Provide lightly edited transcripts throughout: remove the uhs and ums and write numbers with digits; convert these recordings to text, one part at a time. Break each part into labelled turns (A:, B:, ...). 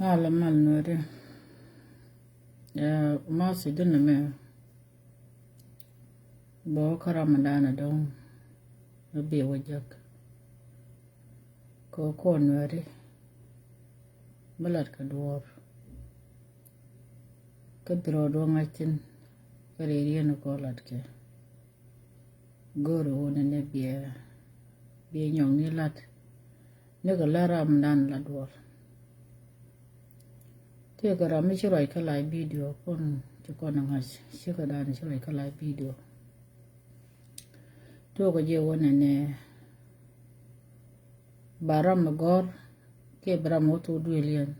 A: Hala mal nore. Ya masi dinna me. Bo karamadana dong. Be wajak. Ko nore. Balat ka dwar. Ka biro do ngachin. Ka ririya ko lat ke. Goro wona ne biya nyong ni lat. Ne ka lara mdan la dwar. Te ka rami shirai ka lai video kon chukon ngas. Shika dani shirai ka lai video. To ka je wona ne baram magor ke baram oto duelian.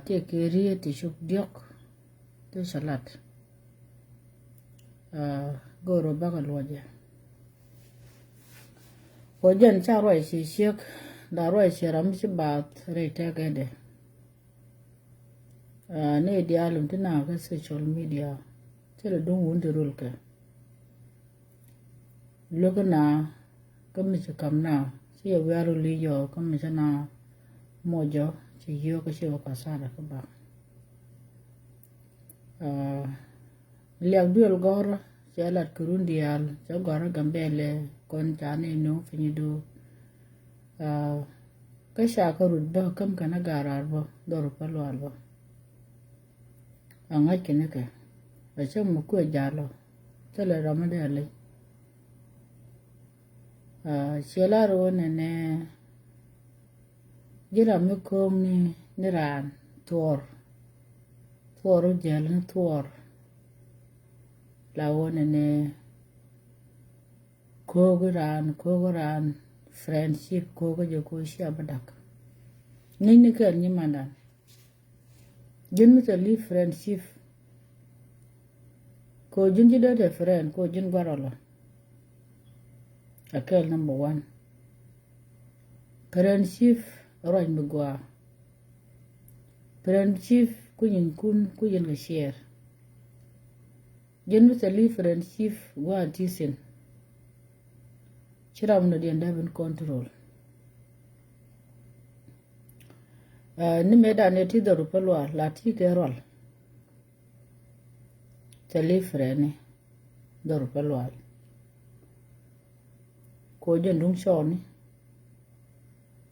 A: Te ke riye te shuk diok te salat. Goro baka lwaje. Wajan cha roi si shek da roi si rami shi baat rei te kede. Ne di alum tina ka social media. Tele dung wundi rulke. Loka na kami si kam na. Siya wiaru liyo kami si na mojo. Si yo ka siya wakasara ka ba. Liag duel gora. Siya lat kurundial. Siya gora gambele. Kon chane no finyido. Ka siya ka rudba kam ka nagarar ba. Doro palwal ba. Angay kinike. Siya mukwe jalo. Tele ramadali. Siya laro nene. Jira mikom ni niran. Tuor. Tuor ujel ni tuor. Lawo nene. Kogoran. Friendship kogo joko siya badak. Nini ker ni mandan. Jun mita li friendship. Ko jun jida de friend. Ko jun gwarola. Akel number 1. Friendship roj mgwa. Friendship kuyin ka share. Jun mita li friendship gwa tisin. Chiram no diyan devin control. Ni meda ne ti daru palwa lati ke rol. Tali frene daru palwa. Ko jen dung shoni.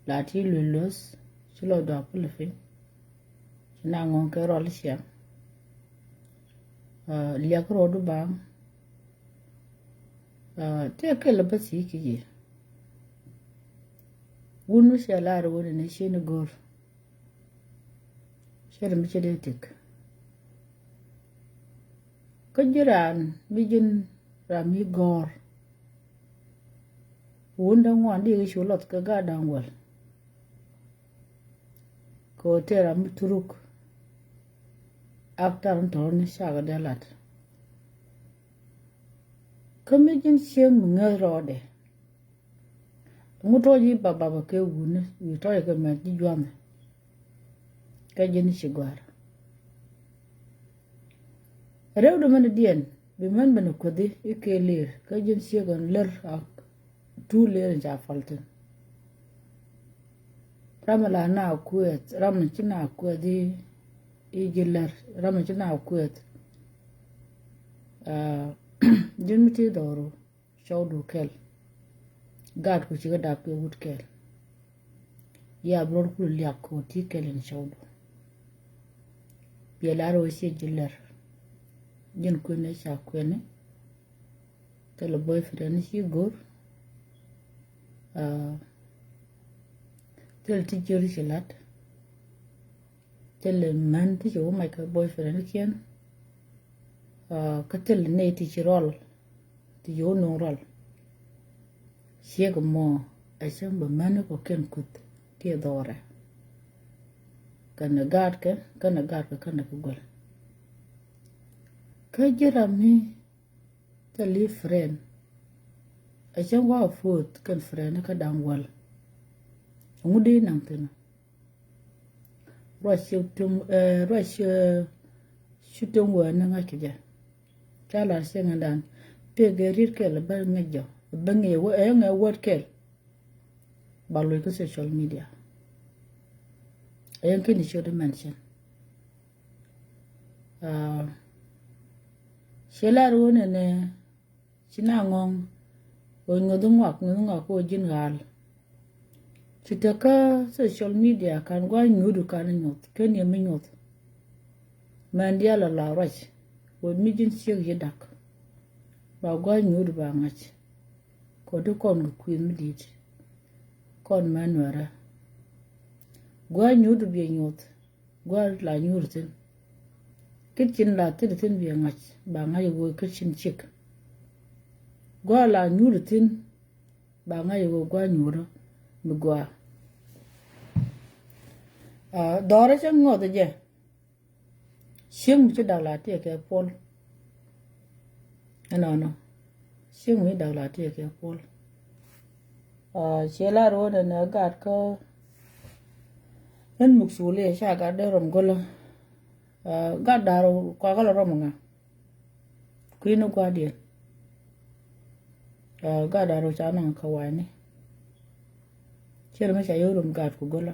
A: Lati lulos. Chilo da pulafin. China ngon ke rol siya. Liak rodu bang. Te ke labasi kiji. Wunu siya lara wunu ne shi ni gor. Shara miche de tik. Kajiran bijin rami gor. Wunda ngwan di gishu lot ka gadang wal. Ko te rami turuk. After ntorni shaga delat. Kamijin siyang mga rode. Ngutoji baba ke wune. Yutoy ka menti juame. Kajin shigwar. Rew do man diyan. Biman bana kodi ike lir. Kajin siyagan lir ak. Tu lir nja faltin. Ramala na akuet. Raman china akuet di. Iji lir. Raman china akuet. Jun miti doro. Shawdu kel. Gad ku chiga dapi wood kel. Ya bror kulu liak ko ti kelin shawdu. Bielaro isi jiller. Jun kune sha kune. Telo boyfriend si gor. Telo tijori shilat. Telo man tijo maika boyfriend kian. Katel ne tichirol. Tijo no rol. Siega mo. Asam ba manu ko ken kut. Tia dore. Kana gad ka kana kugol. Kajira mi tali friend. Asam wa foot kan friend ka dangwal. Ngudi nang tino. Shutung wa na ngakija. Kala sengandan. Pegerir ke la ba ngajo. Bangi wa nga word kel. Baloi ko social media. ayan kini should mention shela rune ne china ngong o ngudungwa ko jingal chitaka social media kan gwa nyudu kan nyot ken yemi nyot mandia la rach wo mijin sieg yedak ba gwa nyudu ba ngach ko du kon ku midit kon manwara gwa nyudu bi nyot gwa la nyurtin kitchen la tin bi ngach ba ngai wo kitchen chick gwa la nyurtin ba ngai wo gwa nyuro mi gwa dore chang ngod je sim chu da la te ke pol no sim mi da la te ke pol chela ro na gat ko en muksule sha ga de rom golo ga daro kwa ga rom nga kuino kwa de ga daro cha na ka wani chela ma cha yo rom gat ku golo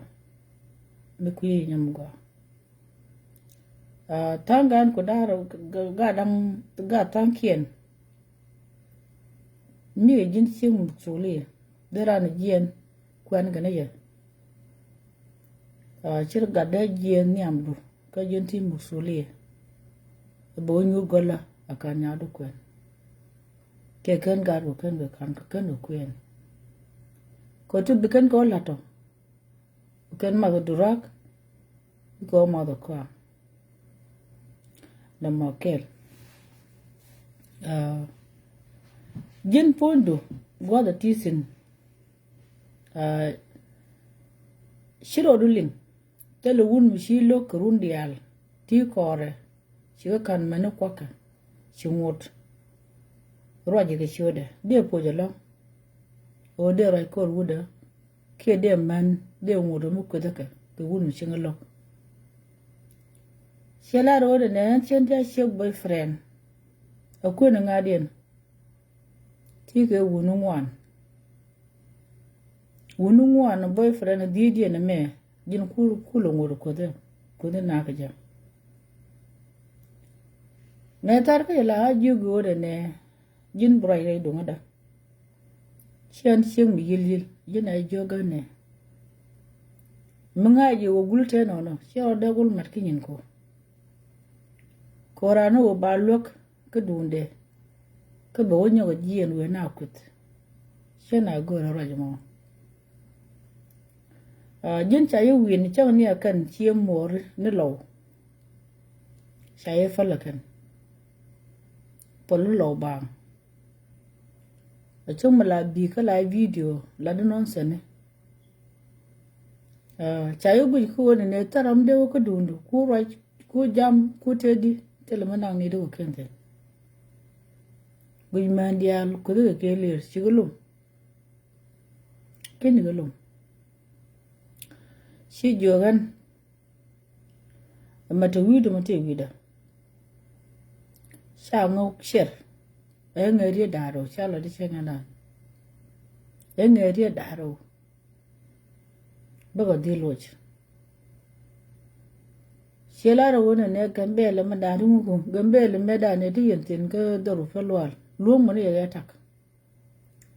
A: mi kuyi nyam go tangan ko daro ga dam ga tankien mi jin sim muksule dera na jien kwan ga na ye chir ga da jien nyam du ka jin ti muksule bo nyu gola akanya du kwen ke ken ga ro ken ga kan ken kwen ko tu biken ko lato ken ma durak ko ma do kwa na mokel jin pondo goda tisin shiro dulin tele wun mi shi lo kurun dial ti kore shi kan manu kwaka shi ngot roje ke shode de pojalo o de rai kor wuda ke de man de ngodo mu ko daka ke wun mi shi ngalo shela ro de ne chen ta shi boyfriend akwai na ngadien ti ke wunu ngwan boyfriend di na me jin kulo ngoro ko de na ka ja ne tar ka la ju go de ne jin brai re do ngada chen sim mi yil jin ay joga ne mga ji wo gulte no sho de gul mat kinin ko korano wo balok ka dunde ka ba wonyo jien we na kut shena go ro rajmo jin cha yu win chang ni kan chiem mor ni lo sai falakan polu lo ba chum la bi ka la video la do non sene cha yu bu ko ne taram de ko dundu ku ra ku jam ku tedi telemana ni do kente buy mandial ko de ke ler sigulum ken gulum si jogan mata wido mate wida sa ngok sher ngari daro shala de chengana ngari daro baga diloj shelara wona ne gambele madari mugo gambele medane di yentin ga doru falwal lum mo ne ya tak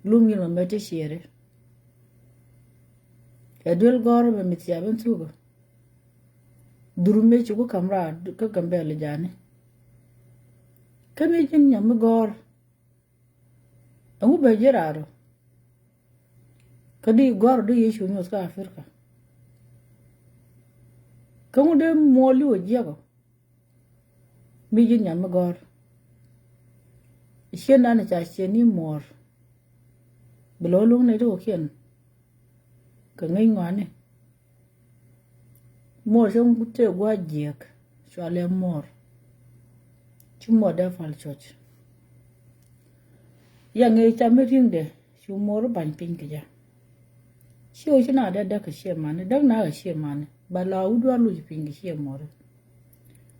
A: lum yin ma mete shere edel goro be mitya ben tugo durume chugo kamra ka gambele jane kame jin nyam gor amu be jeraro kadi gor do yeshu nyos ka afrika kamu de moli o jego mi jin nyam gor shena na cha sheni mor belolung ne do kien ka ngai ngwane mor jong te gwa jek chwale mor chumo da fal choch ya ngai cha me ringde chu mor ban pin ke ja chiu china da ka she man da na ka she man ba la u do lu pin ke she mor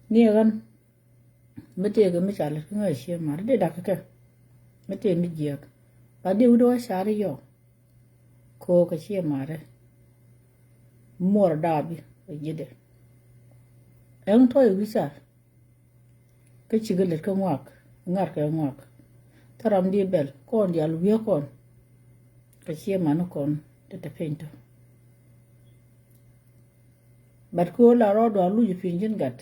A: ni gan mete ga mi cha le ngai she mar de da ka mete mi jek ba de u do sha ri yo ko ka she mare mor da bi jide en toy wisa ke chigele ka ngwak ngar ka ngwak taram di bel kon di alwiya kon ka chia manu kon te pento bat ko la ro do alu pinjin gat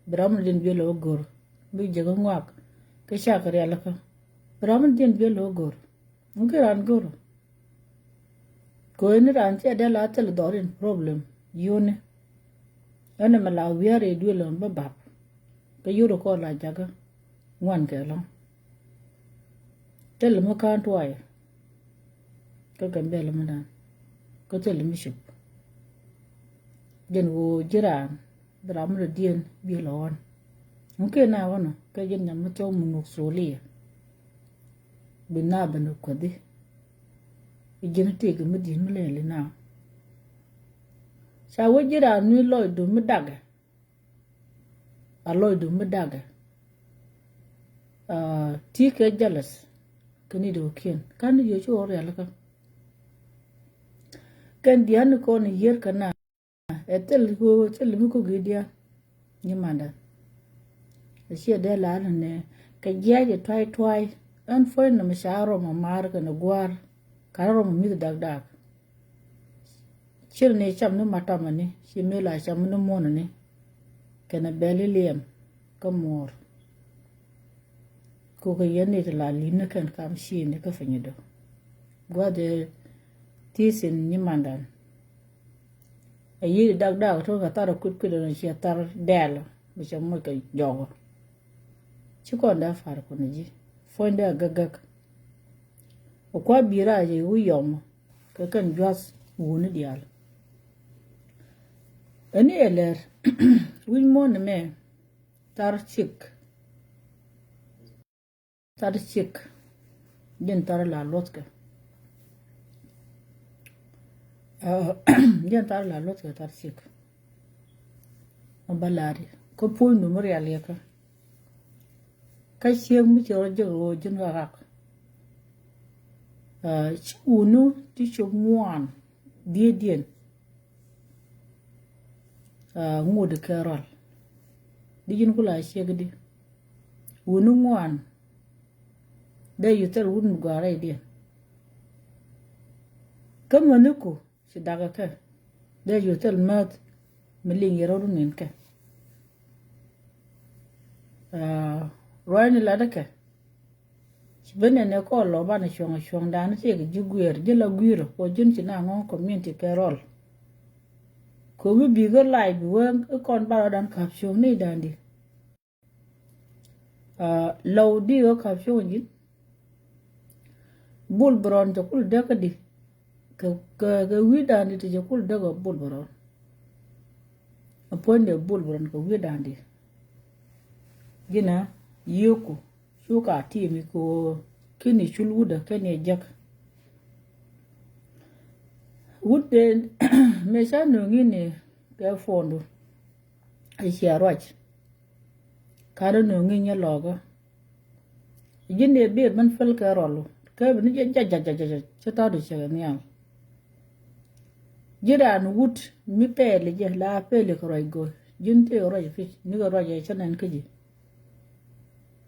A: bram din belo gor bi jaga ngwak ke shakar ya laka bram din belo gor ngiran gor ko ni ran che da la tel dorin problem yone ana mala wiare duelo babap ke yuro ko la jaga ngwan ke lo tel mo kan toy ko gambe lo manan ko tel mi shup den wo jiran bram le dien bi lon nke na wono ke jen na mo to mu soli bina banu ko di jen te ke mi din le na sa wo jiran ni lo do mi daga aloy do mi daga ti ke jealous kani do kien kan yo chu ore alaka kan dian ko ni yer kana etel mi ko gidia ni manda shi da la ne ka jaje twai an foi na masharo ma mar ka na gwar kararo mi dag dag shir ne cham no matama ne shi mela cham no mon ne kana beliliam ka mor ko ka yene de la lina kan kam shi ne ka fanyido gwade tisin ni mandan ayi dag dag to ka tar kut kut na shi tar del mi cham mo ka jogo ci ko da far ko ne ji fonda gagak o kwa bira je wu yom ka kan jas woni dial ani eler win mon me tar chik din tar la lotka din tar la lotka tar chik on balari ko pul numero ya leka ka sieng mi choro jo jin rak unu ti chok muan dien ngod kerol di jin kula shegdi unu muan de yuter un gware dien kamanuko si daga ka de yuter mat miling yero nin ka roani ladaka bene ne ko lo bana shong dan se ga jiguer je la guiro ko jun ci na ngon community kerol ko bi go lai bi wen kon ba dan kap shong ni dandi law di go kap shong ni bul bron to kul de ka di ka wi dandi te je kul de go bul bron aponde bul bron ko wi dandi gina yoko shuka timi ko kini chulwuda kene jak wudde me sanu ngine ke fondo ai sharwach karo no nginya logo jinde be man fel ka rolo ka bi je ja chata do che nyam jiran wut mi pele je la pele ko roy go jinte roy fi ni go roy chanan kiji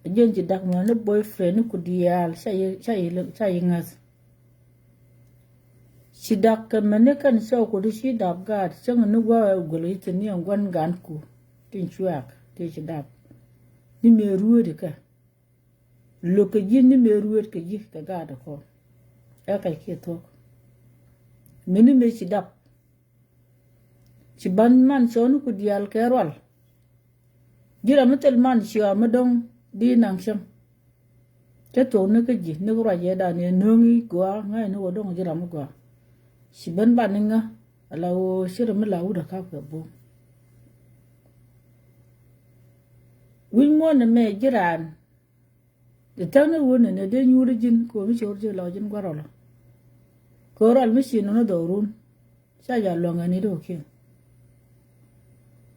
A: jenji dak mo ne boyfriend ku dial sai ngas si dak mene kan so ko du si dab gad sang nu gwa gole tini ngwan gan ku tin chuak te si dab ni me ruode ka lo ke jin ni me ruode ke ji ka gad ko e ka ke to meni me si dab si ban man so nu ku dial ke rol jira metel man si amadong đi nàng xem cái chỗ nước cái gì nước rồi vậy đàn này nương ý quá ngay nó ở đâu chứ làm quá chỉ bên bạn nên ngã là sẽ làm lâu được khác cả bố win mo na me jiran de tawna wona ne de nyuri jin ko mi chorje lo jin gwarolo ko ral mi sino no dorun sa ya lo ngani do ke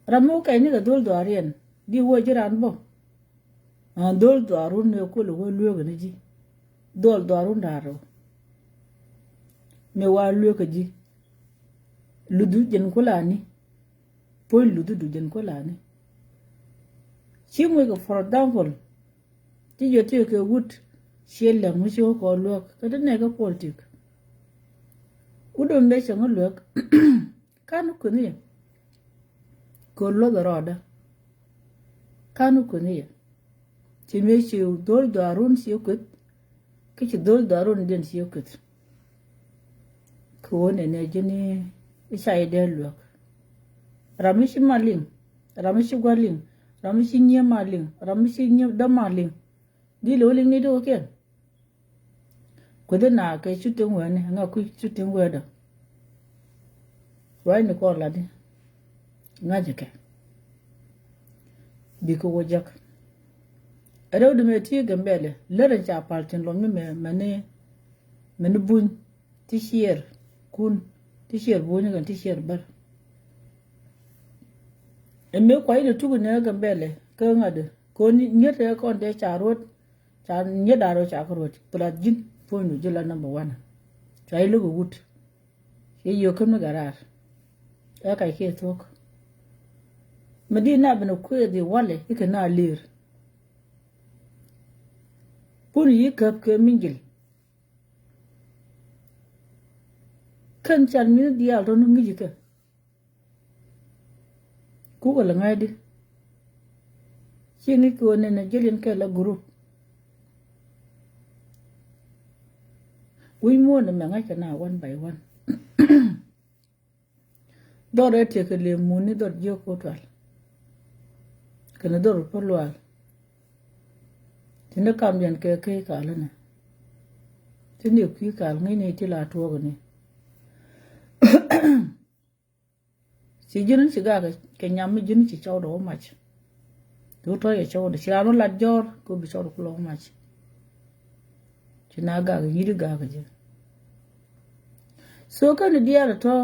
A: ramu kai ni ga dol do arien di wo jiran bo dol do arun ne ko lo lo ga ni ji dol do arun daro me wa lo ka ji ludu jin kulani point lu du jen ko la ne chi mo ko for example ti yo ti ke wood shell la mu sho ko lo ka de ne ga politic udon be chango lo kanu ko ne ko lo da roda kanu ko ne ti me shi dol darun shi ko ki dol darun den shi ko ko ne jini isa ide lo ramishi malin ramishi gwalin ramishi nye malin ramishi nye da malin di lo ling ni do ken ko de na ke chutin wani nga ku chutin wada wai ni ko la di nga jeke bi ko wajak ero de me ti gambele lere ja partin lo mi me mane bun ti shier kun ti shier bun ga ti shier bar emme kwa ile tugu ne gambele ka ngade ko ni nyete ko de charot cha nyedaro cha korot pla jin fonu jila number 1 chai lugo gut ye yo kam garar ya kai ke tok medina bana ko de wale ika na lir pun yi kap ke mingil kan chan mi dial don ngi ka ku ko la ngai di chini ko ne na jelin ke la group we mo na ma ngai kana one by one do re te ke le mu ni do jo ko twal kana do ro lwal tinda kam yan ke ka la na tindi ki ka ngai ne ti la to go ne si jinin shiga ke nyam jinin ci chaw do mach to to ye chaw do shiro la jor ko bi chaw ko lo mach ci na ga yiri ga je so kan dia to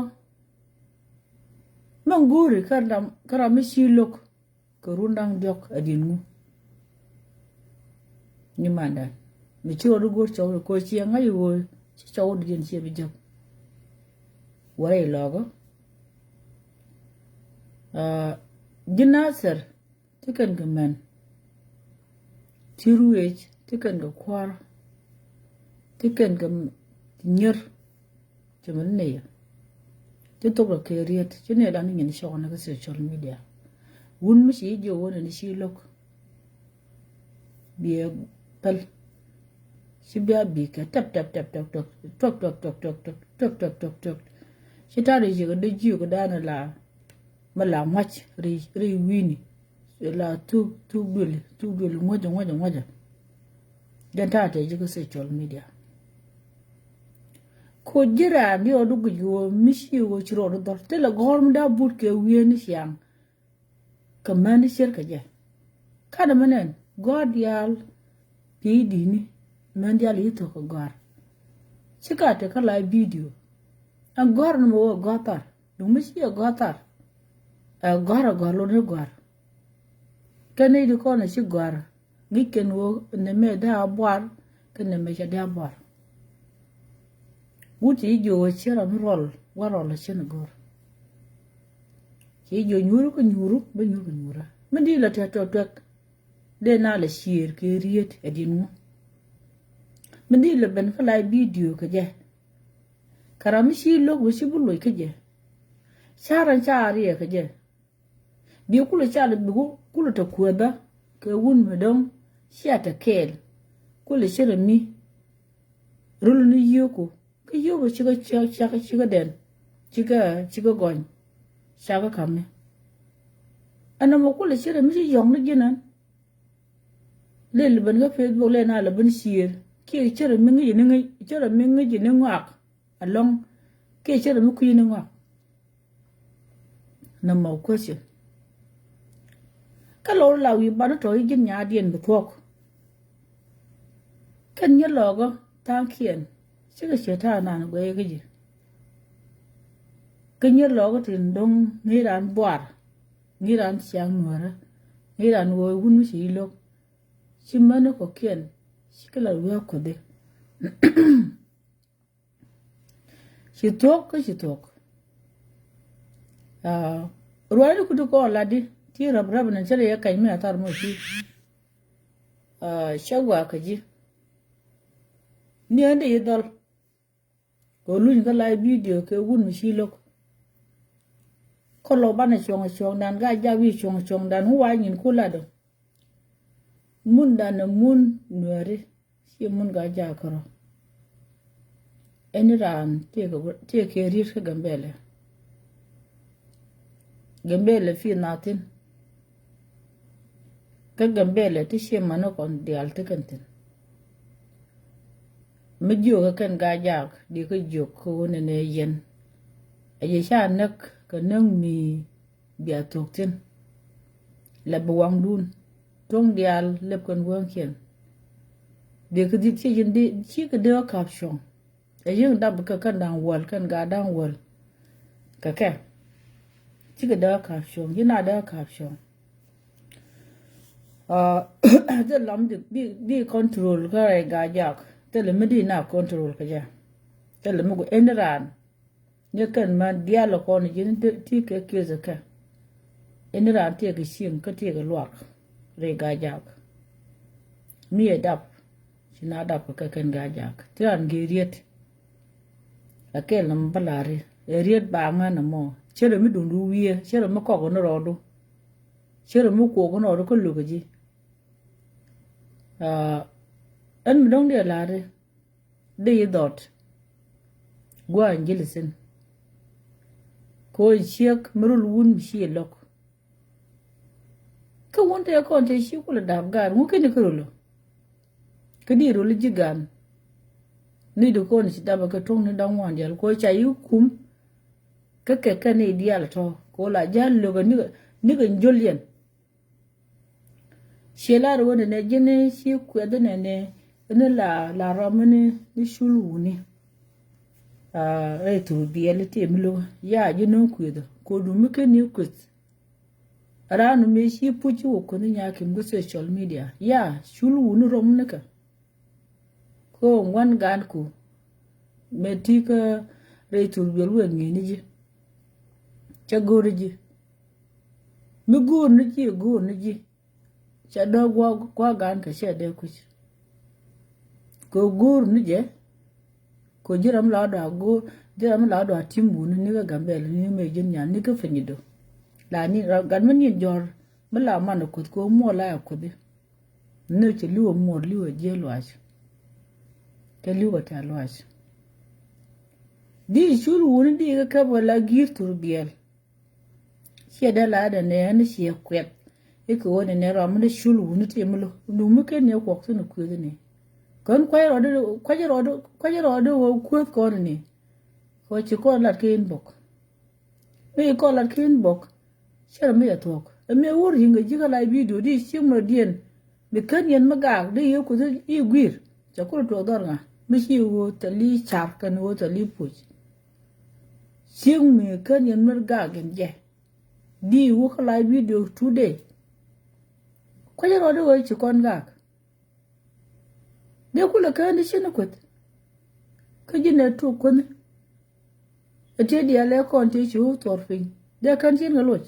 A: manguri kara mi shilok ko rundang jok adinu ni manda mi ci ro go chaw ko ci ngai wo ci chaw do jen ci bi jok wore logo jinasar tikan ga man tiruwej tikan ga kwar tikan ga nyer jaman ne ya to ga keriyat cine da ni ni shawna ga social media wun mi shi je wona ni shi lok biye pal shi biya bi ka tap tap tap tap tok tok tok tok tok tok tok tok tok tok shi ta je ga de ji ga dana la mala mach ri wini la tu bil ngoja dan ta je ga social media ko jira mi o dugu yo mishi wo chiro do te la gorm da but ke wieni siang kamani shirka je kada manen god yal pidi ni man yal yito ko gar chika te kala video an gor no mo gotar du mishi o gotar a gora gorlo ne gor kane di ko na shi gor giken wo ne me da boar kane me da boar wuti jo chera rol warol chen gor ki jo nyuru ko nyuru be nyuru nyura mandi la ta to tek de na la shir ke riet edinu mandi la ben fala video ke je karam shi lo go shi bulo ke je charan chari ke je bi kula chala bi kula ta kueba ke wun medon shiata kel kula shira mi rulu ni yoko yo chiga den chiga gon chaga kame ana mo kula shira mi yong ni ginan le ban ga facebook le na la ban shir ke shira mi ngi ni ngak along ke shira mi ku ni ngak na mo question ka lo la wi ba to yi nya dien bi thok kan ye logo tankien chiga cheta na go ye gi kan ye logo tin dong ni ran boar ni ran siang nuara ni ran wo wun shi lo chimano ko kien shikala wi ko de shi tok ruai ku ko la di ti rab rab na chale ya kai me atar mo ti shagwa ka ji ni ande yidol ko lu ga live video ke gun mi shi lok ko lo bana chong dan ga ja wi chong dan huwa nyin kula do mun dan mun nuare shi mun ga ja karo eniran te ke rir ka gambele fi natin ka gambele ti shi mano kon di altekantin mejo ka kan ga ja di ka jo ko ne yen aye sha nak ka nang mi bia toktin la buwang dun tong dial lep kan wang kien de ka di chi yin di chi ka de ka shong aye dab ka kan dang wal kan ga dang wal ka ka chi ka de ka shong yina de ka shong the lam di control ka ga ja te le medi na control ka ja te le mugo enran ne kan man dialo ko ni jin ti ke ke zaka enran te ke shin ka te ke luak re ga ja mi edap sina dap ka kan ga ja te an ge riet akel nam balare riet ba ma na mo chere mi dundu wiye chere mi ko no rodo chere mi ko no ro ko lu ga ji an mi dong de lare de dot gwa ngilisen ko chiek murul wun shi lok ka wonte ko te shi kula dab gar mu kene kurulo kadi ro jigan ni do ko ni daba ka tong ni dang wan jal ko cha yu kum ka ke ni dial to ko la jal lo ga ni ga njolien shelar wona ne jene shi ku da ne la ramene ni shulu ni tu bielete milo ya jino ku da ko du muke ni ku aranu me shi puchi ko ni nya kim go social media ya shulu ni rom ne ka ko ngwan gan ku metika tu bielu ni ji chagoriji mi go ni ji cha do gwa gan ka she de ku ko gur ni je ko jiram la do timbu ni ga gambel ni me jin nya ni ka fanyido la ni gan man ni jor mala man ko mo la ko de ne che liwo mo liwo je lwash te liwo ta lwash di shuru woni di ga ka wala gir tur biel she da la da ne ni she kwet e ko woni ne ro mun shulu woni te mulo du muke ne ko ko ku ne kon kwaje wo kuot ko ni ko chi ko la kin bok me ko la kin bok sher me tok me wor hinga jiga la video di simro dien me kan yen maga de yo ko i gwir cha ko to dor nga me shi wo tali chap kan wo tali puch sim me kan yen maga gen je di wo ko la video today kwaje wo chi kon ga de kula ka ni shine kwet ka jine to kon ete dia le kon ti chu torfin de kan tin ga loj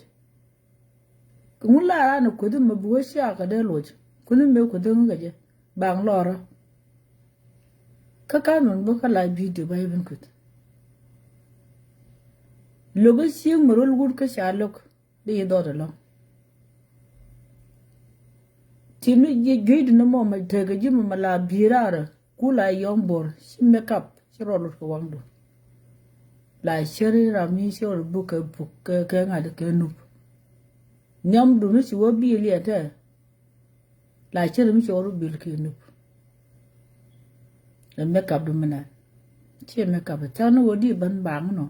A: kula ra na ko dum bu sha ka de loj kun me ko dum ga je bang lora ka non bu ka la video ba ibn kwet logo sing morol gur ka sha lok de do do lo tinu je geidu no mo ma tega jima mala birara kula yombor si makeup si rolo ko wangdo la sheri rami si or buka ke ngade ke nup nyam du no si wo bi liata la sheri mi si or bil ke nup la makeup du mana si makeup tanu wodi ban bang no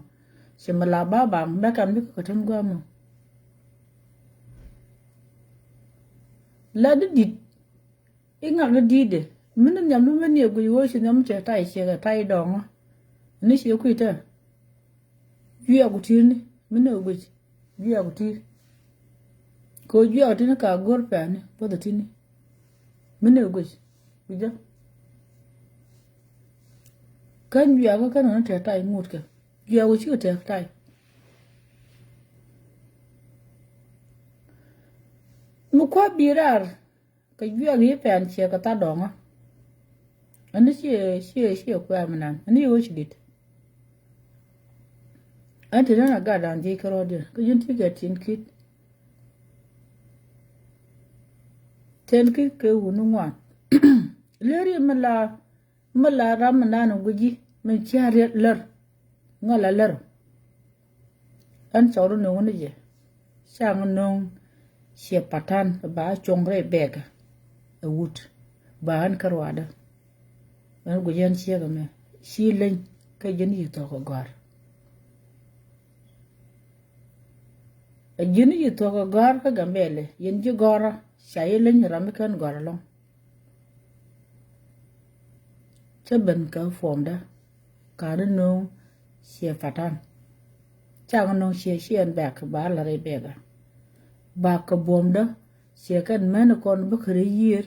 A: si mala ba bang makeup mi ko tan gwamo la dit inga ga dide min nyam lu men ye gu yo shi nyam che tai she ga tai dong ni shi ku ita yu ya gu ti ni min no gu yu ya gu ti ko yu ya ti ka gor pa ni po da ti ni min no gu ja kan yu ya ga kan na che tai mut ka yu ya gu chi te tai mu kwa birar ka yuang ye pen che ka ta donga ani che kwa manan ani yo chidit ante na ga dan di karo de ka yun ti ga tin kit ten kit ke wunu ngwan leri mala ram nan guji min chare ler ngala ler an chawru no ngone je sang nong she patan ba chongre bega a wut ba an karwada an gujen che ga me shi len ka jin yi to ko gar a jin yi to ko gar ka gambele yin ji gora shayi len ram kan gar long che ben ka formda ka no she patan chang nong she an ba ka ba la re bega ba ka bomda she kan men kon ba khri yir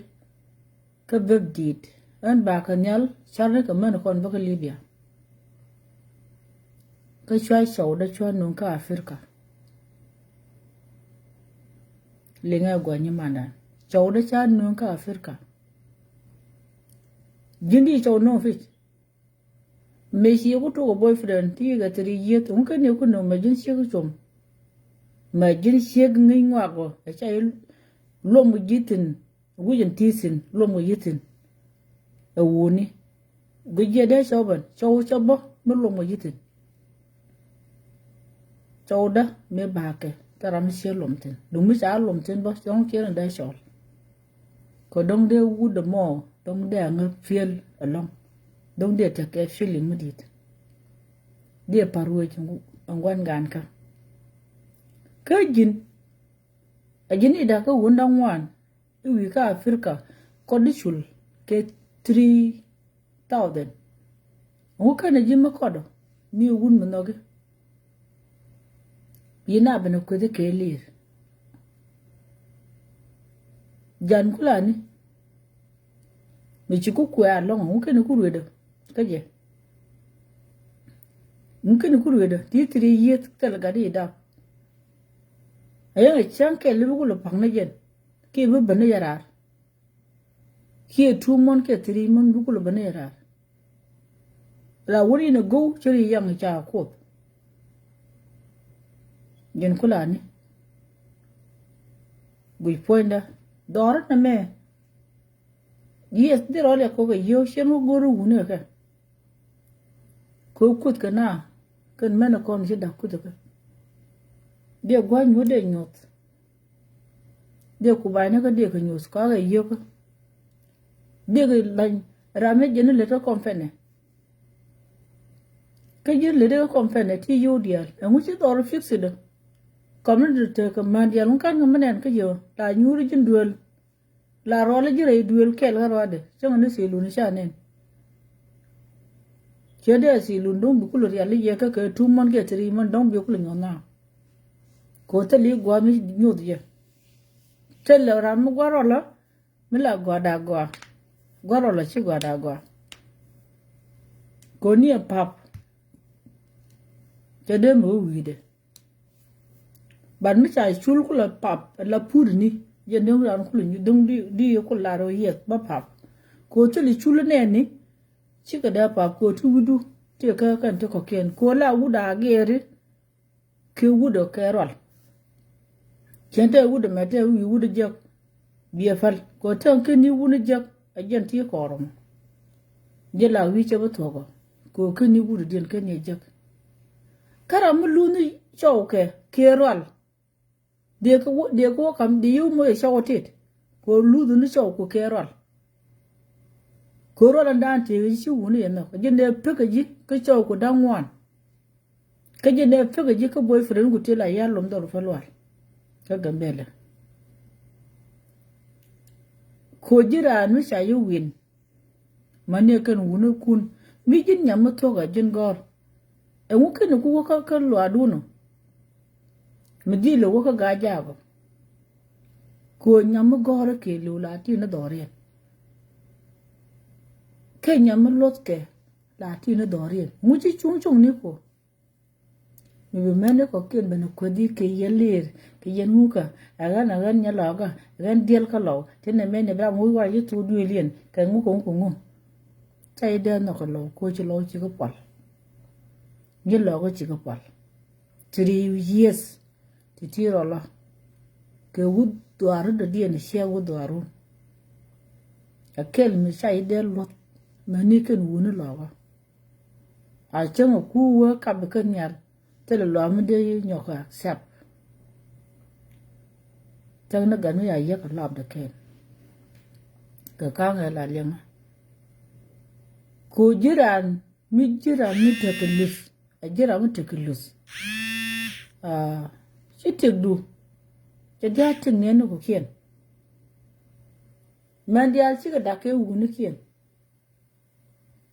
A: ka bebdit an ba ka nyal charne ka men kon ba ka libya ka chwa sau da chwa nong ka afrika lenga gwa ni mana sau da cha nong ka afrika jindi sau no fit me shi ko to boyfriend ti ga tri yet un ka ne ko no ma jin shi ko chom ma jin shi ga ngi ngwa go a cha lo mu jitin wujin tisin lo mu yitin a woni guje da shoban chow chabo mu lo mu yitin chowda me ba ke taram shi lomtin du mi sa lomtin ba chong ke da shol ko dong de wu de mo dong de nga fiel along dong de ta ke feeling medit de parwe chungu angwan gan ka jin a jin ida ka wundang wan wi ka afrika ko dishul ke 3000 wo kana jimma kodo ni wun mnoge yina bana ko de ke lir jan kulani mi chiku kwa long wo kana kurwedo kaje mungkin kurwedo ti 3 years talaga di da ayo chan ke libu ko pang na jen ke bu bana yarar ke 2 mon ke 3 mon bu ko bana yarar la wuri na go chiri yang cha ko jen kulani gui poinda dor na me yes de role ko yo shenu goru wune ka ko kut kana kan mena kon je da kut ka de gwa nyu de nyot de ku ba na ka de ka nyus ka ga yo ka de ga lan rame jenu le to konfene ka je le de konfene ti yo dia en wuci dor fixe de comme de te ka man dia lon kan ngam ka yo la nyuru jin duel la role jire duel kel ga rode chama ne se lu ni shanen chede si lu ndum bu kulo ya le ye ka 2 mon ke 3 mon dong bi kulo ngona ko te li gwa mi nyud ye te le ram gwa rola mi la gwa da gwa rola chi gwa da gwa ko ni pap chede mo wide ban mi cha chul kulo pap la pur ni ye ndong ran kulo ni dong di ko la ro ye ba pap ko te li chul ne ni chi ka da pap ko tu wudu te ka kan te ko ken ko la wuda gere ke wudo kerol kente wudo mete wi wudo jak biya fal ko tan ke ni wudo jak ajen ti korom je la wi che botogo ko ke ni wudo den ke ni jak karam lunu chowke kerol de ko kam de yu mo shawotet ko ludu ni chow ko kerol ko rola ndante shi wuni yana ka jinde peka ji ka chow ko dangwan ka jinde peka ji ka boyfriend ku tela ya lom dor falwal ka gambele ko jira nu sha yu win mane kan wuni kun mi jin nyam to ga jin gor e wuke ne ku ka lo aduno mi di lo ka ga jago ko nyam gor ke lo la ti na dore Kenya melot ke la ti na dorien muji chung chung ni ko mi mene ko ken bana ko di ke yelir ke yenuka agan nya loga agan diel ka lo tene mene bra mu wa yi tu du lien ka ngu ko ngu tai de no ko lo ko chi lo chi ko pal ni lo ko chi ko pal 3 years ti tiro la ke wud duaru de dien she wud duaru akel mi sai de lo mani ken wunu lo a chang ku wa ka be ken yar te lo mi de nyoka sap chang na gan ya ye ka lob de ken ka nga la leng ko jiran mi te ke lus a jira mi te ke lus shi te du te da te ne no ko ken man dia shi ka da ke wu ni ken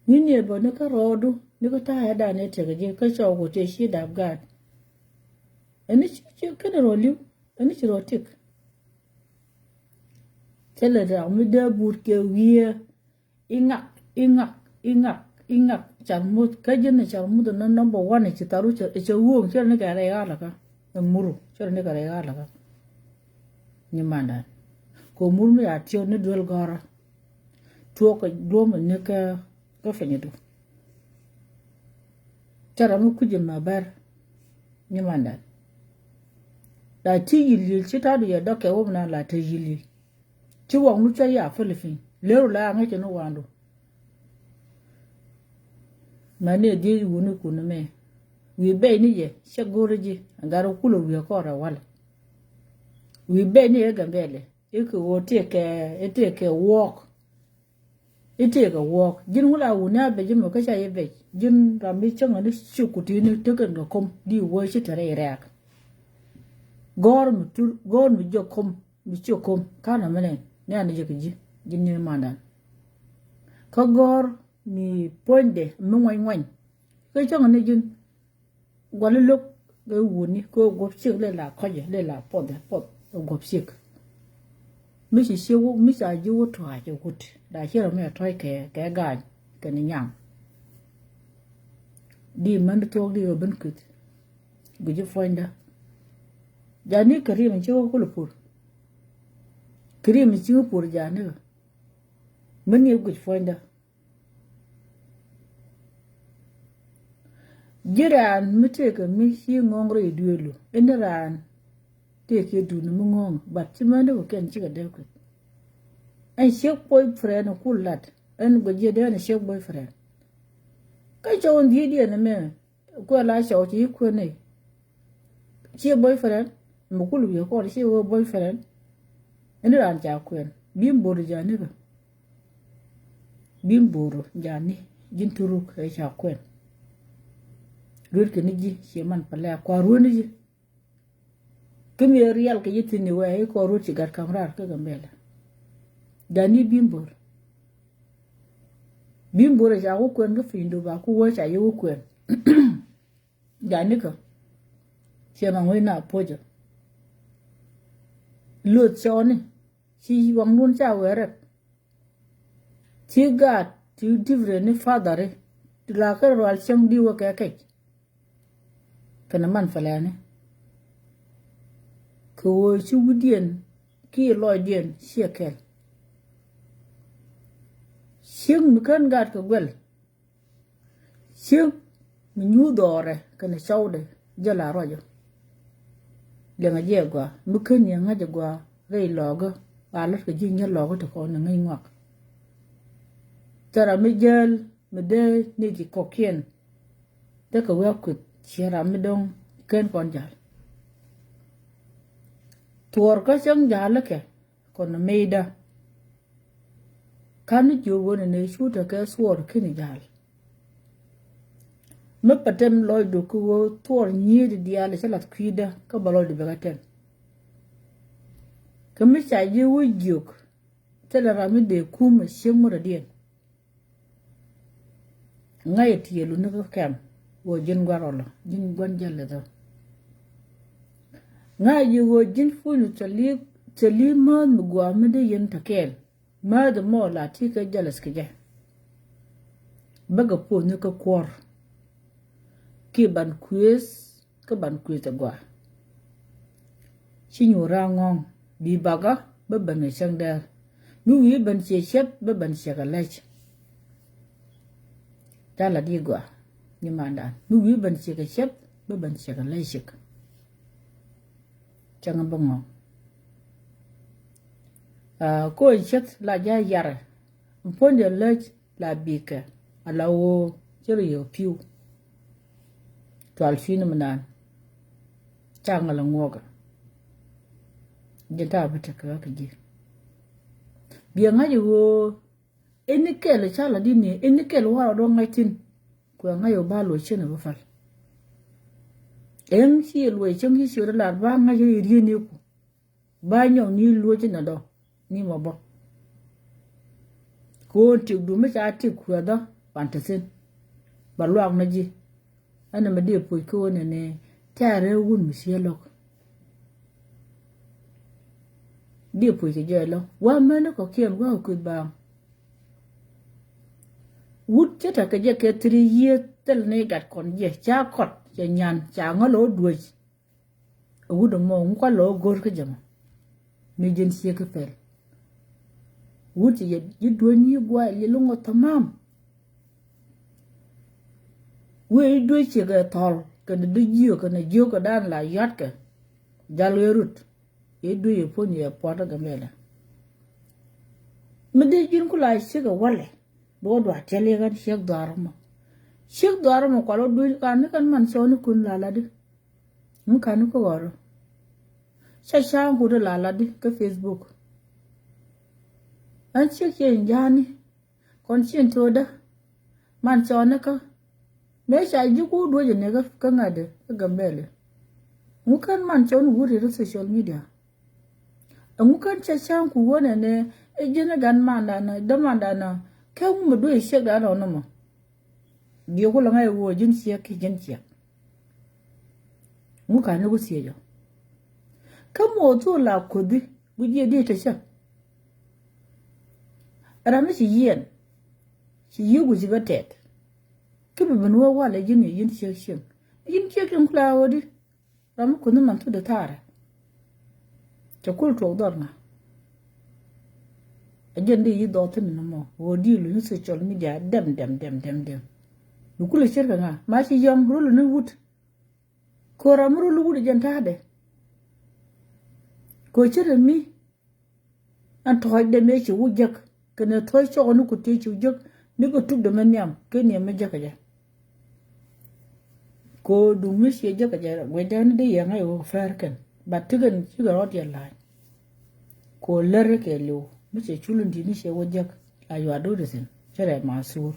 A: ni ne bo ne ka rodu ni ko ta ya da ne te ga je ka sho ko te shi da gad ani shi ka da roliu ani shi rotik tele da mi da bur ke wiye inga charmut ka jenne charmut na number 1 ci taru ci wo ci ne ka re ala ka muru ci ne ka re ala ka ni manda ko muru ya tio ne dol gara to ko dom ne ka fenye do tara mu kuje ma bar ni manda da ti yili ci ta do ya do ke wo na la ta yili ci wo mu ta ya filifin lero la nga ci no wando mane di wunu kunu me wi be ni je shagoroji ngaro kulo wi ko ra wala wi be ni e gambele e ko wote ke walk jin wala wuna be jin ka sha ye be jin rambi changa ni shukuti ni teken ga kom di wo shi tare rak gor mu jo kom mi chokom kana mane ne an je ji jin ni manda ka gor mi ponde mi ngwan cái chỗ này jin gwal lok ga wuni ko gop sik le la khoje le la pot gop sik mi si siwo mi sa ji wo twa ji gut da hira me toy ke ga ke ni nyang di man to di ben kut gu ji fonda jani karim ci ko pur karim ci pur jani men ye gu fonda jiran muteka mi shi ngongre duelo enran teke du no ngong bat ti mande ko ken ciga de ko ai shek boyfriend ko lat en go je de na shek boyfriend kai jawon di na me ko la shaw ti ko ne shi boyfriend mu kulu ye ko shi wo boyfriend enran ja ko bim boru jani ko bim boru jani jinturu kai ja ko ke ni ji she man pala ko ru ni ji kem ye real ke yiti ni wa ko ru ci gar kamrar ka gambela dani bimbor ja ko ko findo ba ku wa cha yu ko dani ko she man we na pojo lu choni chi wang nun cha were chi ga ti divre ni fadare la ka ro chang di wa ka kana man falane ko chu dien ki lo dien shekel shing mi kan gat ko gwel shing mi nyu dore kana chawde jala rojo le nga je gwa mi kan ya nga je gwa rei logo ala ko ji nya logo to ko na ngai ngak tara mi gel mi de ni ji kokien de ko wa ku chera mi dong ken kon jal tuor ka chang jal ke kon meida kan ju wona ne shuta ka suor kin jal me patem loy do ko tuor ni di diale salat kwida ka balo di bagaten kami cha ji wo juk tela rami de kuma shemu da dien ngai tielu ne ko kam wo jin gwarolo jin gon jalle do nga yi wo jin funu tali ma mu gwa mu de yin takel ma da mo la ti ka jalas ke je baga po ne ka kwor ki ban quiz ka ban ku ta gwa chi nyu ra ngong bi baga ba ban chang da nu yi ban che chet ba ban che ga lech ta la di gwa ni manda nu yi ban che ga chet ba ban che ga lech chang ba ngong ko chet la ja yar mpon de lech la bika ala wo jere yo piu to alfina manan changa la ngoga jeta bita ka ji biya ngaji wo enikele chala dini enikele wa do ngaitin ko ngayo balo chene bo fal em si lo chengi si la ba ngaji ri ni ku ba nyo ni lo chena do ni mo bo ko ti du me cha ti ku da pantasin ba lo ak na ji ana me de po ko ne tare wun mi si lok đi phụ cái gì lo, qua mấy nó có kiếm qua cứ bảo, út chết là cái gì cái tri year tel này gạt con gì, cha cọt, cha nhàn, cha ngó lỗ đuôi, út đồng mông qua lỗ gor cái gì mà, mình dân xia cái phải, út chỉ gì đuôi như qua gì luôn ngọt tamam, quê đuôi chỉ cái thol, cái đuôi nhiều cái đan là yết cái, jalur rút. Edu ye poni ya pwata gamela mede jin kula shiga wale bo do atele gan shek darmo kwalo du kan man soni kun lalade mun kan ko waro sha ngudo lalade ka Facebook an shek ye jani kon shin toda man soni ka me sha ji ku do je ne ka ngade ka gamele mun kan man soni guri social media amukan chachan ku wona ne ejena gan manda na damanda na kan mu do she ga no mo biyo ko la ngai wo jin siya ki jin siya mu ka ne go siya yo kan mo to la kodi guje de ta sha ara mi shi yen shi yugo ji batet ki bi no wa la jin yin siya shin yin ke kin kula wodi ram ko ne man to da tare chakul to dorna ajende yi dotin na mo wodi lu social media dem nukule shirka nga ma shi yam rulu ni wut ko ramru lu wut janta de ko chere mi an to de me chi wujak kana to cho nu ku te chi wujak ni ko tuk de menyam ke ne me jaka ja ko du mi shi jaka ja wedan de ya ngai wo farkan batigan ci ga rot yalla ko lere ke lo mace chulun di ni she wajak ayu ado de sen chere masur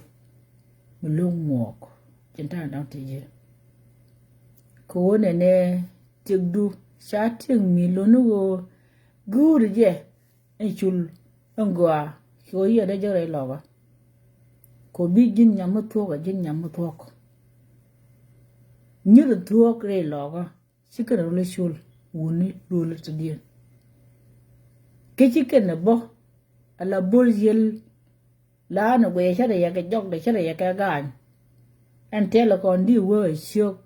A: mulung mok jinta da tije ko ne tigdu shating mi lonu go guri je en chul ngwa ko ye da jere lo ba ko bi jin nyam to ga jin nyam to ko ni ru to ko re lo ga sikara le shul woni dole to dia ke chicken bo ala bol yel la na we sha da ya ga jog da sha da ya ga gan an tele kon di wo shok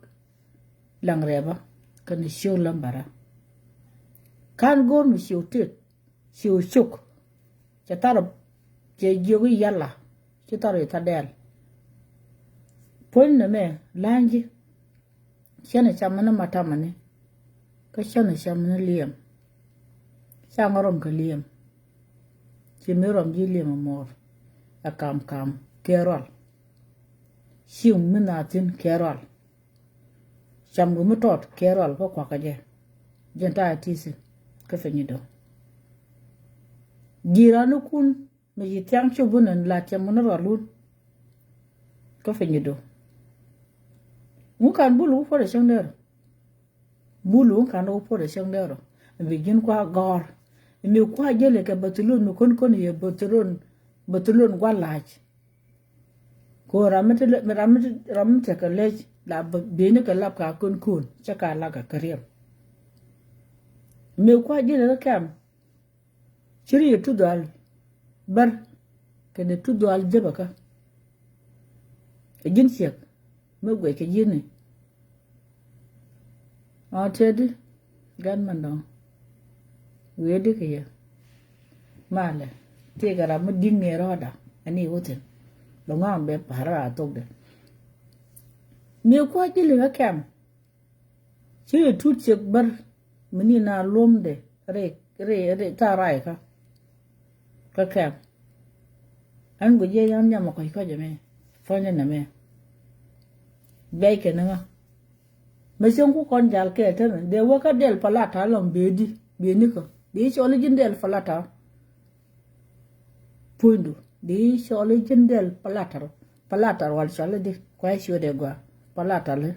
A: lang reba kan shok lambara kan gor mi shotet shok cha taro je jogi yalla cha taro ta del pon na me lanji shana chamana matamane ka shana shamna liam sangorom ka liam chimirom ji liam mor akam kerol shium minatin kerol chamgu mutot kerol ko kwa kaje jenta atisi ka fenyido giranu kun me yitang chubunan la chamuna rolun ka fenyido mukan bulu fo de shangder bulu kan o fo de shangder begin kwa gor mi kwa jele ke batulun mi kon ye batulun kwa lach ko ramete ka lech la bene ka lap ka kun chaka la ka kariem mi kwa jele kam chiri tu dal bar ke ne tu dal jabaka jin siak me gwe ke jini thế đi gan mà nó về đi kìa mà là thế cái làm mất đinh nghe rồi đó anh ấy vô tình đồng ngang bé bà ra tốt đấy nhiều quá chỉ lừa kem chỉ là chút chiếc bơ mình na lom đấy re ta rai ka kem anh bây giờ anh nhắm coi coi cho mẹ phơi lên nè mẹ bé cái nữa mấy xong cũng con dal cái thế này để vợ cái del palata lòng bê đi bê ní cơ đi cho lấy chân del palata pundu đi cho lấy chân del palata wal cho lấy đi quay xưa để qua palata lấy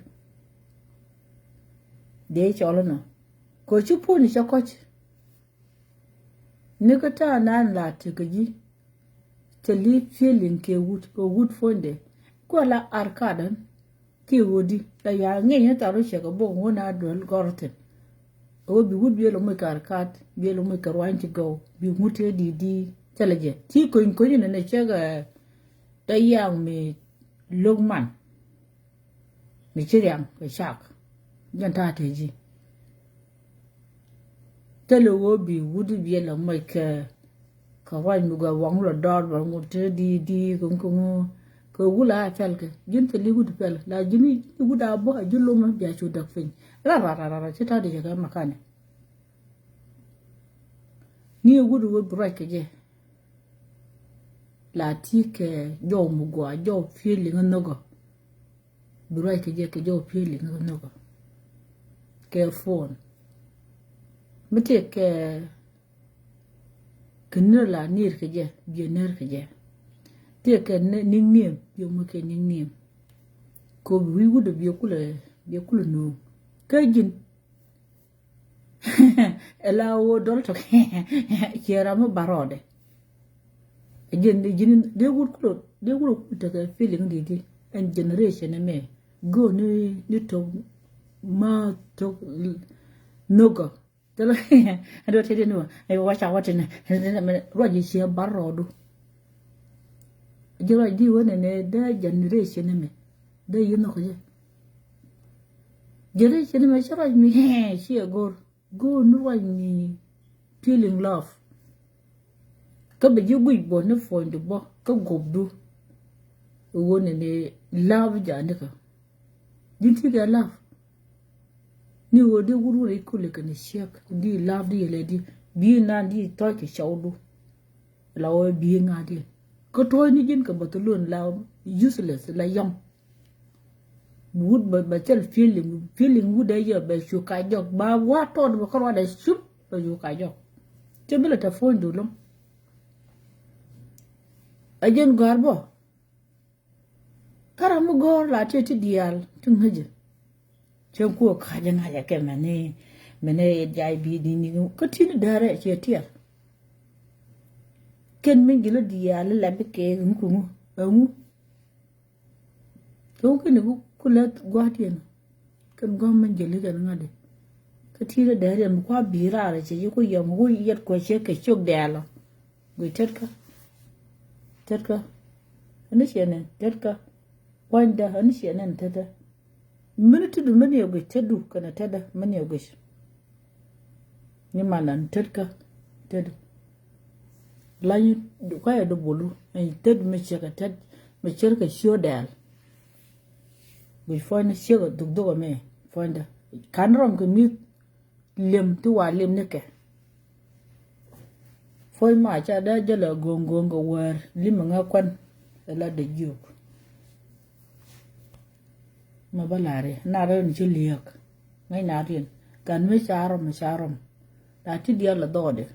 A: để cho lấy nó có chút puni cho coi nếu cái ta nan là thì cái gì chỉ li feeling ke wood fonde ko la arkadan ki wodi da ya ngenya taro che ko bo wona dol gorten o bi wood bi lo mo kar kat bi lo mo kar wanti go bi mute di teleje ti ko ni ne che ga da yang mi logman mi chiriang ko shak jan ta te ji telo wo bi wood bi lo mo ka wai mu ga wang lo dor ba mu te di kun ko wula fel ke jin te ligu de fel la jini ligu da bo jullo ma biya chu dak fin ra chita de ga makane ni gudu wo break je la ti ke jo mu gwa jo feeling nogo break je ke jo feeling nogo ke phone mete ke kena la nir kerja, dia ner kerja. Dia kena ning dia mungkin ning. Kau beri udah dia kula no. Kajin. Elawo dol to kira mo barode. Jin dia kula tak feeling di and generation me go ni to ma to nogo. Telo ado tedi no ai wacha watene roji sia barodo jiro di wona ne da generation me da yino ko je generation me shara mi he shi go no wa mi feeling love ka be ju gui bo ne fo ndo bo ka gobdu wona ne love ja ne ka dinti ga love ni wode guru re kule kan shek di love di le di bi na di to ke shaudu la o bi nga di ko to ni jin ka batulun la useless la yam would ba chel feeling would ya be shu ka jok ba wa to do ko da shup ba yu ka jok te bela ta fon do lom ajen garbo karamu gor la te ti dial tun haje chen ko ka jana ya ke mene jai bi di ni ko tin dare che tier ken min gilo dia la be ke ngu ngu ko ken ku kulat gwatien kan gomman jeli kan ngade ka tira dare mu kwa bira ra che ko yam go yet ko che ke chok dalo go tetka ani chene tetka wanda ani chene tada minute du mani yogo tedu kana tada mani yogo ni manan tetka tedu layu du kwaya do bolu en tedu me cheka ted me cherka shodal bi fona shego dugdo me fonda kanrom ke mi lem tu wa lem ne ke foi ma cha da jala gongo war lim nga kwan la de juk ma balare na ren ci liek ngay na ren kan me charom da ti dia la dode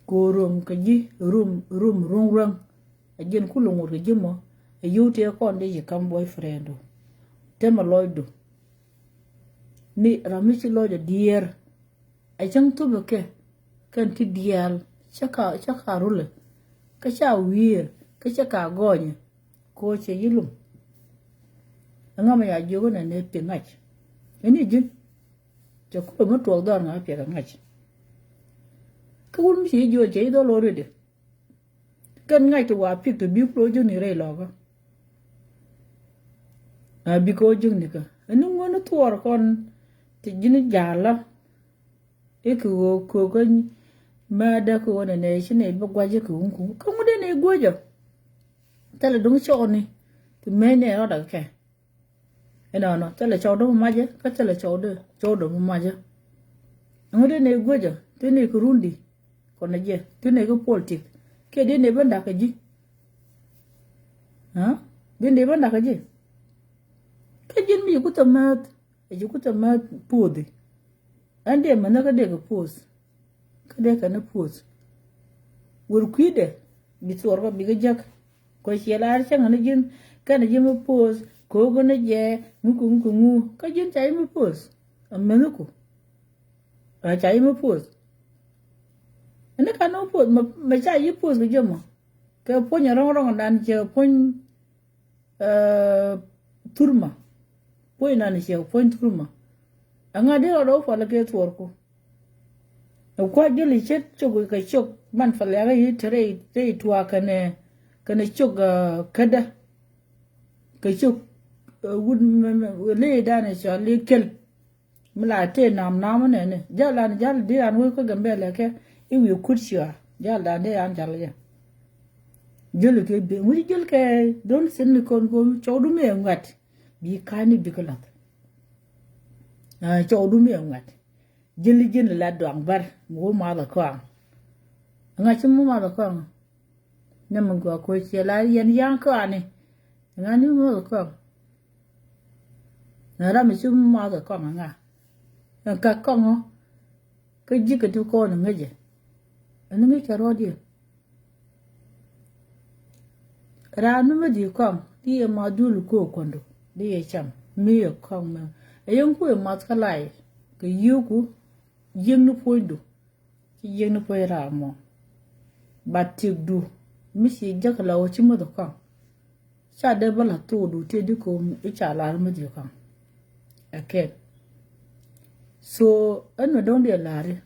A: ko rum ka ji rum rung ajen ku lungur ke jimo e yote ko nde kam boyfriend tema loydu ni ramichi loydu dier a jang to ke kan ti dial chaka rule ka cha wir ka chaka gonye ko che yilum ngama ya jogo na ne pingach eni jin to ko ngo to do na pe ngach ko won mi jo je do lo de kan ngai to wa pi to bi pro jo ni re lo ga a bi ko jo ni ka enu ngono tuor kon ti jini jala e ko ma da ko ne shine ba gwaje ko unku kan mu de ne gojo tala dung choni ti me ne ro da ke no tala cho do ma je ka tala cho do ma je mu de ne gojo ti ne ko rundi ko na je ti ne ko politik ke de ne banda ka ji ha de ne banda ka ji ka jin mi ku tamat e ku tamat podi ande mana ka de ko pos ka de ka na pos wur kuide bi tsor ba bi ga jak ko shelar chang na jin ka na jin pos ko go na je ngu ka jin chai mu pos amena ko a chai mu pos ene ka no pos ma chai yi pos ga jama ka ponya rong dan je pon turma poi na ni je pon turma anga de ro fa la ke tsor ko kwa jeli chet chogo ka chok man fa la ga yi tere tuwa kana chok kada ka chok wud le da ne cha le kel mla te nam ne jala de an wo ko gambe la ke I wi kurshia jala de an jala ya jeli ke be mu jel ke don sen ko chodu me ngat bi kani bi kala chodu me ngat jeli jin la doang bar mo ma la kwang nga chim mo ma la kwang ne mo go ko che la yen yang ko ani nga ni mo la kwang na ra mi chim ma la kwang nga ka kwang ka ji ka to ko nga je ani ngi ka ro di ra nu ma di kwang di ma du lu ko kondo di e cham mi yo kwang ma e yon ku ma ka lai ka yuku yeng no poido yeng no poira mo batik du misi jakala o chimo do kan sa de bala to du te di ko e cha la mo di kan okay so anu don de lare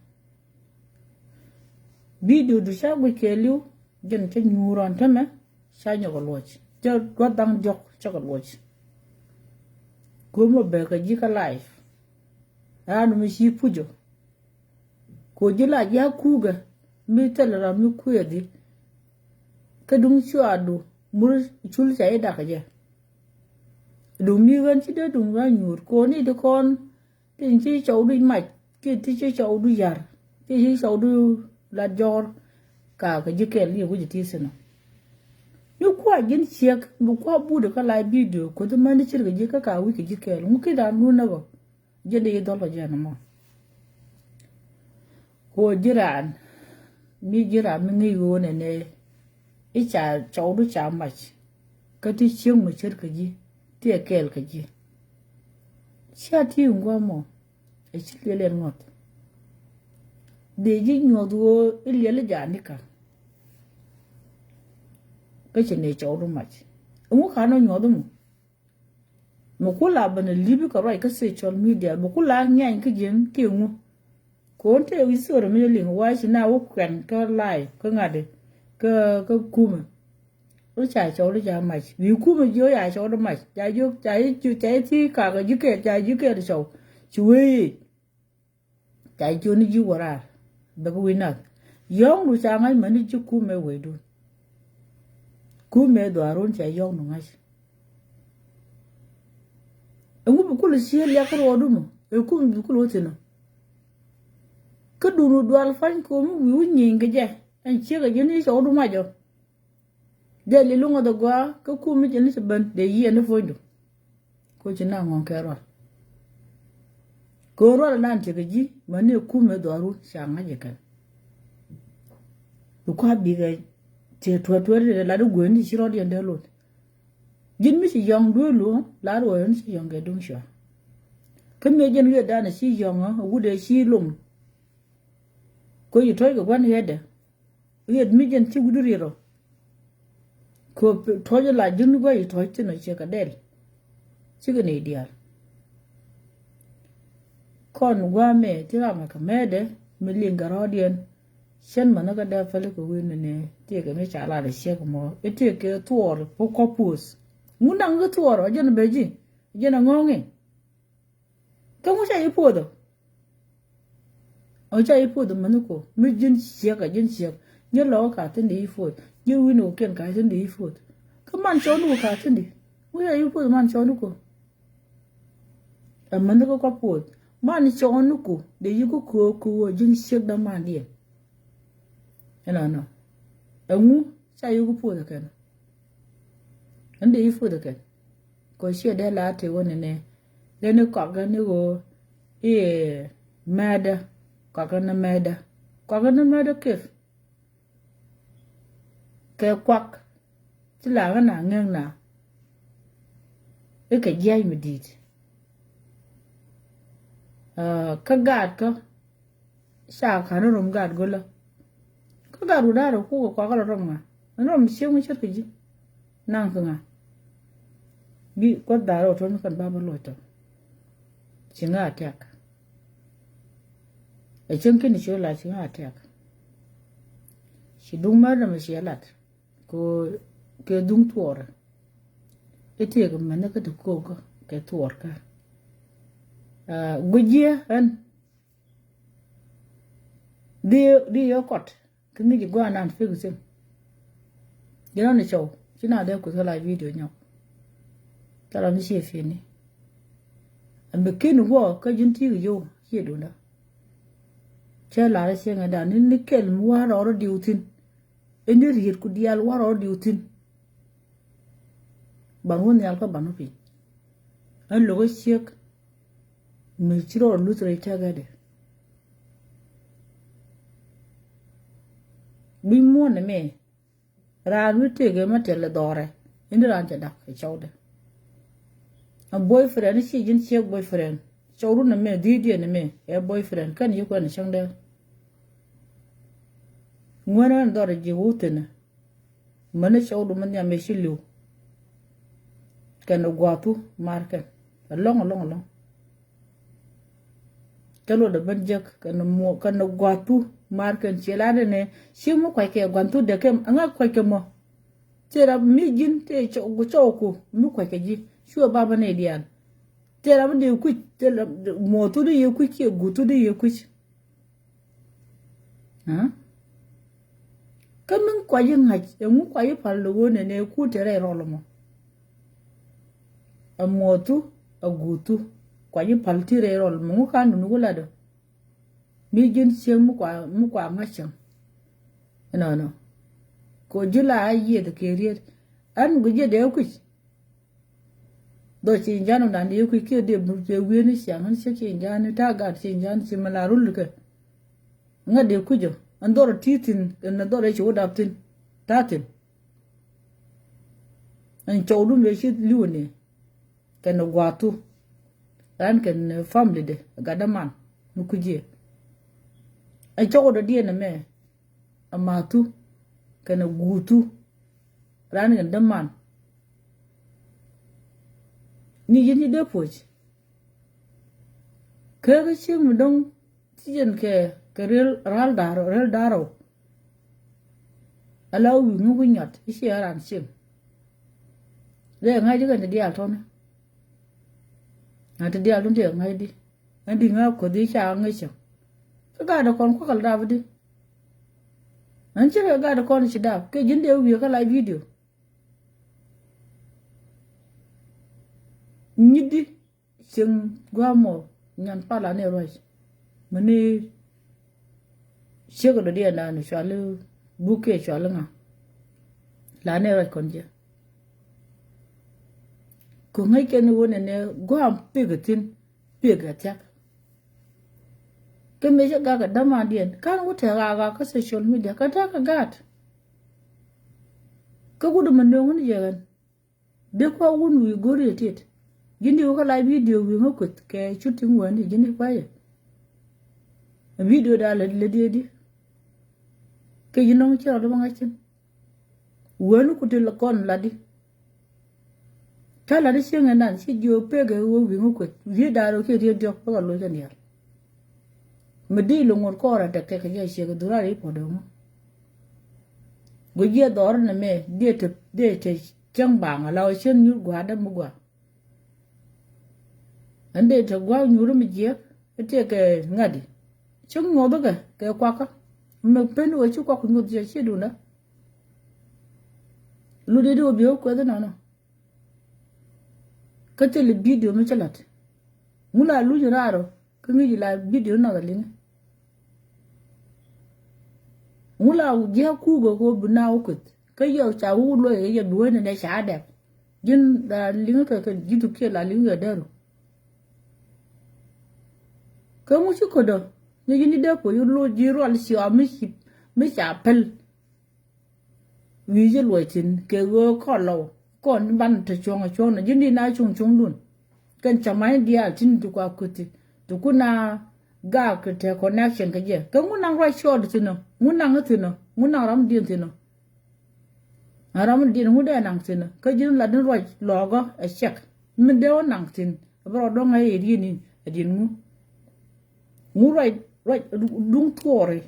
A: video du sha go kelu gen te nyuron tama sha nyogo loch te godang jok chokol loch ko mo be ka jika life anu mi shi pujo ko jila ya kuga mi talara mi kuyadi ka dung chuadu mur chul sai da ka je dung mi gan chi da dung ga nyur ko ni de kon tin chi chau du mach ki ti chi chau du yar ti chi chau du la jor ka jikel ni ko jiti sino yo kwa jin chek bu kwa bu de ka la video ko to mani chir ga je ka wi ki jikel mu ki da nu na go je de do lo je na mo ko jiran mi ngi go ne icha chau du cha mach ka ti ching mu chir ka ji ti kel ka ji cha ti ngwa mo e chi le ngot de ji nyod go ile ja ni ka che ne chau du mach mu ka no nyod mu ko la ban libi ka roi ka social media mu ko la nyan ka jin ki ngu ko te wi so ro mi ling wa shi na wo kwen ka lai ka ngade ka kuma o cha chau du ja mach wi kuma jo ya chau du mach ja jo ja ti ka ga ji ke de chau chui ja jo ni ji wara da ko wi na yong du cha ngai mani ji kuma we du kume do aron cha yong no ngai ngu bu kulu si ya ko rodu mo e kum bu kulu tino ka duru do al fan ko mu wi nyin ga je an che ga ni so du ma jo de li lunga do gwa ka kum je ni se ban de yi na fondo ko ji na ngon ka ro ko ro na nche ga ji ma ne kume do aru sha nga je kan du kwa bi ga te to de la do gwen ni shiro de ndelo jin mi si yong du lu la ro yen si yong ge dong sha ke me jen ge da na si yong a wu de si lum ko yi toy ga wan he de yed mi jen ti gudu ro ko to je la jin go yi toy ti no che ka del si ge ne dia kon wa me ti ra ma ka me de mi linga ro dien shen ma na ga da fa le ko wi ne ti ga me cha la de she ko mo e ti ke tuor po ko pus munang ga tuor jen beji jen ngonge Kamu cha ipo do. Ở cha ipo do manuko. Mi jin siak a jin siak. Nhớ lo cả tên đi ipo. Nhớ win ken cả tên đi ipo. Come on cho nu cả tên đi. We are ipo man cho nuko. A manuko ka po. Man cho nuko. De yuko ko jin siak da man dia. No. Ngu cha yuko po da kan. Ande ipo da kan. Ko shi da la te woni ne. Then you cock and you go, mad, cock and a mad, cock and a mad kiff. Quack, till I ran a now. You can jay me did. Kagad, ka, shark, and a room guard gola. Kagad would have a cook quack a rumma, and I'm showing you. Nanga. Be got that out on the Baba Lotter. Chinga attack. A chunkin is your like chinga attack. She do murder she a lot. Go dung to order. It take a manaka to cook, get to work. Good year and dear your cot. Can you go and fix him? Get on the show. She not there with her live video now. Tell her she finny. And begin work, I didn't tell you, here do that. Tell I saying a done in the kelm war or duty. In the rear could yell war or duty. But when the alpha banopi. And Lois check, Mitchell or Luther tagad. Be more than me. Ran will take a matella in the ranch duck, a shoulder. A boyfriend, she didn't see a boyfriend. Children and me, Didi and me, a boyfriend, can you go and shang there? When I got a Jewutin, Manish old man, I may shill you. Can a guatu, market, a long. Tell the Benjak, can a more, can a guatu, market, she ladene, she mo quite a guantu, de came, and not quite a more. Tell a million, take choco, no quite a g. Sure, Baba Nadian. Tell them you quit, tell them more to the you quick, you go to the you quit. Huh? Come in quiet height, and move quiet palone and a cooter rollo. A more to, a good to, quiet paltire roll, Mukan, no ladder. Million sim muqua macham. No. Go July year the carrier, and go get the quick. Though she in Jan and you could kill the weirdness young and shaky in Jan and Tagat in Jan similar rulka. Not the cujo, and Dora teething and the Dora she would have tin, tartin. And children may shoot Luni. Can a guatu. And can family de, a gadaman, no could ye. I told a dear me, a matu, can a gutu, running and the man. Ni yin de poch ke chim dong tien ke real daro alaw wi ngu nyot isi aran sim le ngai de kan dia ton na te dia don de ngai di andi nga ko di cha ngai cha ga da kon ko kal da di an chira ga da kon chi da ke jin de wi ka live video Nidi sing guamo nyan pala ne rois mani shego do dia na no shalu buke shalu nga la ne rois konje ko ngai ken wona ne guam pigatin pigatak ke me ga dama dien kan wuta ga ka social media ka ta ka gat ka gudu man ne woni jegan de ko won wi gori tet Gindi ko la video wi ngokut ke shooting wani gindi kwaye. Video da le di. Ke yino chira do ngachin. Wani kutil kon ladi. Tala de shenga nan si jo pege wo wi ngokut. Wi da ro ke dio ko lo jan yar. Medi lo ngor ko ra tek ke ye shega dura ri po do mo. Go ye dor na me de te chang bang la chen yu gwa da mo gwa. ande to gwa nyuru mi je ete ke ngadi chung ngodo ke kwa ka me pen we chu kwa ku nyu je chi du na lu de do bi ko da na ka te le video mi chalat mula lu raro ka mi la video na da lin mula je ku go buna ku ka yo cha u lo ye bi we ne sha da jin da lin ka jitu ke la lin ga daro ka mu chi ko do ni ni da ko yu lo ji ro al si a mi cha pel wi je lo tin ke go ko lo kon ban ta chong na jin ni na chung dun kan chamai dia tin du kwa kuti du kuna ga ke te connection ka je ka mu nang right short tin no mu nang tin no mu nang ram din tin no aram din mu da nang tin no ka jin la din right logo a check min de nang tin bro do ngai ri ni adin mu right dung tuore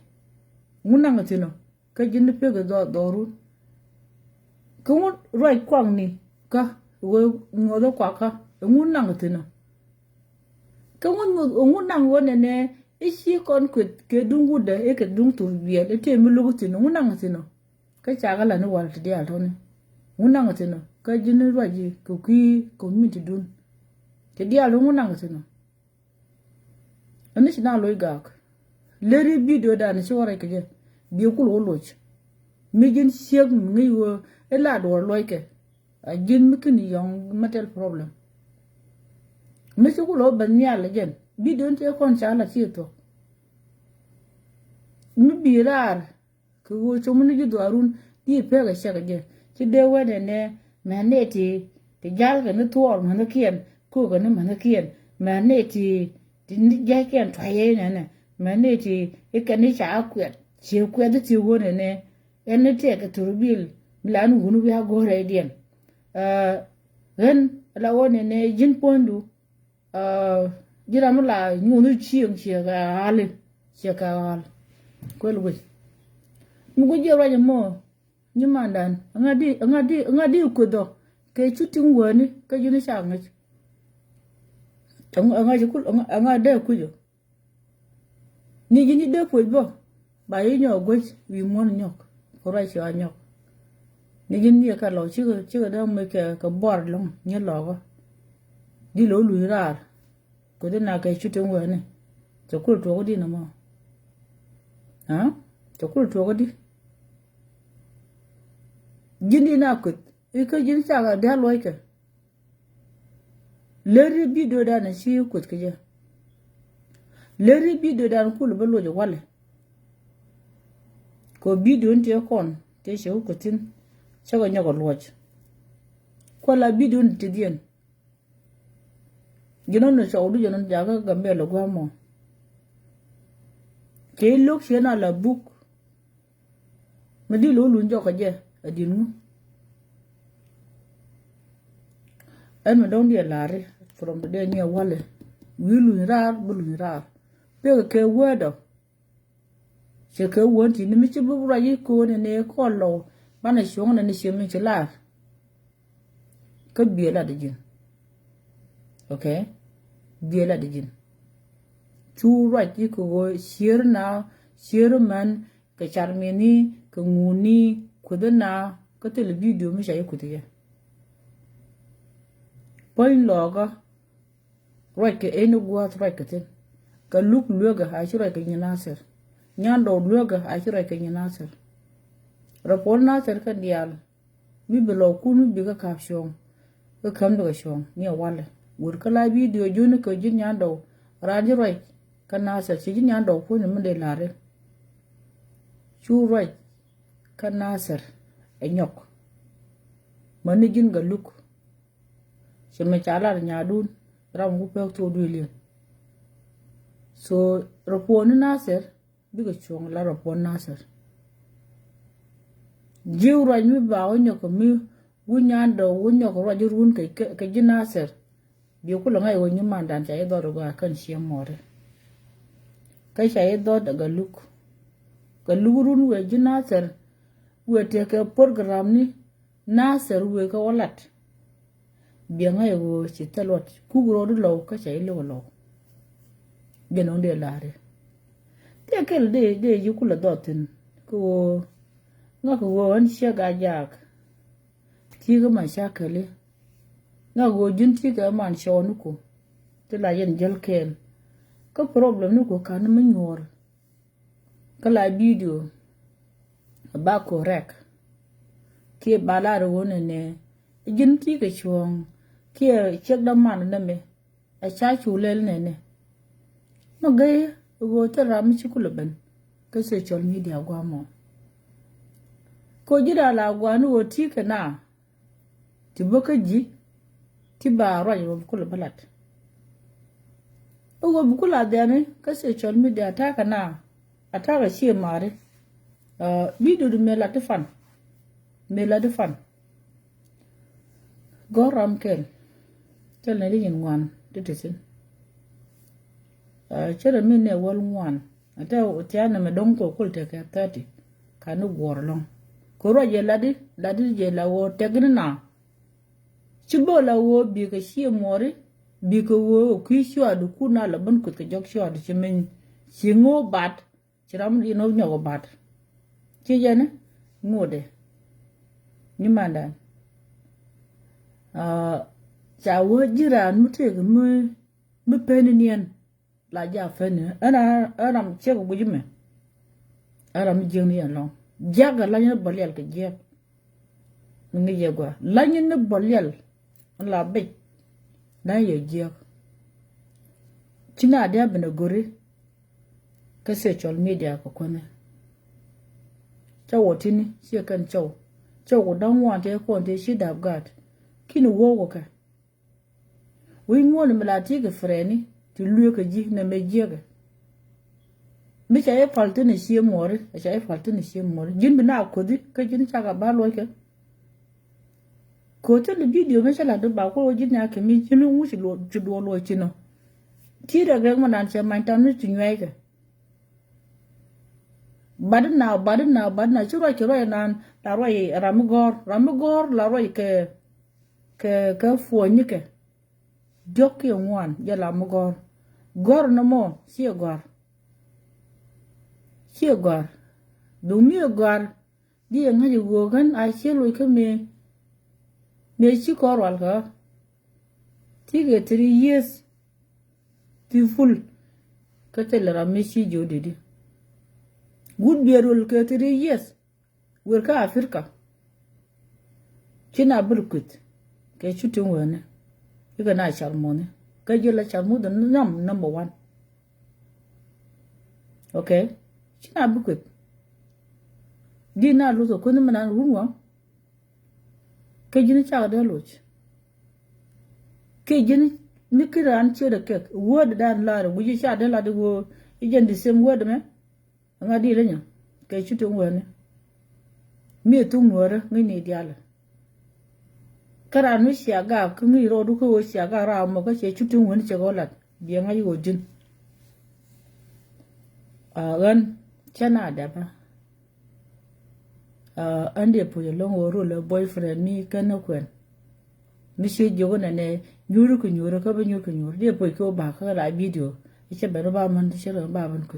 A: mu nang tin no ka jin pe ga do ru ka mu right kwang ni ka wo ngodo kwa ka ngu nang tina ka ngu nang wone ne isi kon ke dungu da e ke dung tur biya de te mi lugu tina ngu nang tina ka chaga la no wal de altone ngu nang tina ka jini raji ku ki community dun te dia lu ngu nang tina ani sina loy gak leri video da ni sore ke je bi ku lo loch mi jin sieg ngi wo e la do loy ke a jin mi kin yong metal problem Mr. Kulo Banyal again. Be don't take on Chala Theatre. Mibirar, who so many do Arun, dear Pega Shag again. Today, when and there, Maneti, the Jalk and the Tour, Manakian, Cook and Manakian, Maneti, the Jack and Trian, Maneti, a canisha acquit. She quit the 2 1 and they take to reveal Milan who we have go radiant. Then, allow one and a gin pondu. Jira mula nyunu chiang chiaga hali chiaga hal kwelwe mugo jira mo nyimandan ngadi ukudo ke chuting woni ka jini sanga ngaji kul ngade kujo ni jini de kujo ba yinyo goj wi mon nyok ora chi anyok ni jini ka lo chiga da me ka bor long ni logo di lo lu rar ko de na kai chutin wani to kul to di na mo ha to kul to di jindi na kut e ka jin sa ga da loy ka leri video da na shi kut ka je leri video da kul ba lo je wale ko video nte kon te she kutin chaga nyago loch ko la video nte dien Ginon no saudu jonon jaga gambe lo gwamo ke lok shena la book medi lo lunjo ka je adinu en me don dia lare from the day near wale wilu rar bulu rar pe ke wedo se ke wonti ni mi ci bu ra yi ko ne ko lo bana shong na ni shemi ci la ka biela de jin okay biela de jin chu right yi ko shir na shir man ka charmeni ka nguni kudana ka tel video mi shay kudiye point loga right ke eno gwa right ka ten ka luk luga ha shira ka nyinaser nyando luga ha shira ka nyinaser rapor na ser ka dial mi belo kunu biga kapshon ka kam daga shon ni wala wur kala video joni ko jin nyando raji right kana sa ci jin nyando ko ni mun de lare chu right kana ser enyok mani jin ga luk se me chala nyadun ram gu pe to duile so rapor na ser biga chong la rapor na ser jiwra mi ba onyo ko mi wunyando wunyo ko raji run ke jinaser bi ko la ngai wonyo mandan cha edo ro ga kan shi more kai cha edo daga luk ka lurun we jinaser we te ke program ni naser we ka walat biếng ai go chỉ ta lọt cú gro du lâu cái chạy lâu lâu bên ông để là đấy thế cái để yêu kula đọt tin cô ngã cô anh sẽ gà giặc thì cái mà sao cái này ngã cô jun thì cái mà show nó cô thế là dân gel ken có problem nó cô cái nó mới ngor cái lại video ba correct kia ba la rồi nè jun thì cái chuông kia check đâm màn nè mẹ ai sai chú lên nè nó ghê go ta ram chi kula ben cái social media qua mo ko jira la gwa no ti kana ti boka ji ti ba ro yo kula balat go bukula da ne ka social media ta kana ata ga shi mare video du mela te fan mela de fan go ram ken tel ne yin ngwan de tesin chere mi ne wal ngwan ata tiana me dong ko kul te ka 30 kanu gor long ko ro je ladi je la wo tegna na chibo la wo bi ka shi mori bi ko wo ku shi adu kuna la ban ku ka jok shi adu chimen singo bat chiram di no nyo bat chi je ne ngode ni manda cha wo jiran mute ga mu peninian la ja fene ana che ko bujime ara mi jeng ni long jaga la ñu bolel ke jek ngi yego la ñu bolel la be da ye jek cina da bana gore ka social media ko kone tawo tini shi kan chaw ko dan wante ko te shi da gat kinu wo ka wi ngol mlati ke freni ti luye ka ji na me jega mi cha e falte ne shi mori cha e falte ne shi mori jin bina ko di ka jin cha ga ba lo ke ko te le video me cha la do ba ko jin ya ke mi jin wu shi lo ju do lo chi no ti da ga man cha man tan ni tin yai ke badna chu ro nan la ro ramgor la ro ke fo ni ke jok ye ngwan ya la mgor gor no mo si gor do mi gor di nga ju go gan a che lo ke me chi ko wal ka ti ge 3 years ti full ka te la me chi jo de good berol ke 3 years wer ka afrika china burkut ke chutin wona iga na charmone ka jela charmu da number 1 okay china burkut di na lu ko ni manan runwa ke jini cha da loch ke jini mikiran che da ke word dan la da wuji cha da la da go ijen the same word me nga di le nya ke chutin wona mi tu ngore ngi ni diala kara nu siaga ku ngi ro du ko siaga ra mo ka che chutin won che golat bi nga yo jin gan chana da ba ande po yo long ro le boyfriend mi kana kwen mi se jogo na ne nyuru ka ba nyuru de po ko ba ka la video che ba ro ba man che ro ba ban ku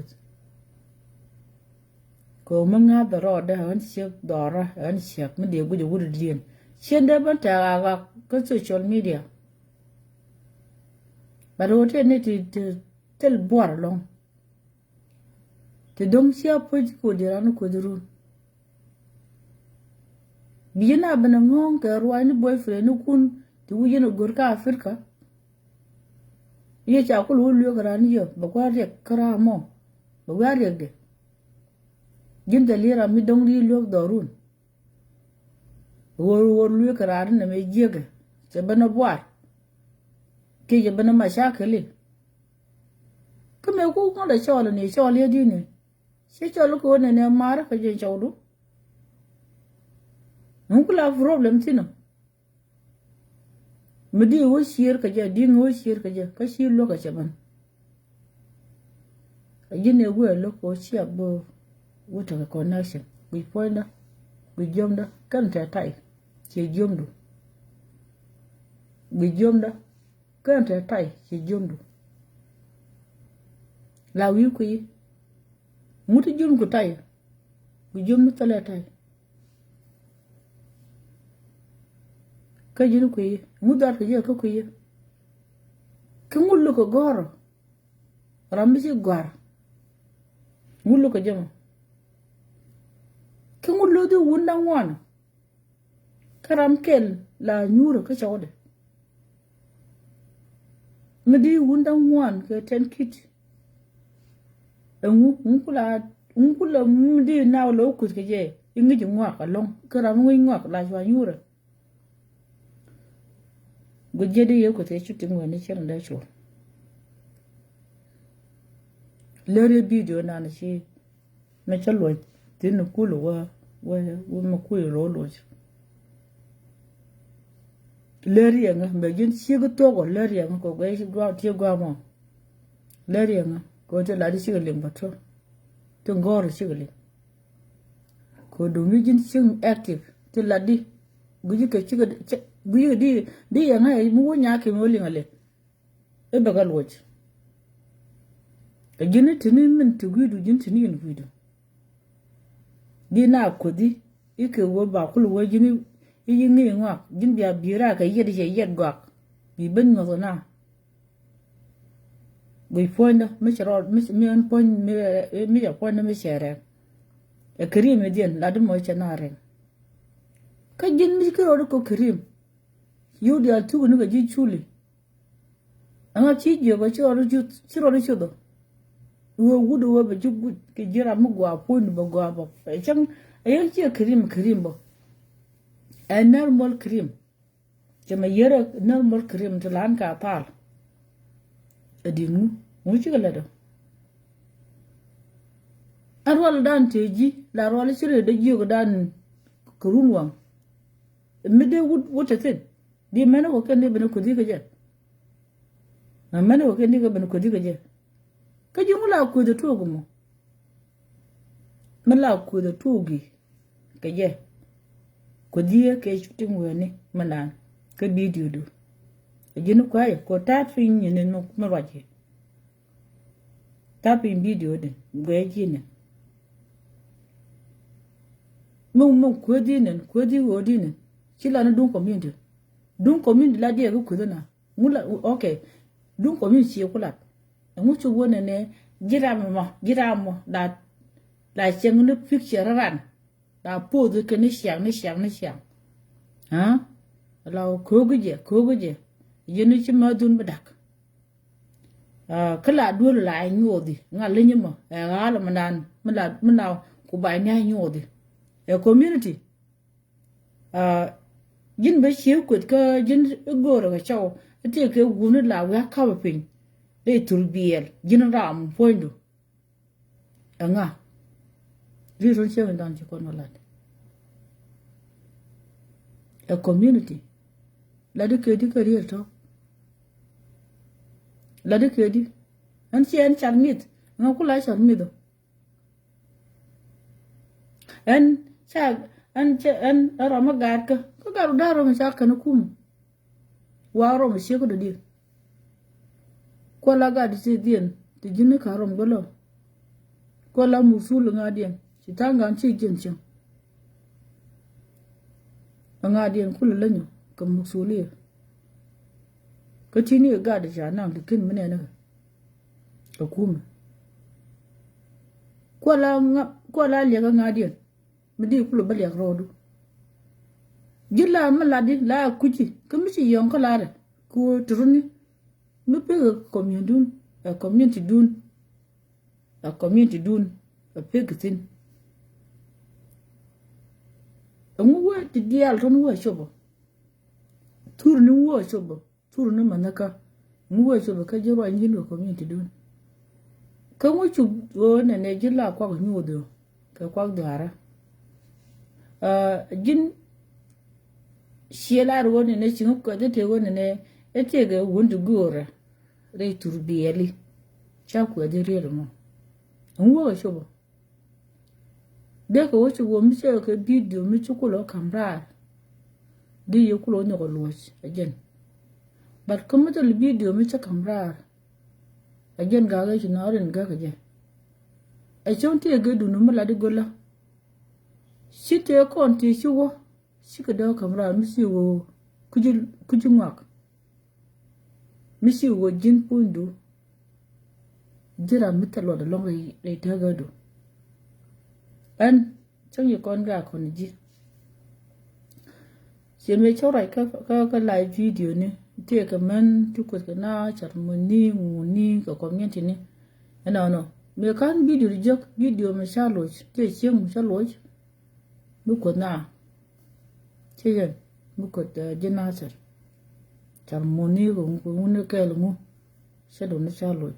A: ko manga da ro da han che dora han che me de gu de dien chen da ban ta ga ko social media ba ro te ne ti tel bor long te dong sia po ko de ran ko duru biyana bana ngong ka ruani boyfriend kun ti wujena gorka afrika ye cha ko lu ka ran yo ba kwa re kara mo ba wa re de jin da lira mi dong ri lu dorun wor lu ka ran na me jega ce bana boar ke je bana mashakali kame ku ko da shawala ne shawala di ne she cholo ko ne mar ka je chawdu nukula problem tino mudi wo shir ka je din wo shir ka je ka shi lo ka chaban ajine wo lo ko shi abo wo ta connection bi poinda bi jomda kan ta tai che jomdu Gijom da. Kan ta tai gijom do. La wi ku yi. Mutu jun ku tai. Gijom ni tale tai. Ka jinu ku yi. Mudar ku je ka ku yi. Kengulu ko goro. Ramisi gwar. Ngulu ko jama. Kengulu du wunda wana. Karam kel la nyuro ka chawde. Medi wunda wan ke 10 kit. Ngula medi na lo ku ke je. Ingi jingwa ka long. Karam ngi ngwa la jwa nyuro. Gujede ye ko te chuti ngwa chiran da cho. Lere video na shi me chalo tin kulu wa makuyi lo. Leri yanga me jin sigo togo leri yanga ko ga shi gwa ti gwa mo. Leri yanga ko te la di sigo lim bato. To ngoro sigo lim. Ko do mi jin sing active te la di guji ke sigo guji di yanga e mu nya ke mo lingale. E bagal woch. Ka jini tini min tu gudu jin tini yin gudu. Di na kodi ike wo ba kulu wo jini yi ngi ngwa jin biya bira ka yed je yed gwak bi ben ngo na bi fonda mi chero mi an pon mi ya pon mi chere e krim dien la dum mo chanare ka jin mi ko ko krim yu dia tu no ga ji chuli anga chi je ba chero chudo wo wudu wo ba jugu ke jira mu gwa pon ba gwa ba e chang e chi krim bo a normal cream. Jama yera normal cream to lan ka pal. Adingu, muchi galado. Arwal dan teji, la rwal sire de jigo dan kurunwang. Mide wuta tin. Di mena ko kende bena kodi ka jet. Na mena ko kende bena kodi ka jet. Ka jimu la ko de togu mo. Mala ko de togi ka jet. Kodiya ke shooting wani mana ka video do jinu kwai ko tapin yin no marwaje tapin video din gwaji ne mun kodi wodi ne kila na dun community la dia ku na mula okay dun community ya kula mu chu wona ne jiramo la chengnu picture ran da pose ke ni xiang. Ha? Lao koguje. Yenu chi ma dun badak. Kala dul la nyodi. Nga lenyima. Ala manan. Mala ku ba nya nyodi. E community. Jin ba shi ku ka jin goro ga chaw. Ate ke gunu la wa ka ba pin. Le turbiel. Jin ram poindu. Nga. Rizon seven down to Conolad. A community. Ladi kedi career to. Ladi kedi. And she and charmit. No kula charmido. And chag and Ramagarka. Kagaru Mashakanukum. Waro Mashako the deal. Kuala gad is the Jinikarum Golo. Kuala Musul Guardian. Chitanga and Chicken. Angadian Kulanyo, come Musulia. Continue guard now, the king manana. A kum. Kuala Yagadian, Medi Pulubalia Road. Gilla Maladi, La Kuchi, come see young Colada, Ku Truni, Mupe community, a community dune, a pig thin. Nwa ti dial to nwa shobo tur ni nwa shobo tur ni manaka nwa shobo ka jiro anjin community dun ka wuchu wona ne jilla kwa nyodo ka kwa dara jin shiela ro ne chingu ko de te wona ne etege wondu gora re tur bieli cha ku de re mo nwa shobo Deko wuchu wo mi se ke video mi chukulo kamra di yukulo nyoko loch again but come to the video mi cha kamra again ga ga na ren ga je a chonti ga du no mala de gola site kon ti shugo shika da kamra mi si wo kuju ngak mi si wo jin pundu jira mi talo da long re ta ga do an chong yi kon ga kon ji she me chorai ka live video ni te ka man tu ko na char muni ka community ni no me kan video me shalo te chim shalo mu ko na che yen mu ko da jenasar char muni ko ne ka lu shalo na shalo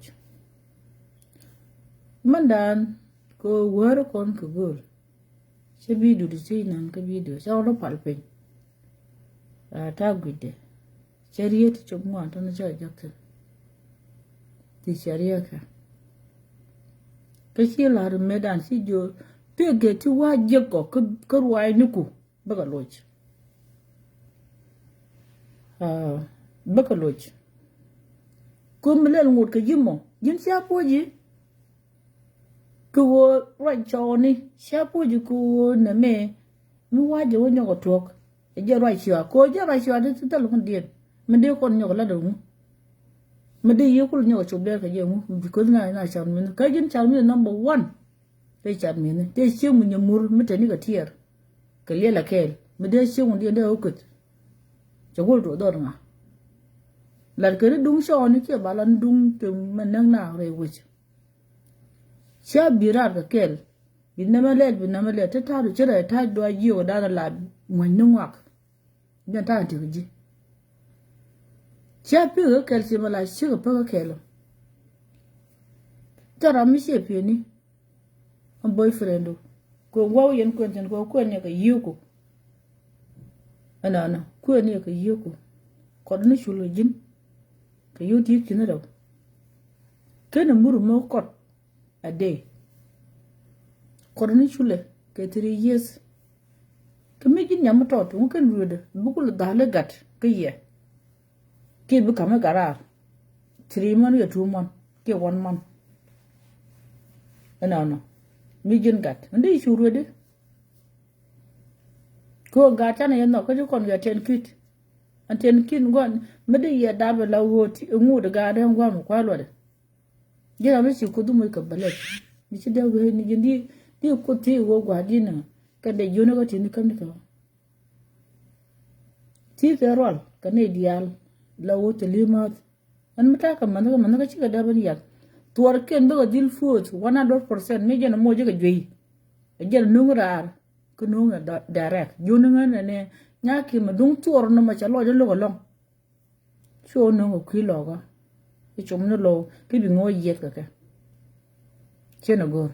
A: mandan ko war kon ko gol she video di sei nan ka video shalo palpe ta gude chariye ti chomu anto na cha jakta ti chariye ka shi la medan si jo pege ti wa jego ko ruai nuku baga loj baga loj ko mlel ngut ka jimo jin sia poji ko right choni sia poji ko na me mu wa je wonyo ko tok je right sia ko je right sia de tal kon dien mình đi con nhỏ là đúng mình đi yêu con nhỏ chụp đây cái gì không because này chọn mình cái dân chọn mình number one cái chọn mình cái siêu mình nhiều mur mình thấy cái tiệt cái lia là kẹl mình đi siêu mình đi đây ok cho cô rồi đó mà là cái đúng sao này kia bảo là đúng từ mình năng nào rồi vậy siêu birar cái kẹl bin nằm lên thế thao được chứ là thao đôi nhiều đã là mình nung ngọc nhân thao thì cái gì chia pi ga kelsi mala shi ga pa kelo tara mi she pi ni on boyfriend ko ngwa yen ko ten ko ne ga yuko ana ko ne ga yuko ko ni shulo jin ka yuti kina da kana muru mo ko a day ko ni shule ke 3 years kami jin nyam to to kan rude bukul dale gat ke ye ki become a garar 3 months or 2 months ki 1 month no mi jin gat ndi shuru de ko gata na yanno ko kon ga 10 kit an 10 kit gon mede ya dabe la woti ngu de ga de ngwa mu kwalo de jira mi shi kudu mu ka balet mi shi da go ni jindi di ko ti go gwa dina ka de yuna ko tin kan ka ti ferol ka ne dial la wote limat an mata man ka cika da ban yak tuwar ken daga dil food 100% me jena mo jiga joi jena nungrar ko nunga direct jununga ne nyaki ma dung tuwar no ma chalo jalo long so nunga kilo ga ichum no lo ki bi ngo yet ka chena gor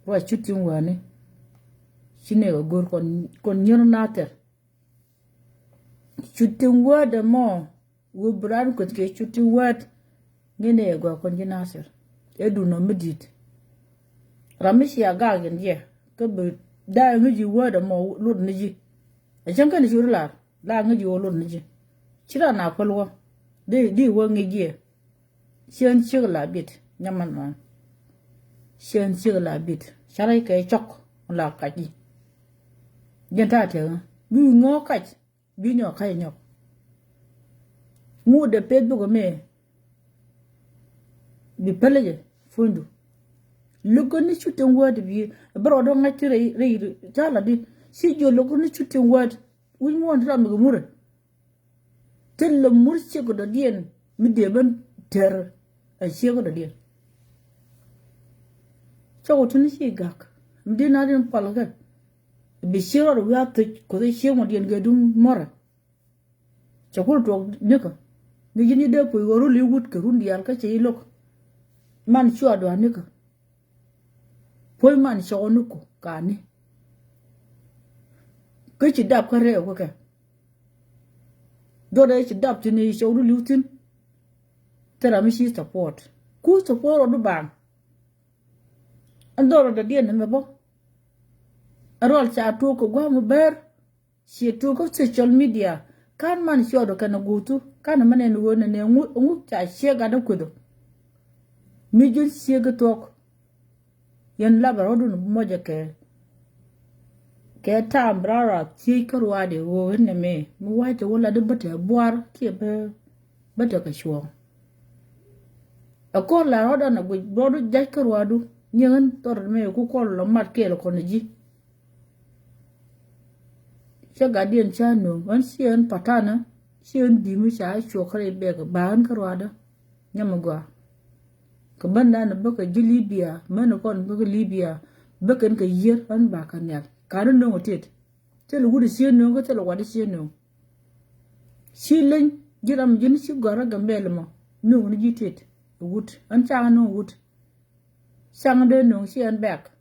A: wa chutin wane chine ga gor kon nyono nater chutin wa da mo wo bran ko ke chuti wat ngene go kon jinasir edu no medit ramishi aga gen ye ko be da nguji wada mo lud niji a janga ni jurla la nguji wo lud niji chira na kolwo di wo ngi shen chigla bit nyaman man shen chigla bit sharai kai chok la kaji genta te bi ngo kaj bi nyo kai nyo mu de Facebook me bi peleje fundu lugo ni shooting word bi bro do ngati re jala di si jo lugo ni shooting word wi mo ndra mi mure tel le murche ko do dien mi de ban ter a she ko do dien chawo tun shi gak mi de na den palaga bi shiro ro ya to ko de she mo dien ga dum mora chakul to nika ni jini de po goro li wut ka rundi yar ka chei lok man chua do anika poi man cho nuko ka ni ka chi dap ka re ko ka do de chi dap tini cho ru lutin tera mi shi support ku support do bang andoro da dien me bo arol cha to ko gwa mo ber shi to ko social media kan man shodo kana gutu kana mane no wona ne ngu cha shega da kudo mi jun shega tok yan labarodu no moja ke ta brara ti karwa de wo ne me mu waje wala da bata buar ke bata ka shuwa akor la roda na bu bodu jaj karwa du nyen tor me ku ko lo mat ke lo kono ji shaga dien chano wan sien patana sien di mu sha chokre be ga ban karwa da nyamagwa ka banda na baka ji libya mana kon baka libya baka ka yer an ba kan yal karin no tet tel gudu sien no tel wadi sien no silen jiram jin si gora gambel mo no ni jitet wut an cha no wut sang de no sien back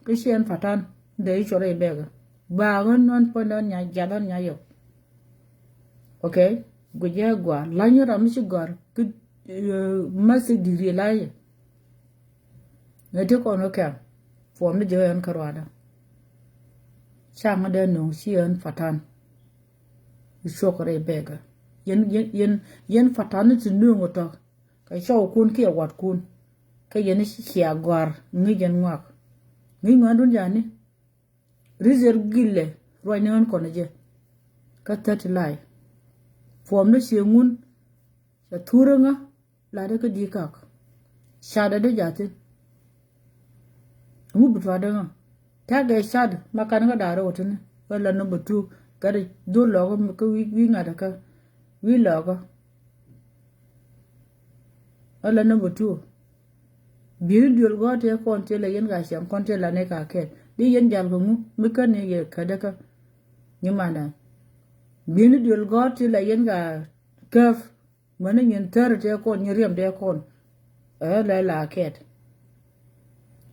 A: ka sien fatan de chore bega ba gon non pondon nya jalan nya yo okay guje gwa lanyo ram si gor ku masi diri laye ne te kono ka fo me je an karwada sang de no sien fatan chokre bega yen fatan ti no ngoto ka shaw kun ke wat kun ka yen si agwar ngi jen ngak ngi ngandun jani rizer gille roinon kono je ka tat lai fo me si ngun sa turanga la de ka dikak shada de jate mu butwa da nga ta ga shad makan ga daro wotune wala no butu gari do logo ko wi ngada ka wi logo wala no butu biru diol go te konte la yen ga sham konte la ne ka ke di yen jal go mu ka ne ye kada ka nyumanda biru diol go te la yen ga kaf mana yen tar te ko nyirem de kon la ket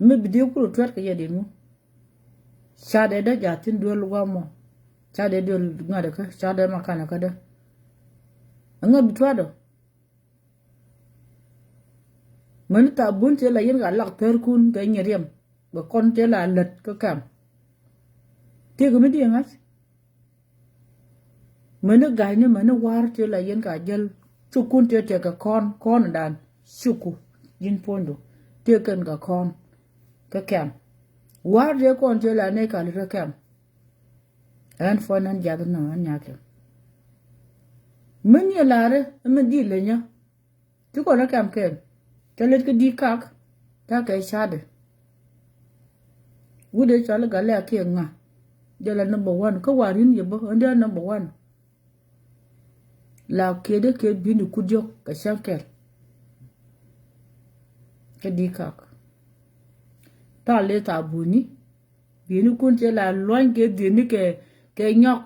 A: me bidi ku twat ka yedi mu shade da jatin dol wamo shade dol ngada ka shade makana kada anga bitwado man ta bun te la yen ga lak ter kun ga nyerem ba kon te la lat ka kam te ko mi di ngas man ga ni man war te la yen ga jel chukun te ka kon dan shuku yin pondo te kan ga kon ka kam war de kon te la ne ka le kam an fo nan ja na an nya ke men ye lare men di le nya tu ko na kam ke te le ke di kak ta ka shade wude chale ga le ke nga de la number 1 ka warin ye bo ande number 1 la ke de ke bi ni kudjo ka shankel ke di kak ta le ta buni bini kunte la loin ke dini ke nyok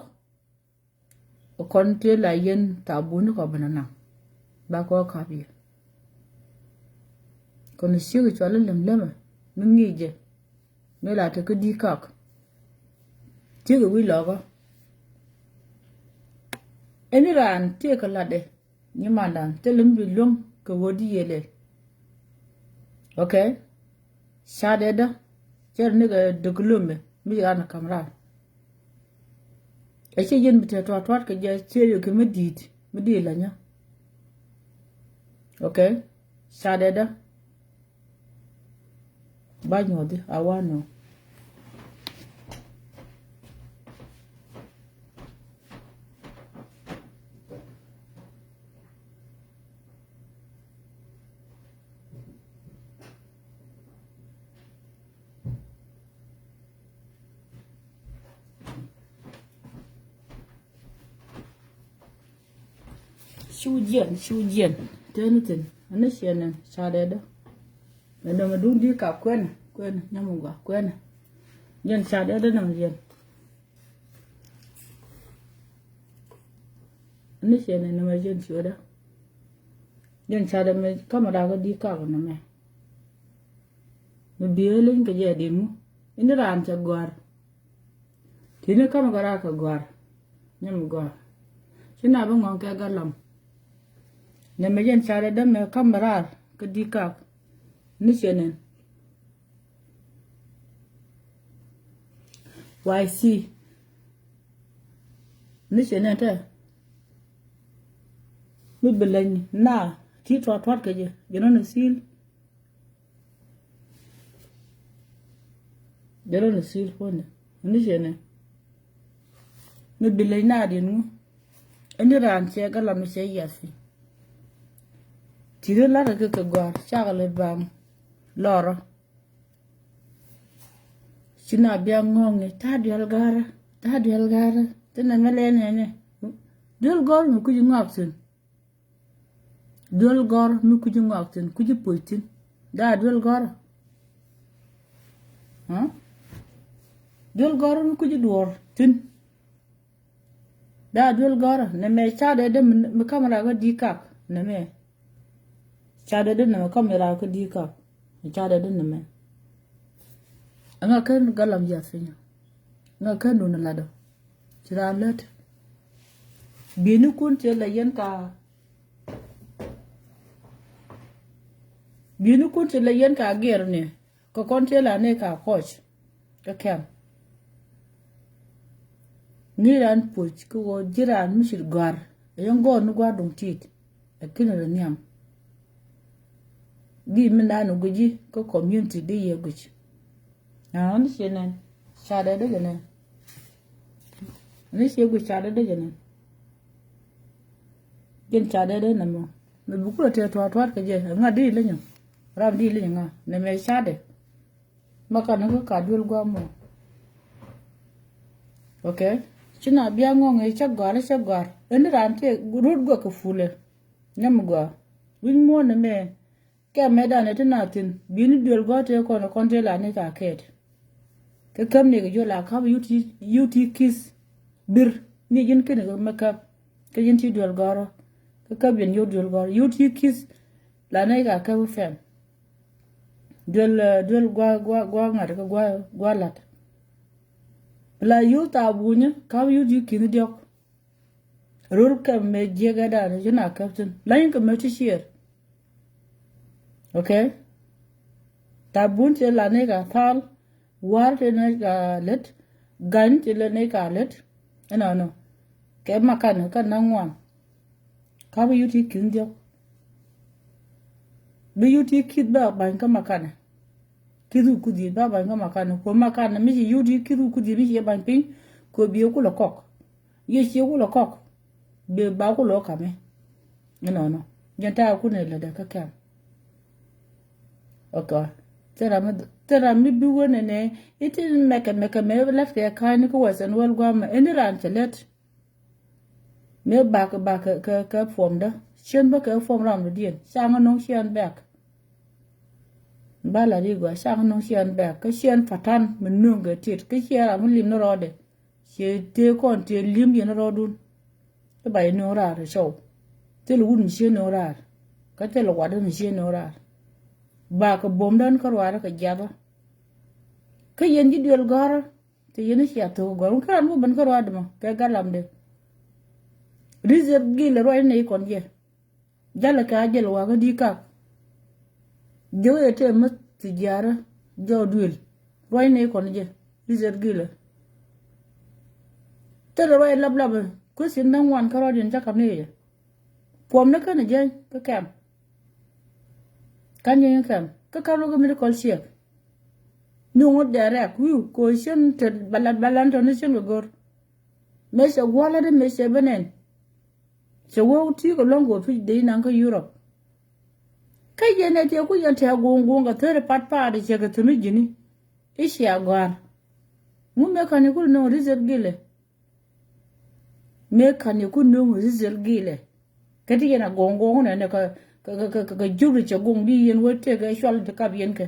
A: o konte la yen ta buni ko banana ba ko ka bi kono sigo chole lemlema ngije me la te ke di kak ti go wi logo eni ran te ka lade ni mandan te lembi lum ko wodi yele okay shade da cher ni ga duglume mi ga na kamera e che yen bite to ke je cher ke medit la nya okay shade da ba nyodi awano Shu jien tenutin ana shenen shade da na ma dun di ka kwen nyamugwa kwen yen shade da na yen ana shenen na ma yen shoda yen shade me kamera ga di ka na me bielin ka je di mu ina ran cha gwar tini kamera ka gwar nyamugwa sina ba ngon ka galam ne me yen shade da me kamera ka di ka ni shenen YC ni shenen ta mi belen na ti twat ke je jeno na sil jeno na sil phone ni jene mi belen na di nu eni ran che ga la mi se yasi ti la ke gwar cha ga le bam loro china bia ngonge ta dial gara tena mele ne dul gor mi ku ngaksen dul gor mi ku ngaksen ku ji poitin da dul gor ha dul gor mi ku dor tin da dul gor ne me cha de mi kamera ga dikak ne me cha de ne kamera ga dikak cha de ne me anga kan galam ya finya nga kan no na do chira let binu kun te la yen ka binu kun te la yen ka ger ne ko kon te la ne ka coach ka kam ni ran puch ko jiran mishir gar yon go no gwa dum tit e kinu ne nyam di min na no guji ko community di ye guji na on shenen shada de ne ni she gu shada de ne gen shada de na mo me bu ko te twat ke je nga di le nyo ram di le nga ne me shade maka na ka dul gwa mo okay china bia ngonge cha gar en ran te rut go ko fule nyam gwa win mo ne me ke me da ne tin bini dul go te ko no konte la ne ka ket ke kam ne jo la ka UT kiss bir ni yin ke ne maka ke yin ti dul garo ke ka bin yo dul garo UT kiss la ne ka ka fem dul gwa ngar ka gwa lat la yu ta bunya ka UT kin diok rul ka me je ga da ne na captain la yin ka me ti shier okay ta bun te la ne ka thal war te ne ka let gan te le ne ka let no ke makan ka na ngwan ka bi UT kin diok bi UT kid ba ban ka makan kidu kudi ba ban ka makan ko makan mi UT kidu kudi mi ban pin ko bi ko lo kok ye shi ko lo kok be ba ko lo ka me no janta ku ne le da ka kam okay tera mi bi wona ne itin meka me left ya kan ko wasan wal gwa ma en ran telet me ba ka form da chen ba ka form ram dien sang non chen back ba la ri gwa sang non chen back ka chen fatan min nung ga tit ka chen mun lim no rode che te kon te lim yen rodun ka ba no ra re show te lu ni chen no ra ka te lo wa de ni chen no ra ba ka bom dan karwara ka jaba ka yen ji dul gara te yen shi ato gwa ka mu ban karwa dama ka galam de reserve gile roi ne kon je jala ka jel wa ga dika jo ete mat tijara jo dul roi ne kon je reserve gile te roi lab ko sin nan wan karwa din jakam ne je pom na ka ne je ka kam kan yen kam ka karo ga mi ko siek no dere ku ko shen te balan to ne shen gor me se wala de me se benen se wo ti ko longo fi de nan ka Europe ka yene te ku yan te gongo ga tere pat de che ga tumi jini ishi agwar mu me kan ku no rizel gile me kan ku no rizel gile ka ti yana gongo ne ka juri che gong bi yen wote ga shwal de ka bien ke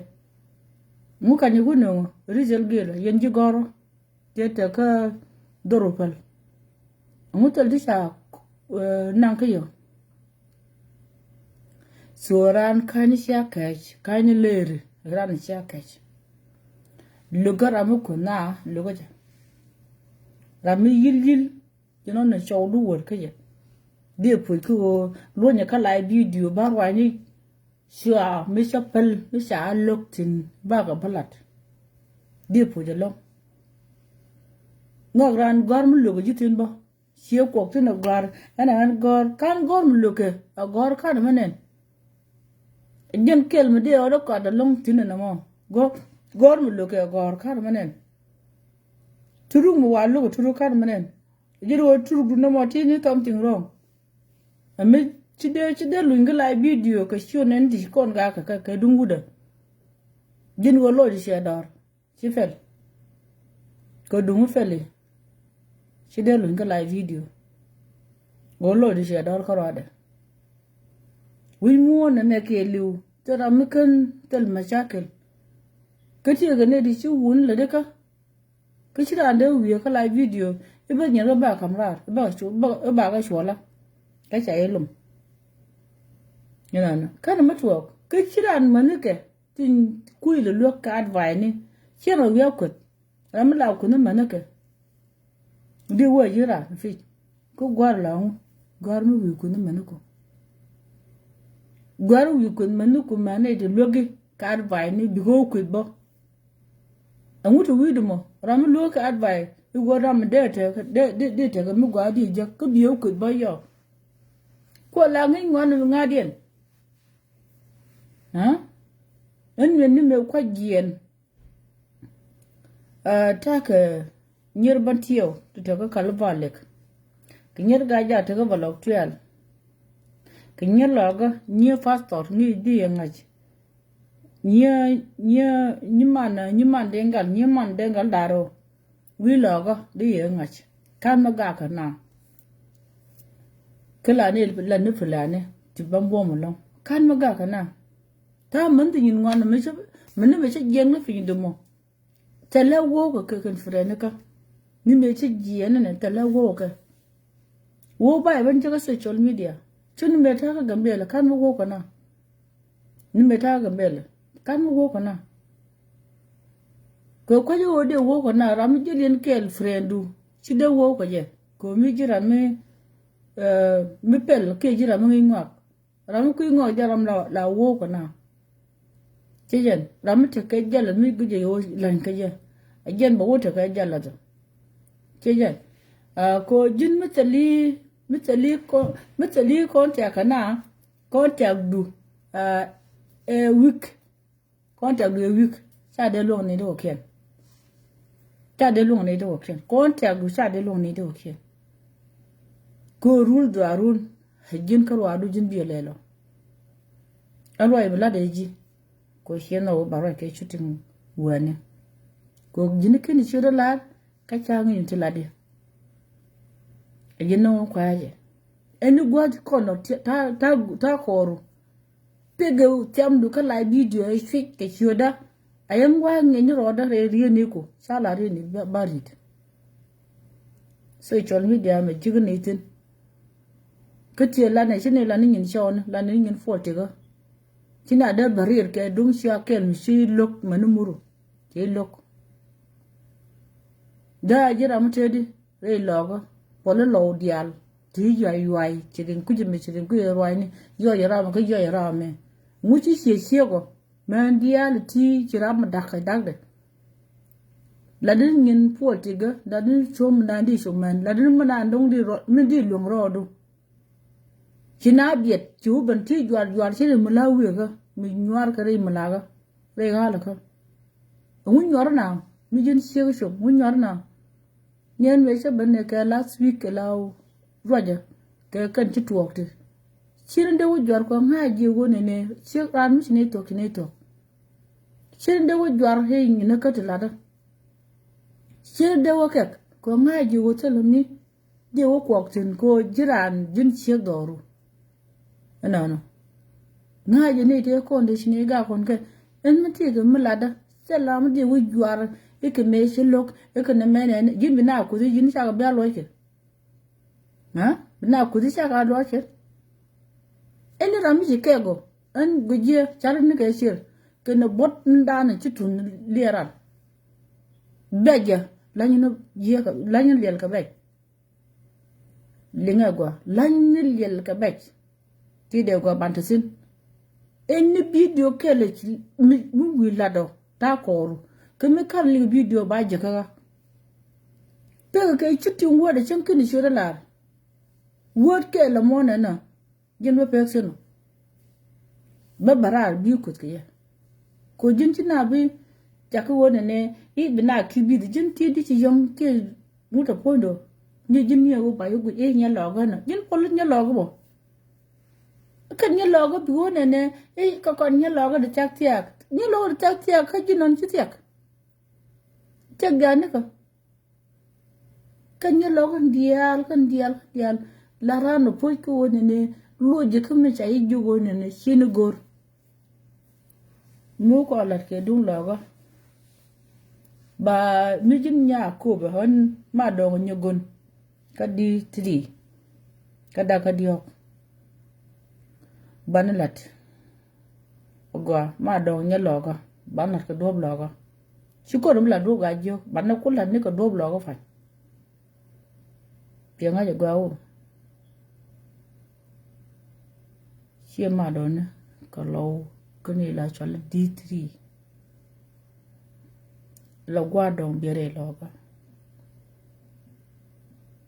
A: mu kan ku no rizel gile yen ji goro te ka doropal mu tel di sa nan ka yo soran kan sha kach kan ler ran sha kach lugar amu ko na lugaja rami yil you know na show du wor ka je de pu ko lo nya ka live video ba wa ni sha mi sha pel mi sha loktin ba ga balat de pu de lo ngok ran gar mu lugo jitin ba xia cuộc tin gor ana gor kan gor mu luke a gor kan manen jen kel mu de odo ko da long tin na mo gor mu luke gor kan manen turu mu walu turu kan manen jiro turu du na mo tini something wrong ame chide lu ngala video ka shonen di kon ga ka dunguda jin wo lo di shedar ci fel ko dungu feli chide lu ngala video wo lo di shedar ko rade wi mu na ne ke liu tara mikan tel mashakil kace ga ne di ci wun la de ka ci da da wi ka live video ibe nyara ba kamrar ba ga shola ka cha lum yana kana matwa ka kiran manike tin kuile lo ka advai ni kira wiya ko ramla ku na manike de wo yira fi ko gwar la gwar mu wi ku na maniko gwar wi ku maniko mane de logi ka advai ni bi go ku bo amutu wi dumo ramlo ka advai i go ram de te ga mu gwa di je ko bi ku bo yo ko la ngi ngwan ngadien ha en ni me kwa gien ta ka nyir bantiyo ta ka kalvalek ka nyir ga ja ta ga balok tuyal ka nyir loga ni pastor ni di ngaj ni man dengal daro wi loga di ngaj kan ma ga ka na kala ne la ni fulane ti bambo mo long kan ma ga ka na ta mun tin yin wana me ce gen na fi dumo tala wo ka kan frene ka ni me ce gen na tala wo ka wo ba ban ta social media tun me ta ka gambe la kan wo ka na ni me ta gambe la kan wo ka na ko yo de wo ka na ram jelin kel friendu ci de wo ka je ko mi jira mi pel ke jira mi ngak ram ku ngak jaram la wo ka na chejen ram te ke jala mi guje yo lan ke je ajen ba wota ke jala to chejen ko jin mitali ko ta kana ko ta du week ko ta du week sa de long ni do ken ta de long ni do ken ko ta du sa de long ni do ken ko rule do arun hajin karwa du jin bi lelo alwa ibla de ji ko hena o bara ke chutin wani ko jini kini chiro la ka changi intilade ejino kwaje eni god kono ta koru pege tiamdu ka la video e fik ke choda ayam wa ngeni roda re ni ko sala re ni barit social media me jignitin katie la na chine la nin chon la nin fortega china da barir ke dung sia kel si lok manumuru ke lok da jira mutedi re logo pole lo dial ti yai chirin kuje me chirin ku yai ni yo yara ma ko yo yara me muchi sie go man dial ti jira ma dakka dagde la din nin fortega da din chom na di shoman la din ma na ndong di ro mi di lum rodu china biet chu ban ti jwar chirin mulawi ga mi nyuar kare malaga re gala ka mun nyuar na mi jin siego sho mun nyuar na nyen we se ban ka last week law roja ke kan ti tuokte chirin de wo jwar ko ngaji wo ne se ran mi ne to chirin de wo jwar he ni na ka tilada chirin de wo kek ko ngaji wo tsalumi de wo kwoktin ko jiran jin sieg doru no ngaji ne te condition ga kon ke en mati ga mulada salam de wu jwar e ke me shilok e ke ne mene jin bina ku ji jin sha ga ba lo ke ha bina ku ji sha ga lo ke en ram ji ke go en guje char ni ke shir ke ne bot nda na ci tun leran beja lañu je ka lañu lel ka bej linga go lañu lel ka bej ti de go bantasin eni video kele mi wi lado ta koru ke me kan li video ba je ka pe ke chuti word chen kin shura la word ke la mona na jin ba pe seno ba barar bi ku ke ko jin na bi ja ko wona ne I bina kibi de jin ti di ci yong ke muta pondo ni jin ni go ba yo go e nya logo na jin ko nya logo bo kan nya logo bi wona ne e ko kon nya logo de chak tiak nya logo de chak tiak ka jin non ci tiak chak gane ko kan nya logo dial la rano po ko wona ne lo je ko me chai ju go ne shin gor mu ko lat ke dum logo ba mijin nya ko ba hon ma do nyogon kadi tri kada kadiok banalat ogwa ma do nya logo banat ka dob logo shiko dum la do ga jo banat ko la ni ka dob logo fa pianga ja gwa o shi ma do ne ka lo ko ni la chal d3 la gwa dong bere logo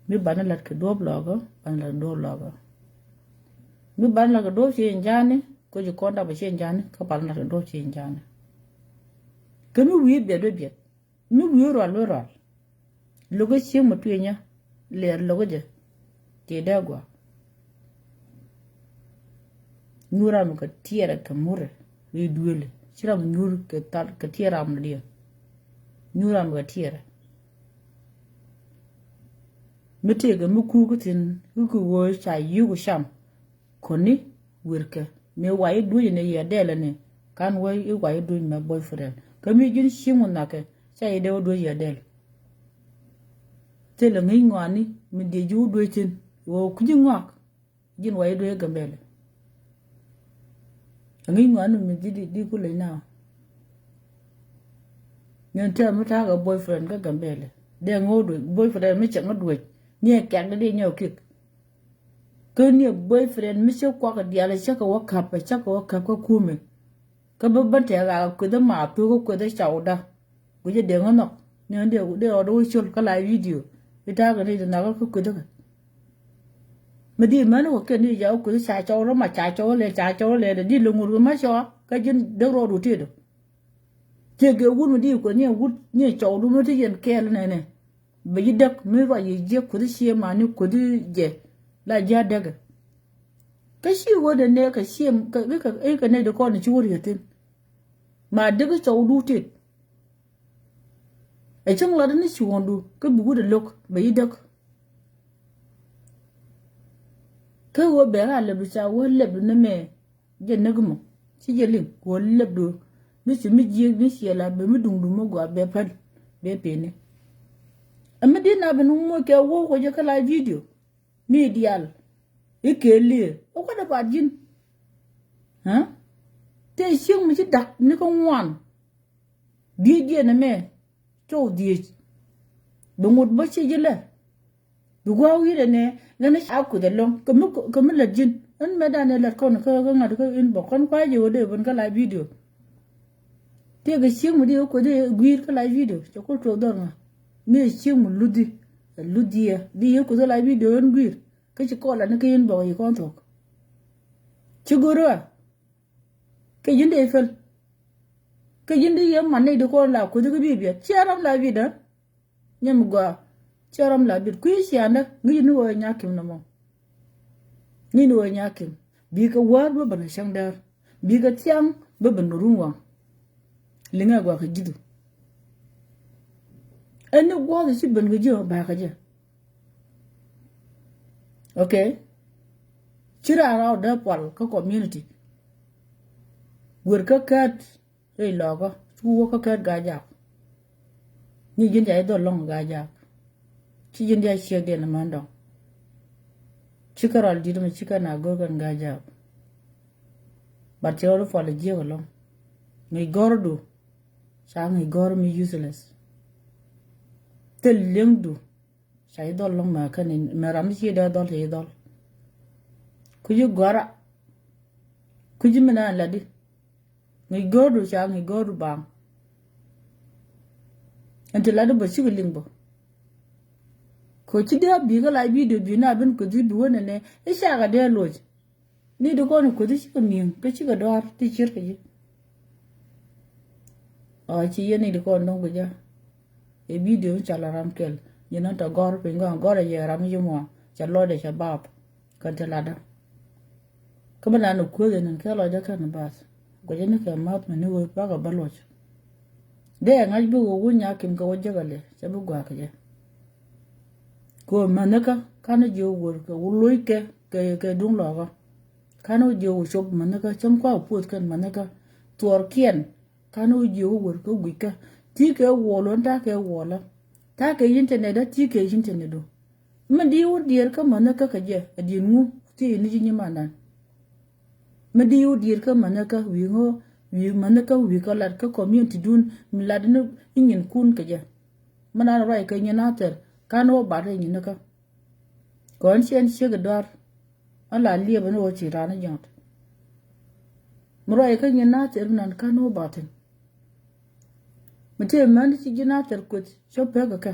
A: mi bana lat ke do logo ban la do logo mi ban la do che njane ko ji konda ba che njane ka ban la do che njane ke mi wi be do be mi wi ro logo che mo tuenya le logo je te da gwa nura mu ka tiera ka mure wi duele chira mu nur ke tar ka tiera am dia nura mu ka tiera mete ga muku gutin ku wo cha yugo sham koni wirke me waye duye ne ya dele ne kan waye waye duye ma boyfriend kami jin shimun nake cha ide wo duye ya dele tele ngi ngani mi de ju duye tin wo kuji ngak jin waye duye gambele ngi ngani mi di ku le na nyante mata ga boyfriend ga gambele de ngodo boyfriend mi cha ngodwe nye kang de nyo kik ko nye boyfriend mi se kwa ka dia la chaka waka ko kume ka babban ta ga ko da ma to ko da chauda ko je de ngono ne de o do chul ka la video ita ga ni na ko da ma di ma no ko ni ja ko sa chau ro ma cha chau le de di lu ngur ma sho ka jin de ro du ti do je ge wun di ko nye chau du no ti yen ke ne ba yi dak mi ba yi je kudi shi ma ni kudi je la ja daga ka shi woda ne ka shi ka ne da ko ni wuri yatin ma daga sau dutit ai cin la ni shi wondu ka bugu da lok ba yi dak ka wo be ra le bi sa wo le bi ne me je nagmo shi je lin ko le do mi shi mi je mi shi la be mi dung mo gwa be pal be pe ne amma dina bin mo ke wo ko je kala video mi dial ikeli o ko da ba jin ha te shing mi dak ni ko wan di die na me to di bu ngut ba ci jile du gwa wi ne ngana sha ku de long ko mi la jin an me da ne la ko ko ngad ko in bo kon kwa je wo de bon kala video te ga shing mi di ko de gwir kala video to ko to dor nga me chimu ludia di ko la video en gwir ke ci ko la ne ke yin bo yi kon tok ci goro ke yinde fel ke yinde yam man ne de ko la ko de bi bi charam la vida nyam gwa charam la bi ku shi anda ngi ni wo nyakim na mo ni wo nyakim bi ka war bo bana shangdar bi ka tiang bo ban ruwa linga gwa ka gidu ene gwa da shi ban gaji ba ka je okay chira ra da pal ka community gur ka kat ei logo chu ka kat ga ja ni jin dai do long ga ja chi jin dai shi de na mando chikaral di dum chikana go gan ga ja ba chero fo le je lo ni gordo sa ni gor mi useless telengdu sai dol long ma kan meram shi da dol he dol kuju gora kuju mena ladi ngi godu cha ngi godu bang ante ladu ba shi lingbo ko ci da bi ga la video bi na bin ko di bi wona ne e sha ga de loj ni do ko ko di ko mi ko ci ga dar ti chir ke ji a ci ye ni do ko no go ja e video cha la ram kel ye na ta gor pe nga gor ye ram ji mo cha lo de cha bab ka ta la da ko ba na ko de nan ka lo da ka na bas go je ni ka mat me ni wo ba ga ba loj de nga bi wo nya kim ko ja ga le cha bu gwa ka ja ko manaka kana jo wor ka wuloi ke dung lo ga kana jo shop manaka cham kwa put kan manaka tor kien kana jo wor ko wika ti ke wolon ta ke wola ta ke internet da ti ke internet do madi wor dier ka manaka ka je adinu ti ni ji mana madi wor dier ka manaka wi manaka wi ka lat ka community dun miladno inin kun ka je mana rai ka nyanater kano bare ni naka kon chen che dar ala liye bano o ci rana jant muro e kan yana ter nan kano batin mute man ci gina ter ko so pega ka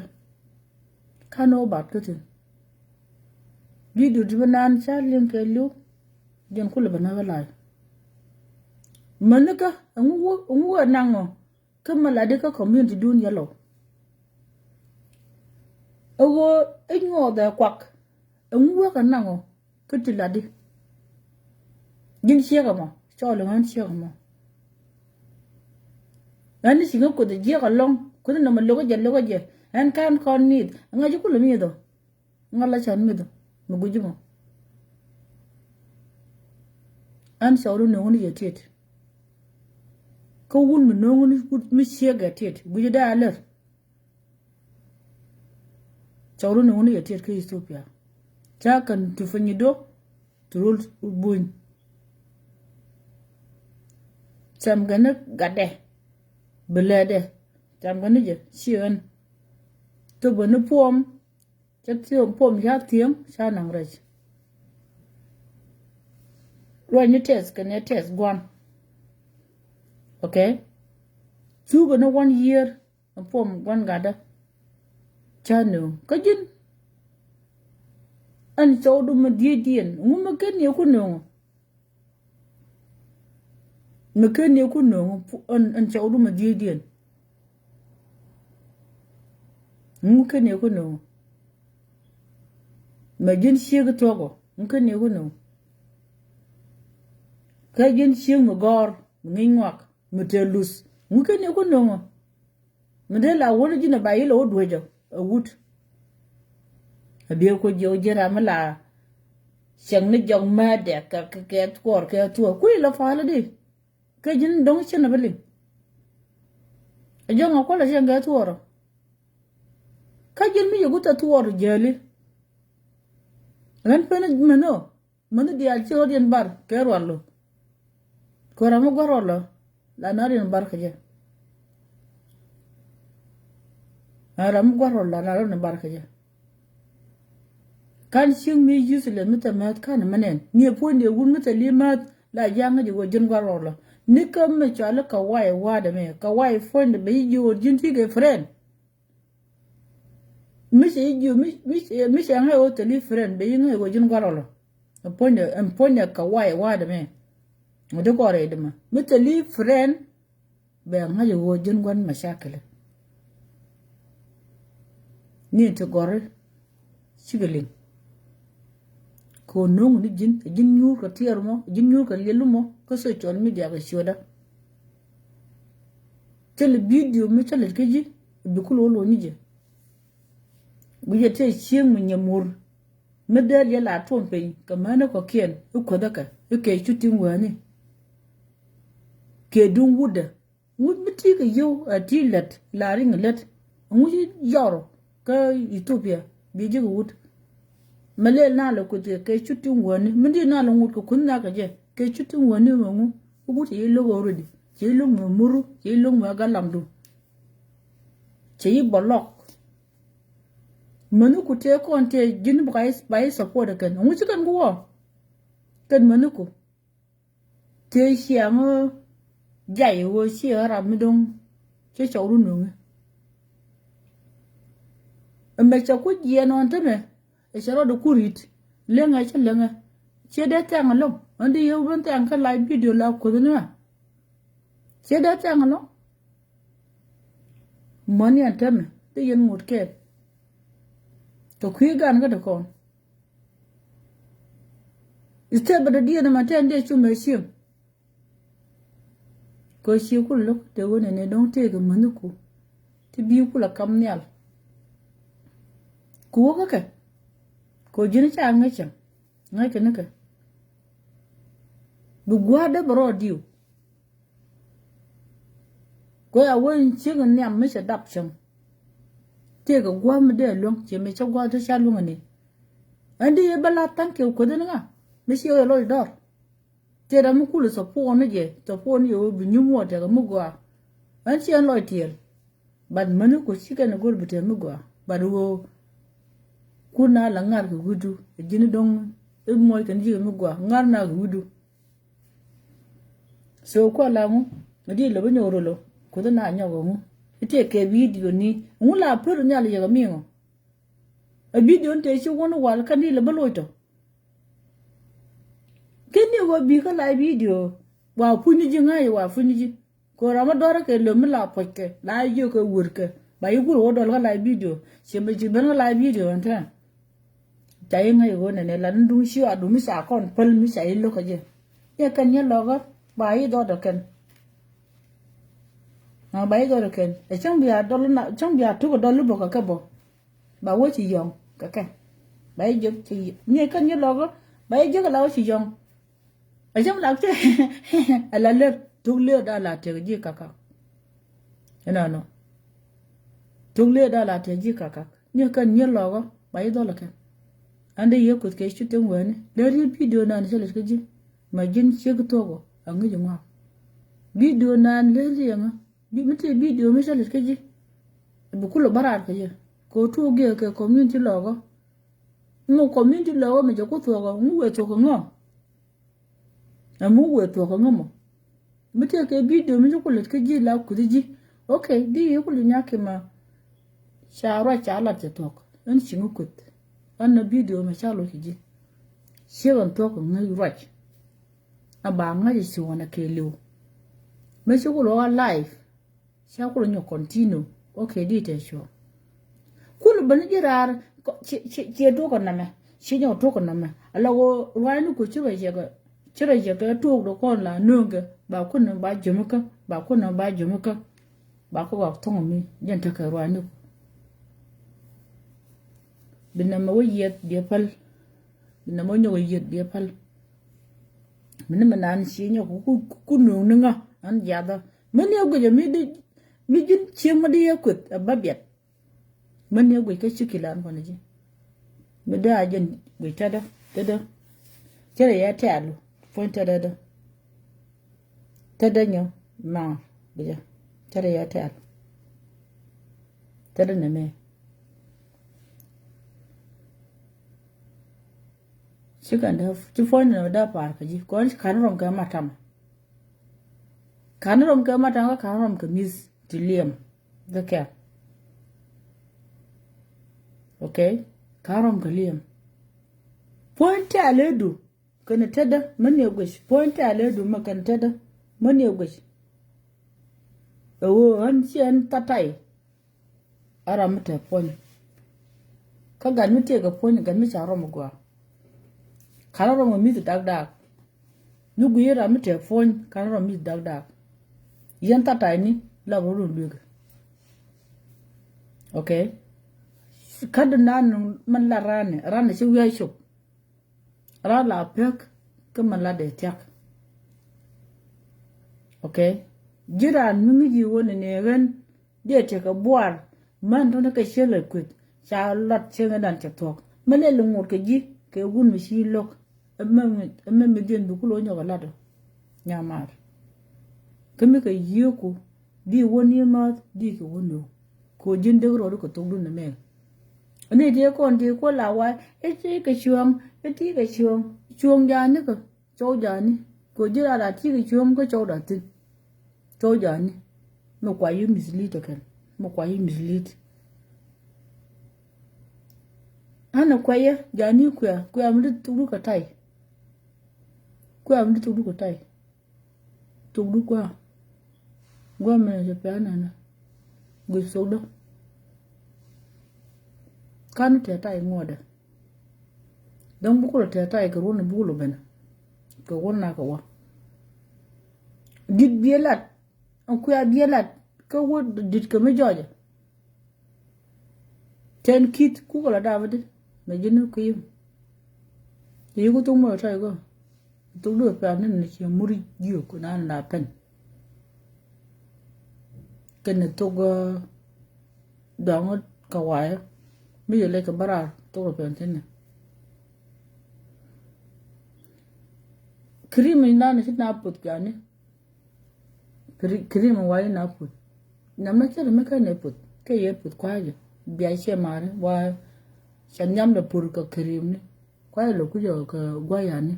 A: kano bat kutin video dibanan charlin ke lu jen kula bana wala manaka ngu nango kamala de ka community dun yalo ogo enyo da kwak enwo ka nango kutiladi gin shega ma cholo man shega ma ani singa ko de je kalong ko na ma logo je an kan kon nid nga ju kulu mi do ngala chan mi do mu gujumo an sawru no ngoni yetet ko wun mu no ngoni mi shega tet guju da aler sawru no ngoni yetet ke Ethiopia ta kan tufanyi do turul buin sam gana gade belede sam gana je sion to bonu pom chatio pom ya tiem sa nang rej when you test can you test one okay two gonna 1 year pom one gada chanu kajin an chawdu ma dien nguma ken ye ku no me ken ye ku no an chawdu ma dien ngum ken ye ku no ma jin shig togo ngum ken ye ku no ka jin shig mo gor ngingwak mo telus ngum ken ye ku no mo de la wona jina bayilo odwejo awut abiyo ko jo jera mala chang ni jong ma de ka ke twor ke tu ku la fa la di ke jin dong chen na bali e jong ko la jeng ga twor ka jin mi yugo ta twor jeli ran pena mano di al chodien bar ke rollo ko ramo gorolo la narin bar ke je aram gorolo la narin bar ke je kan shing mi yusle mita mat kan manen ni ponde gun mita limat la janga de wajin gwarolo ni kam me chala ka wai wada me ka wai fonde be yo jinti ge friend mi se yo mi se anga o tele friend be yin wajin gwarolo ponde ka wai wada me de gore de ma mita li friend be anga de wajin gwan mashakala ni to gore sigelin ko nong ni jin nyur ka tiar mo jin nyur ka lelu mo ko so chon mi dia ga shoda tel video mi tel ke ji bi ko lo ni je bu ye te chiem mu nyamur medal ya la ton pe ka mana ko kien ko daka ke chutin wani ke dun wuda wud biti ka yo atilat la ring let ngu yoro ka Ethiopia bi je wud male na lo ko te ke chutin woni mindi na lo ngut ko kunna ka je ke chutin woni ngu ugu ti lo gorodi ti lo muru ti lo galamdu ti bolok manu ku te ko te jin bai support kan ngu ci kan go kan manu ku te xiang jai wo xi ra mi dong che chou ru nu me cha ku je non te me e charo do kurit lenga cha lenga che de tang lo andi yo bon tang ka live video la ko ni ma che de tang lo mani antame te yen mut ke to kwi gan ga de kon iste ba de dia na ma tande chu me sim ko shi ku lo te wona ne don te ga manuku ti bi ku la kam nyal ku ka ko jini cha nga cha nga ke naka bu gwa de bro diu ko ya won chi ga nyam me cha dap chang te ga gwa me de long che me cha gwa de cha long ne andi e bala tan ke ko de nga me shi yo lo dor te ra mu ku lo so po ne je to po ni yo bu nyu mo te ga mu gwa an chi an lo tiel bad manu ko chi ga na gor bu te mu gwa bad wo kuna la ngar ko gudu e jini dong e moy kan ji mu gwa ngar na gudu so ko la mu ngadi le banyo rolo ko da na nya go mu ite ke video ni mu la pur nya le ga mi ngo e video nte shi wono wal kan ni le balo to keni wo bi ka la video wa funi ji ngai wa funi ji ko rama dora ke le mu la pokke la yo ko wurke ba yi guro do la video she me ji ben la video anta tay ngai go ne la ndu shi a du mi sa kon pel mi sa yi lo ka je ye kan ye lo ga ba yi do do ken na ba yi do do ken e chang bia do na chang bia tu ko do lu bo ka bo ba wo chi yong ka ba yi je chi ye kan ye lo ga ba yi je ka la chi yong a chang la che a la le tu le da la te ji ka no tu le da la te ji ka ye kan ye lo ga ba yi do lo ken ande ye ko ke chu ten wen le ri video nan se le ke ji ma jin che ko to go angi juma video nan le ri nga bi mete video me se le ke ji bu ku lo barar ke ji ko tu ge ke community logo no community logo me je ko to go mu we to ko ngo amu we to ko ngo mete ke video me ko le ke ji la ku ji okay di ye ko le nya ke ma shara cha la te to ko en chingu kut an video me chalo hiji shewan to ko ngai rach aba ngai si wona ke lu me shi ko lo live sha ko nyo continue okay di te show kulu bani jirar che to ko na me shi nyo to ko na me ala wo wani ko chi ba je ga to do ko la nunga ba ko na ba jumuka ba ko ga to mi jan ta ka wani bina ma wayet dia pal bina mo nyoy yet dia pal mina manan si nyo ku nu nga an jada mani ogo je mi jin chieng ma dia kut ababiat mani ogo ka chikilan ko ji mi da jen gwe tada chere ya talu point tada nyo ma bija chere ya talu tada na me chikan da ci fon na da par ka ji ko kan rom ka matam kan rom ka mis tiliam da ka okay kan rom ka liam point aledu kana tada mane gwish point aledu makan tada mane gwish o an chen tatai ara mata pon ka gan mute ga pon gan mi cha rom gwa kanaro mo mit dag nugu yera mi telefon kanaro mit dag yan tata ni la bolu luga okay kad nan man la rane ci wiya shop ra la pek ke man la de tek okay jiran mi ngi ji woni ne ren de te ka boar man to na ka shele kut cha lat chenga dan te tok mane lu ngur ke ji ke gun mi shi lok amma me den bu kulo nyoga lado nyamar kemi ka yiku di woni ma di ko wono ko jinde ro ko to dun me ane de ko la wa e ti ka chuang ja ni ko chou ja ni ko jira da ti ka chuang ko chou da tin chou ja ni mo kwa yu mislead kan mo kwa yu mislead kana kwaye jani kuya mu tudu ka tai kuya mu tudu ka tai tudu kwa gwa me je pana na gu sodo kan te tai ngoda dan buku te tai ka rona bulu bana ka wonna ka wa dit bielat an kuya bielat ka wo dit ka me joje ten kit ku la david me jinu ku yim yigo to mo tai go to do pa ne ne chi muri yu ku na pen ken to go dong ka wa mi le ka bara to ro pen tin krim ina ne na put ka ne krim wa na put na me ke me ka ne put ke ye put kwa je bia che mare wa chan nyam da pur ka krim ne kwa lo ku jo ka gwa ya ne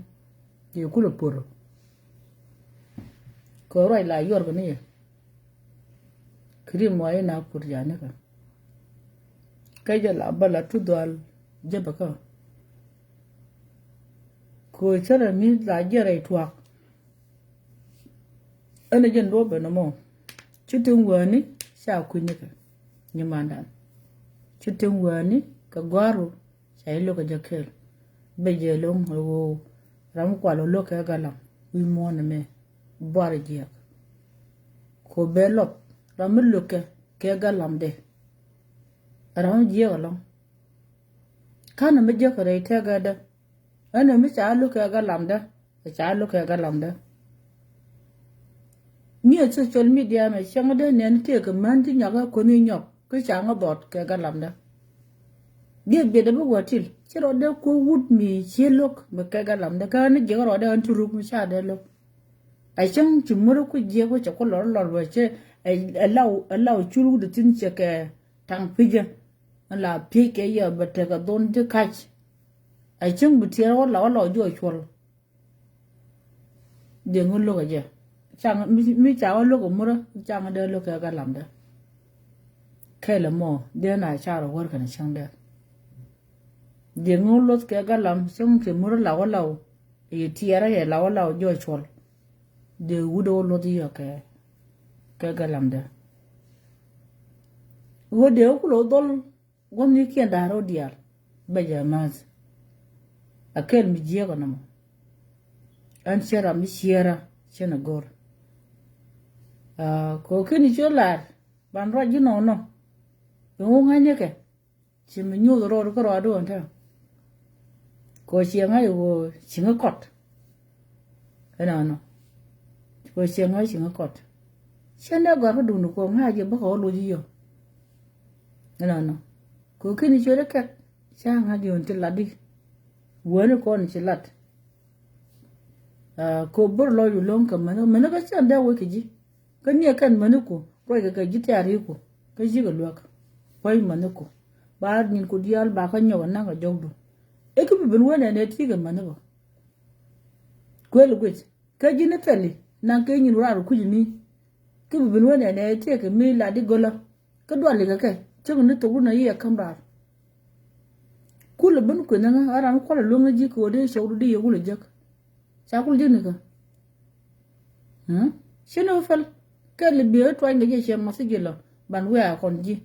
A: ye ku lo pur ko rai la yor ga ne krim wa na pur ya ne ka kai ja la bala tu dal je ba ka ko chara mi la je rai tuak ana jen do ba no mo chutung wa ni sa ku ne ka ni mandan chutung wa ni ka gwaru sai lo ka jakel be je long ho ram kwa lo ka gala wi mo na me bar je ko be lo ram lo ke galam de ram je gala kana me je ka rai ta ga da ana mi cha lo ka galam da cha lo ka galam da ni social media me chang de nen te ka man ti nya ga ko ni nyok cái chàng ở bọt cái làm đó biết biết đó bữa til chứ rồi đó cô vút mì chia lúc mà cái làm đó cái nó chỉ có rồi đó anh chụp mà sao đó lúc ai chẳng chụp mới có gì có chắc có lọt rồi chứ ai lâu chụp được tin chắc cái thằng phi giờ là phi cái giờ bật cái đồn chứ khách ai chẳng bữa tiệt có lọt rồi chuột đừng có lúc cái gì chẳng mi cháu lúc cũng mới chẳng ở lúc cái làm đó cái là mò đứa này cha rồi quên cái chẳng được giờ ngô lót cái làm xong thì mua lâu thì tiara hay lâu rồi chọn để udo lót đi cái làm đó vô điều cũng lót đôi con như kia đã rồi đi à bây giờ mà cái mình giết cái nào anh sẽ làm gì ra sẽ nó gor có cái gì chứ là bạn rồi chứ nó đúng ngay như cái chỉ mình nhu rồi có rồi đâu anh có chuyện ngay rồi chuyện cái cọt cái nào nó có chuyện ngay chuyện cái cọt xem đó gọi cái đồ nó có ngay giờ bắt họ lo gì vậy cái nào nó có cái gì chưa được cái sang hai điều chỉ là đi vừa nó còn chỉ là có bớt loอยู่ lông cầm mình nó có xem đâu cái gì cái nhà cần mình nó có rồi cái gì tiari có cái gì cái luộc quay mà nó có ba nhìn cô dial ba cái nhau năng ở trong đó ấy cái bên ngoài này thì cái mà nó có quên luôn cái gì nó phải đi năng cái nhìn ra rồi cái gì mi cái bên ngoài này thì cái mi là đi gola cái đoạn này cái chứ còn nó tụi nó gì không ra cú là bên cái năng ở đang qua là luôn cái gì của đấy sau đi yêu là chắc sao cũng đi nữa hả xin nó phải cái là biểu toan cái gì xem mà sẽ gì là bạn quay còn gì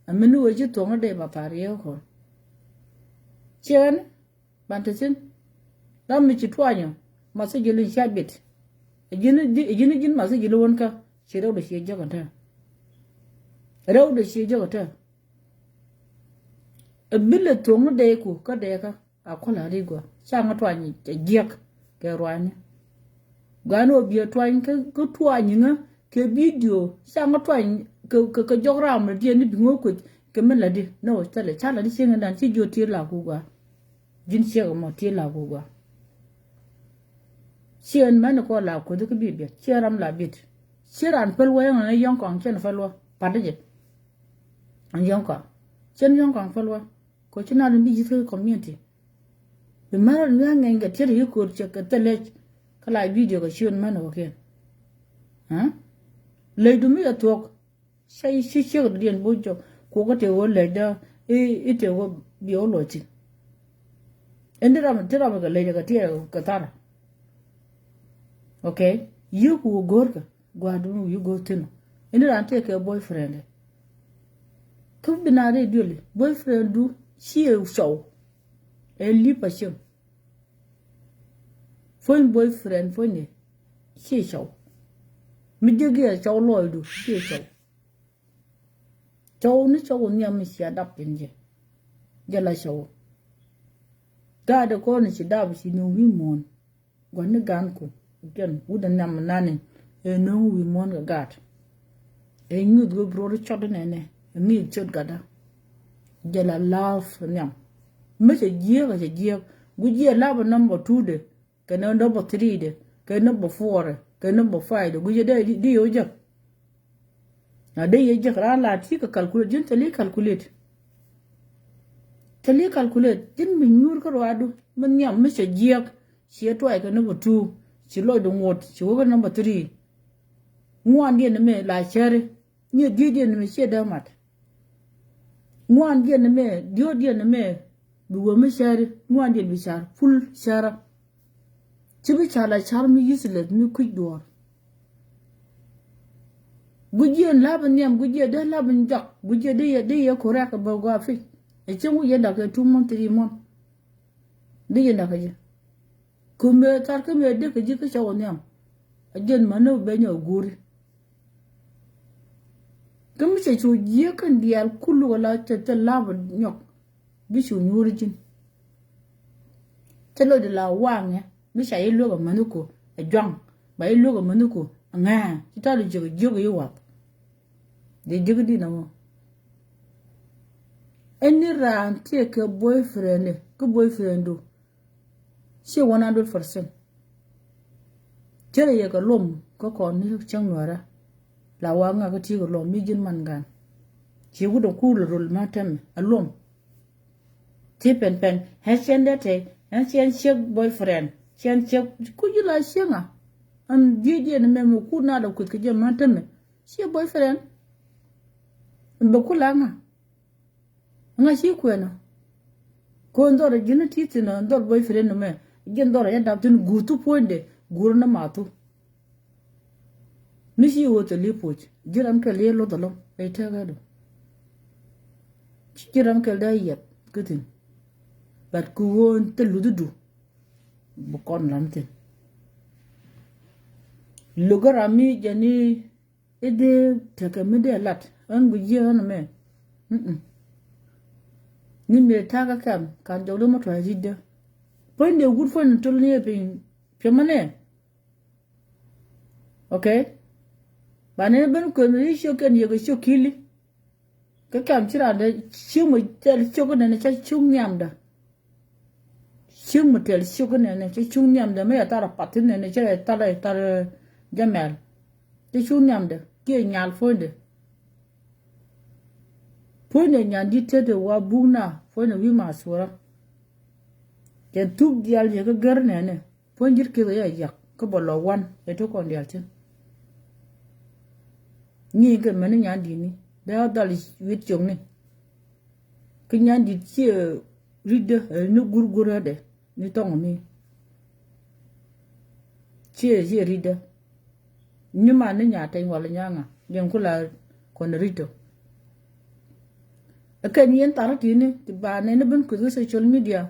A: mình nuôi chứ tuồng ở đây mà phải yêu còn chén bạn thấy chưa đó mình chỉ toan nhở mà sẽ gì lên xe bịt dính mà sẽ gì luôn cả chỉ đâu được xe cho còn thôi đâu được xe cho còn thôi biết là tuồng ở đây của cái đây cả có là đi qua sang cái toan gì giặc cái rồi nhá gano bia toan cái toan nhá cái video sang cái toan cái jog ram đi ni bingo ko cái mình là đi no ta là cha là đi xem đàn chỉ vô tiền là của qua dính xe mà tiền là của qua xem mà nó có là của cái bị biết xe ram là biết xe ran pel way nó yong còn chân phải lo bắt đấy anh yong còn chân yong còn phải lo có chân nào bị gì community vì mà nó nghe cái tiền hiệu của cái tele cái lại video cái chuyện mà nó ok hả lấy đúng là thuộc sai cái điện bố cho cô có thể lấy đó ít cái biểu lộ chứ endera tira ba le ga tia ka tara okay you ku gorga gwadu you go tino endera take a boyfriend ku binare dole boyfriend du she show e li passion phone boyfriend phone she show mi jege show loidu she show show ni show nyam si adap pinje jala show gada ko ni sidab si no wi mon gwan gan ko gen udan nam nane e no wi mon ga gat e nyu go bro chod nene mi chod gada jala love nyam me se je gu je love number 2 de ke number 3 de ke number 4 ke number 5 de gu je de yo je na de ye je ra la ti ka calculate jin tele calculate jin mi nyur ko wadu man nyam me se je si to ai ke number 2 si lo do ngot si wo number 3 ngwan de me la chere ni de me se da mat ngwan de me dio de me duwo me share ngwan de bi shar full shara cibi chala char mi useless mi quick door guje laban nyam guje de laban jak guje de ye kora ka ba gwa fi e chengu ye da ke 2 month 3 month de ye da ka je kume tar ke me de ke je ke chawo nyam ajen mano be nyo guri kum se chu ye kan dial kullu wala te laban nyok bi chu nyurjin telo de la wang mi sha yi lo ga manuko e jwang ba yi lo ga manuko nga ti ta de jogo yi wa de jogo di na mo eni ran te ke boyfriend do she 100% jere ye ga lom ko ni chang nwara la wanga ko ti go lom mi jin man gan ji gu do ku rul matam alom ti pen ha sende te an sian shek boyfriend sian shek ku jila shenga an die ne memo ku na da ku ke je matam she boyfriend mbe kulanga nga shi kwena ko ndoro jina titi na ndor boyfriend me gen ndoro ya dabtin gutu ponde gurna matu mishi wote lipoch jiran ka le lo dalo ai ta gado jiran ka da yet kutin bat ku won te lududu bu kon lamte lugarami jani ede takamide lat an guje na me ni me taga kam kan jawlo mo to jidda ponde gur fon to ne pe mane okay bane ben ko mi shoken yego shokili ka kam tira da shimu tel shokon ne cha chung nyam da shimu tel shokon ne cha chung nyam da me ta ra patin ne cha ta jamel te chung nyam da ke nyal fonde pone nyandi tede wa buna pone wi masura ke tub dial je ga garne ne ponjir ke ya yak ko bolo wan e to kon dial tin ni ke men nyandi ni da dal wit jong ni ke nyandi ci ride no gurgura de ni tong mi ci ride ni ma ne nya tay wala nyanga gen kula kon rito akan yen taratini ti ba ne ben ku social media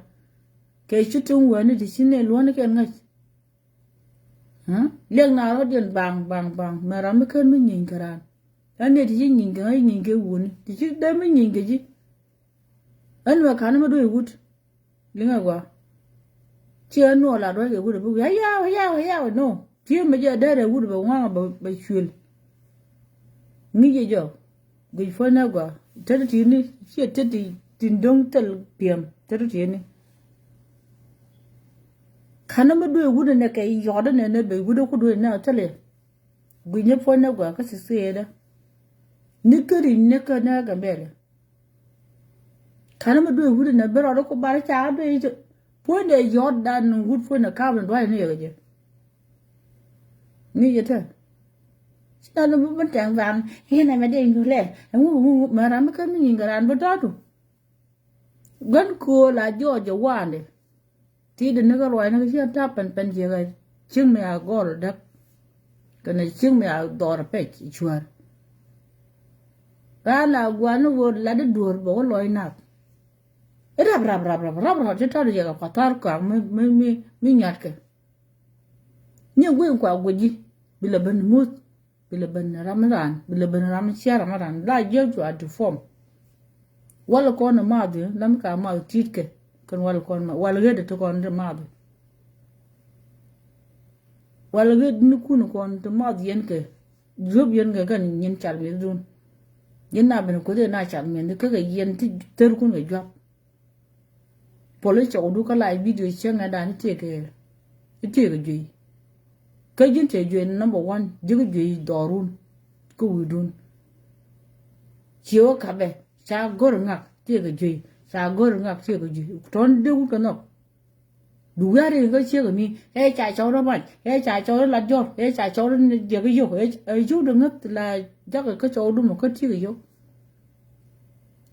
A: ke chutun wani di sine luwan ke ngai leng na ro den bang maram kan min yin karan ane di yin ngai woni di da min yin ji an wa kan ma do yut linga gwa ti anu la do ke wut bu ya no ti ma ja da wut ba wa ba shul ni je jo gui fo na gwa tati ni si tati tindong tel piam tati ni kana ma do gudu ne kai yoda ne be gudu ku do na tale gunye fo na gwa ka se da ni kari ne ka na ga bele kana ma do gudu ne be ro ko bar cha be po ne yoda no gud fo na ka do ne ye ni yeta ta nó vẫn chẳng vàng thế này mà đi ngược lại mà làm cái mình nhìn cái ăn bắt đó gần cua là do quan đấy ti de ne ga roi ne ga ta pen je ga ching me a gol dak kana ching me a dor pe chuar la gwa no go la de dur bo loi na rab je ta de ga patar ka mi nyat ke ni gwe kwa goji bila ban mut bila ban ramadan bila ban ramadan la je ju at form wala ko na ma de lam ka ma titke kan wala ko ma wala ge de to ko de ma de wala ge ni ku no ko de ma de yen ke job yen ga kan yin chal mi dun yen na ben ko de na chal mi de ke ga yen ti ter ku ne job pole cho du ka lai video chen na dan ti ke ji cái chuyện thế chuyện number one chứ cái chuyện đòrun cái gì đun chiếu cả bé sa gor ngak chứ cái gì sa gor ngak chứ cái gì tròn đâu cái nó đủ ra đi cái chứ cái mi hey chạy cháu đó mày hey chạy cháu đó là gió hey chạy cháu đó giờ cái gió hey chú đừng ngất là chắc là cái cháu đúng một cái chứ cái gió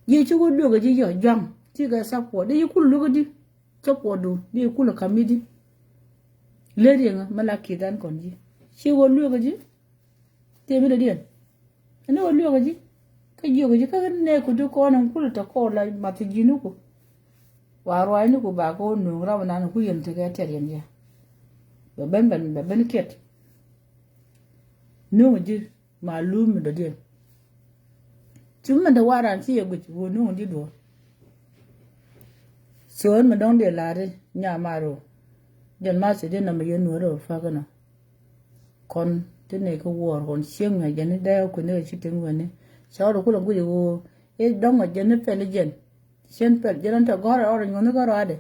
A: gì chú có được cái gì gió jam chứ cái sao của đấy chú lúc cái gì cháu của đủ đi chú là cầm đi lady nga malaki dan konji shi wo lu gaji te mi da dian ana wo lu gaji ka yo gaji ka ne ku du ko nan kul ta ko la ma ti jinu ko wa ro ai ni ko ba ko nu ra na ku yen te ga ter yen ya ba ben ket nu ji malum da dian chúng mình da waran si ye guji wo nu di do so mình dong de la de nya maro dân ma sẽ đến nằm ở nữa rồi pha cái nào con thế này có war còn xiên ngày dân nó đeo của nó chỉ tiếng người này sau đó cũng làm cái gì ấy đông ở dân nó phải là dân xiên phải dân nó gọi rồi nó gọi rồi đấy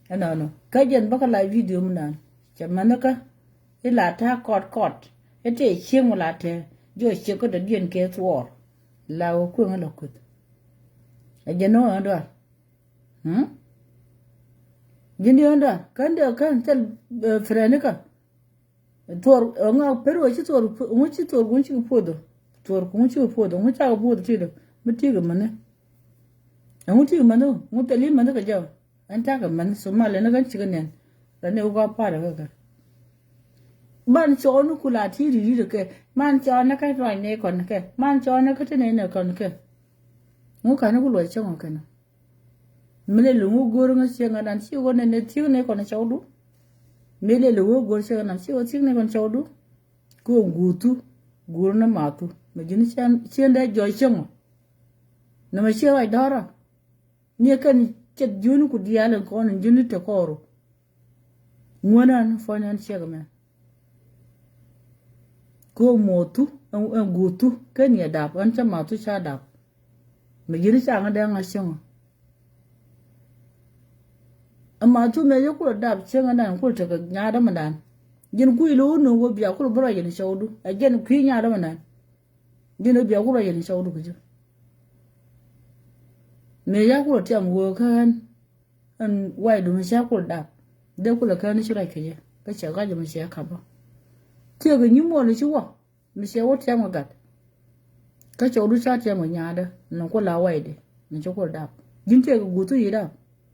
A: anh nào nó cái dân bắt cái lại video mình làm chả mà nó cái là tha cọt cái thế xiên mà là thế rồi xiên có được dân kia war là cũng là cụt dân nó ở đâu Jindi onda kan tel frene ka tor nga pero chi tor unchi tor gunchi podo tor gunchi podo unchi ga podo tido mutiga mane unchi mano mutali mane ka jaw anta ka man somale na kan chi ganen da ne uga para ka ban cho nu kula ti ri ri ke man cho na ka roi ne kon ke man cho na ka tene ne kon ke mu ka na ku lo cha kon kana mele lungu gor nga sianga dan si go ne ti ne ko na chawdu mele lungu gor sianga dan si o ti ne kon chawdu ko gutu gor na matu me jini chen da joy chang na ma shewa dara ni kan chet junu ku dialan ko na jini te koro ngona na fanan shega me ko motu an gutu kan ya da an ta matu sha da me jini changa da nga shanga amma tu me yo ko dab chenga nan ko ta nya da manan jin ku ilu no wo biya ko bro yin shaudu a gen ku nya da manan jin biya ko yin shaudu ku me ya ko tiam wo kan an wai du sha ko dab da ku la kan shi rai ke ka cha ga mu sha ka ba ti ga ni mo le shi wa mi sha wo tiam ga ka shaudu sha tiam nya da nan ko la wai de ni ko dab jin te ga gutu yi da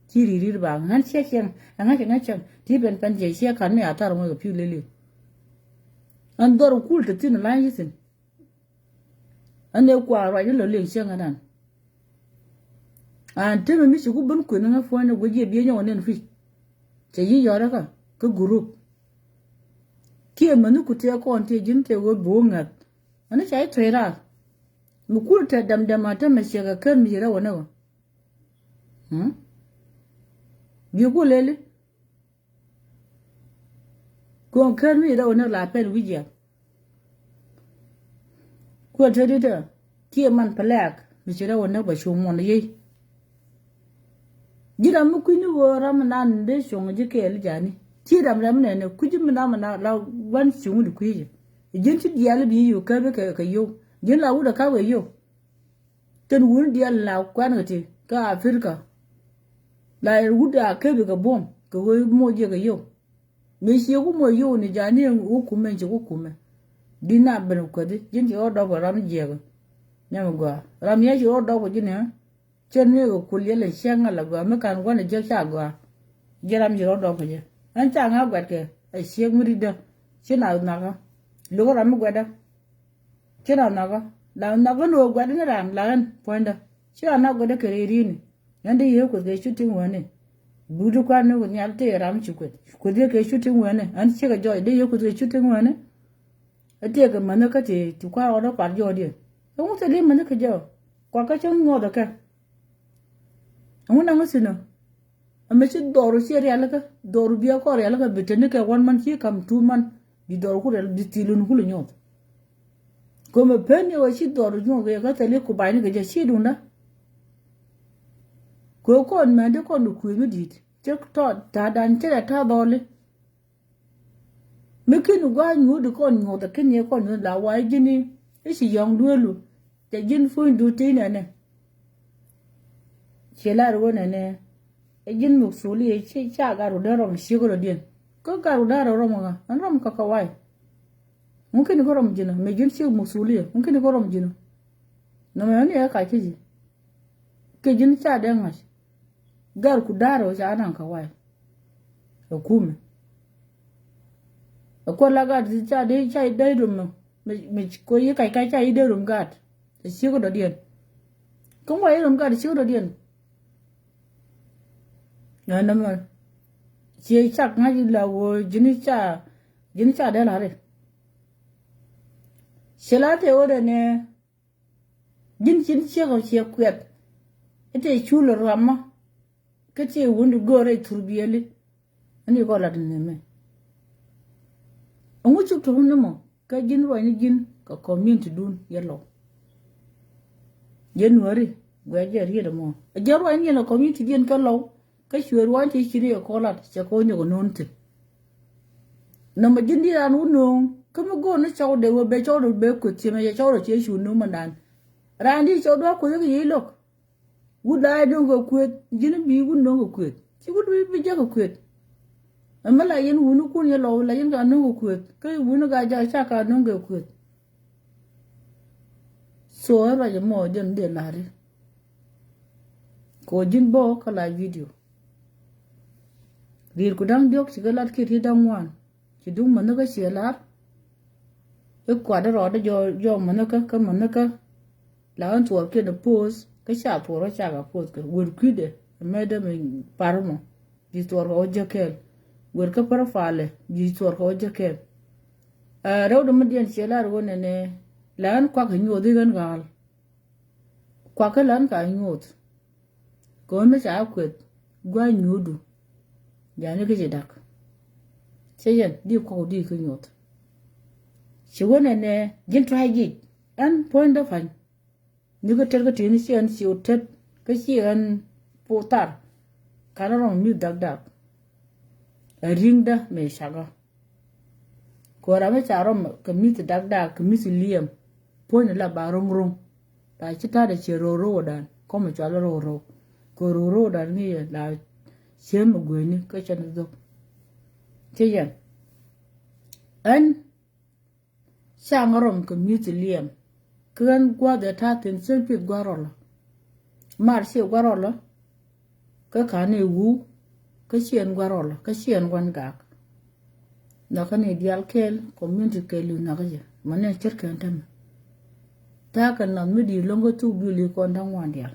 A: chỉ đi ba ngan xe chen ngan chen ti ben je xe kan me atar mo piu lele an dor kul te tin la yisin an ne kwa ra yelo le xe ngadan an te mi su ku bun ku na fo na goje biye nyo ne fi te yi yo ra ka group ki e manu ku te ko an te jin te go bo ngat an chai trera mu kul te dam ata me xe ga kan mi ra wona wa Bigo lele con kan mi da ona la pen wija ko tade da ki man palak mi jira ona ba shu mon ye jira mu kuni wo ramadan de shon je ke el jani ti ram ne ku jim na la wan shu du ku je jin ti dial bi yo ka be ka yo jin la wuda ka we yo ten wun dial la kwan ngati ka afrika la wuda ke be ga bom ko mo je ga yo me shi ku mo yo ni jani u ku men je ku ku me dina ben ko de jin ti o do ko ram je ga nyam go ram ye ji o do ko jin ha chen ne ko ku le le shanga la go me kan go ne je sha go jeram jiro do ko je an cha nga gwat ke a siek muri da china na ga lo ram gwada china na ga la na ga no gwada na ram la an poinda china na gwada ke ri ni yande ye ko ge shooting wane budu kwa no nyal te ram chu ko de ke shooting wane an che ga joy de ye ko ge shooting wane a te ga man ka te tu kwa ro par jo de ko te le man ka jo kwa ka chung ngo da ka nguna ngusino amechi doru seri alaka doru biya ko re alaka bitene ke one man chi kam 2 man di doru ku re di tilun ku nyot ko me peni o chi doru nyo ge ka tele ku bayni ge chi dunda ko me de ko nu ku mi dit je to ta dan che ta dole me kin gwa nyu de ko nyu da kin ye ko nu la wa jini e si yong duelu te jin fu du ti ne chela ro ne ejin muksuli che cha garu daro shigoro dien ko garu daro romo ga an rom ka kawai mungkin ko rom jino me jin shi muksuli mungkin ko rom jino no me ne ka kiji ke jin cha de ngas gar ku daro cha nan kawai ko kume ko la ga ji cha de cha de rum me ko yi kai cha yi de rum ga shigoro dien ko wai rum ga shigoro dien na ma che chak nga ji la wo jini cha de la re shela te ore ne jin che ko che kwet ete chulo rama ke che wundu gore turbieli ani ko la ne me ongu chu to no mo ka jin ro ni jin ka community dun yelo January gwa je ri de mo jaro ni no community din ka lo ka shwer wan ti chiri ko la che ko nyo non te no ma jindi ran unong ka mo go no chaw de wo be chaw do be ko ti me chaw do che shu no mandan ran di chaw do ko yi lok wu dai do go kwet jini bi wu no go kwet ti wu bi je go kwet amala yin wu nu kun ye lo la yin ga no go kwet ka wu no ga ja cha ka no go kwet so ra je mo den de la re ko jin bo ka la video rir ku dang diok sigalat ki ri dang wan ki dung man ga shelar e kwa da ro da jo man ka man ka la an tuor ke da pos ka sha poro cha ga pos ka wur kide me da me parmo di tuor o jakel wur ka par fale di tuor o jakel rew da madian shelar wona ne la an kwa ka nyo de gan gal kwa ka lan ka nyot ko me cha kwet gwa nyudu yani ke dak cheyen di ko di ko nyot che wona ne gin try gi an point da fan ni ko ter ko tin si an si otet ko si an potar kana ron mi dak ringda me shaga ko ra me cha rom ko mi dak ko mi liam point la ba rom ta chita da che ro dan ko me cha ro ko ro dan ni la xem một người nữa cái chân nó thế giờ anh sang rom community liam kran qua de ta tin sen pit gwarol mar se gwarol ka kane wu ka sien gwarol ka sien wan gak na kane dial kel community kelu na ga mane cherkan tam ta kan na mi di longo tu bi li kon dang wan dia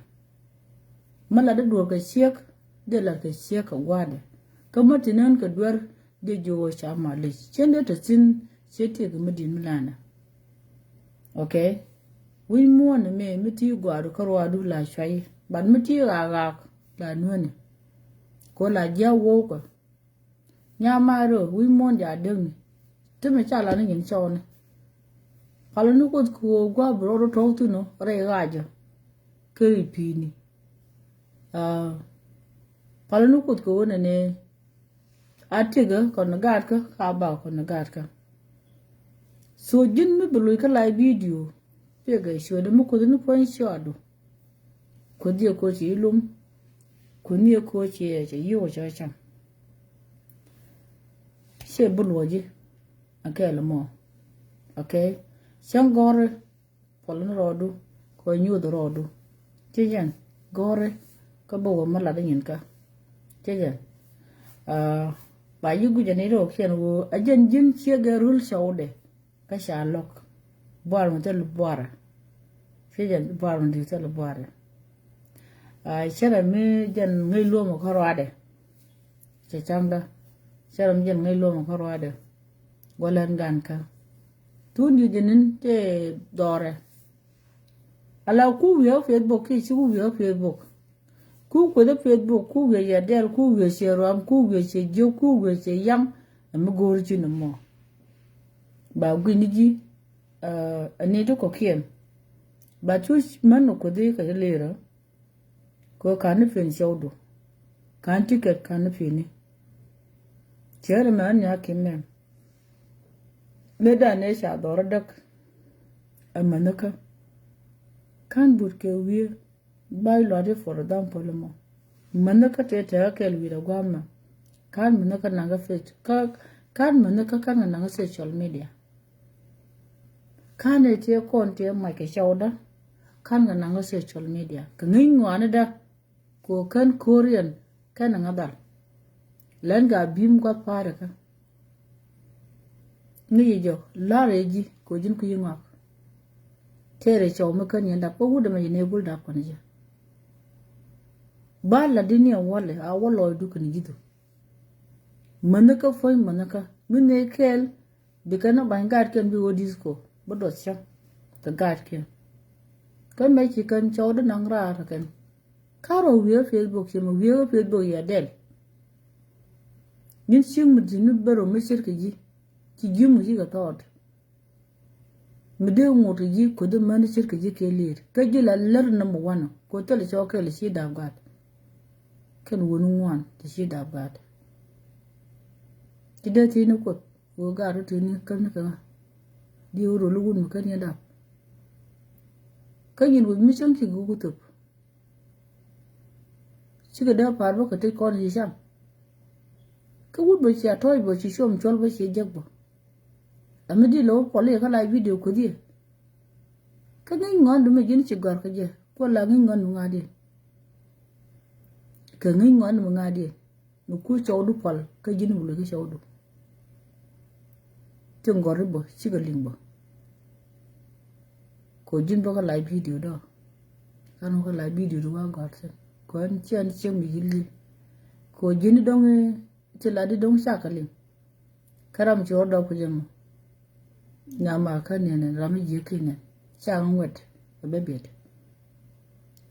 A: mala da do ka siek de la ke sia ka wade ka matinan ka duar de jo cha mali chende ta sin sete ga madin mulana okay wi mo na me miti gwaru karwa du la shai ban miti ga la nune ko la ja wo ko nya maro wi mo ja deng te me cha la ni nyin chon kala nu ko gwa bro to tu no re ga ja ke pini kala nu kut ko wona ne atiga kon gad ka ba kon gad ka so jin mi bulu ka la video pe ga sho da mu ko nu pon shado ko die ko ci lum ko ni ko ci yo ja cham she bulu waje akela mo okay shangore polon rodu ko nyu do rodu ci jan gore ka bo ma la da yin ka cheja ba yugu jani ro kien wo ajen jin chege rul shaude ka sha lok bar mo tel bara fijen bar mo tel bara shara mi jan ngai lo mo korwade che chamda shara mi jan ngai lo mo korwade golan ganka tun yu jinin te dore ala ku wiyo Facebook ki ku wiyo Facebook ku ko da Facebook ku wiyo ya del ku wiyo she ram ku wiyo she jo ku wiyo she yang am gor ji no mo ba gwini ji ani to ko kien ba tu man ko de ka lera ko kan fen shaudo kan ticket kan fini chere man ya kinne me da ne sha dor dak amanaka kan burke wiye bai lode for dam polmo manaka te kel wi da gwamma kan manaka nanga fet kan manaka kan nanga social media kan te kon te ma ke shauda kan nanga social media kan ngwana da ko kan korean kan ngadal len ga bim ko pare ka ni jo lareji ko jin ku yinga tere chaw makan yanda ko wuda mai ne bulda ko ne ba la diniya wale a wallo dukan gido manaka foy manaka mine kel bikana bangar ken bi wo disco bodo cha ta gar ken kan mai ki kan chaw da nang ra kan karo wiyo Facebook shi mu wiyo Facebook ya del nin sing mu dinu baro mu shirka ji ki ji mu ji ga tawad mu de mu to ji ko da man shirka ji ke lir ka ji lallar number 1 ko tele chaw ke shi da gat kan wonu wan ta shi da gat ti da ti ni ko wo ga ru ti ni kan ka di wuro lugun mu kan ya da kan yin wo mi san ki gugu to shiga da faru ka tai kon hisham ka wud ba shi toy ba shi shom chol ba shi jagbo amidi lo pole ka la video ko di ka ngi ngon du me jin ci gor ka je ko la ngi ngon nga di ka ngi ngon mu nga di nu ku chawdu pal ka jin mu le ka chawdu ti ngor bo shiga limbo ko jin ba ka la video do kan ko la video do wa gor sen ko an chen chen mi yili ko jini dong ti la di dong shakalim karam ci ordo ko jëm nyama kan ne ram ji kine chang wet bebet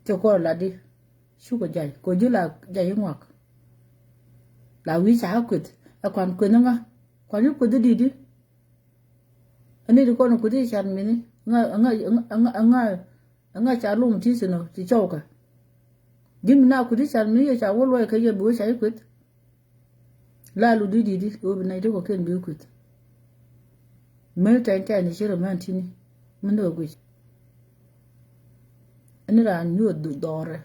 A: to ko la di shu ko jai ko jila jai ngwak la wi sa kwet akwan ko nga kwa yu ko di di ani ko no ko di chan mi ni nga cha lum ti sino ti chauka dim na ku di chan mi ya cha wolwa ka ye bo sai kwet la lu di o bi na ko ken bi kwet me ta ta ni shiro man tini mun do gwi ani ra nyu do dore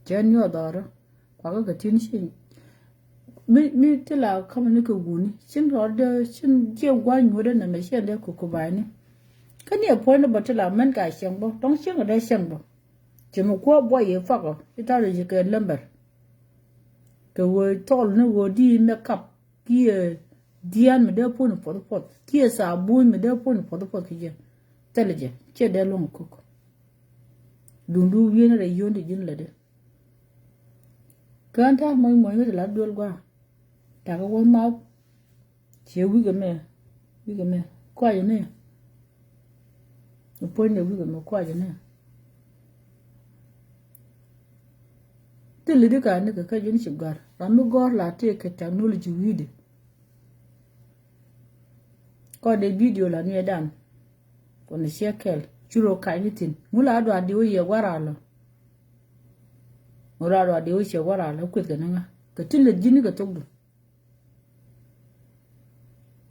A: jen nyu dore kwa ga tin shi mi ti la ka ni ko guni shin ro de shin je gwa nyu de na me shen de ko ba ni ka ni po na ba ti la man ka shen bo dong shen de shen bo je mo ko bo ye fa ko ita re je ke lember ke wo tol ne wo di makeup ki dian me de pon pot ki sa bu me de pon pot ki je teleje che de long ko dundu wiene re yonde jin la de kanta moy moy la dol gwa ta ko won ma che wi ga me kwa je ne pon ne wi ga me kwa je ne tele de ka ne ka jin shigar ramu gor la te ka technology wide ko de video la ni dan ko ne shekel churo ka nitin mula do adi o ye waralo mula do adi o she waralo kwet ga nga ka tele jini ga togdu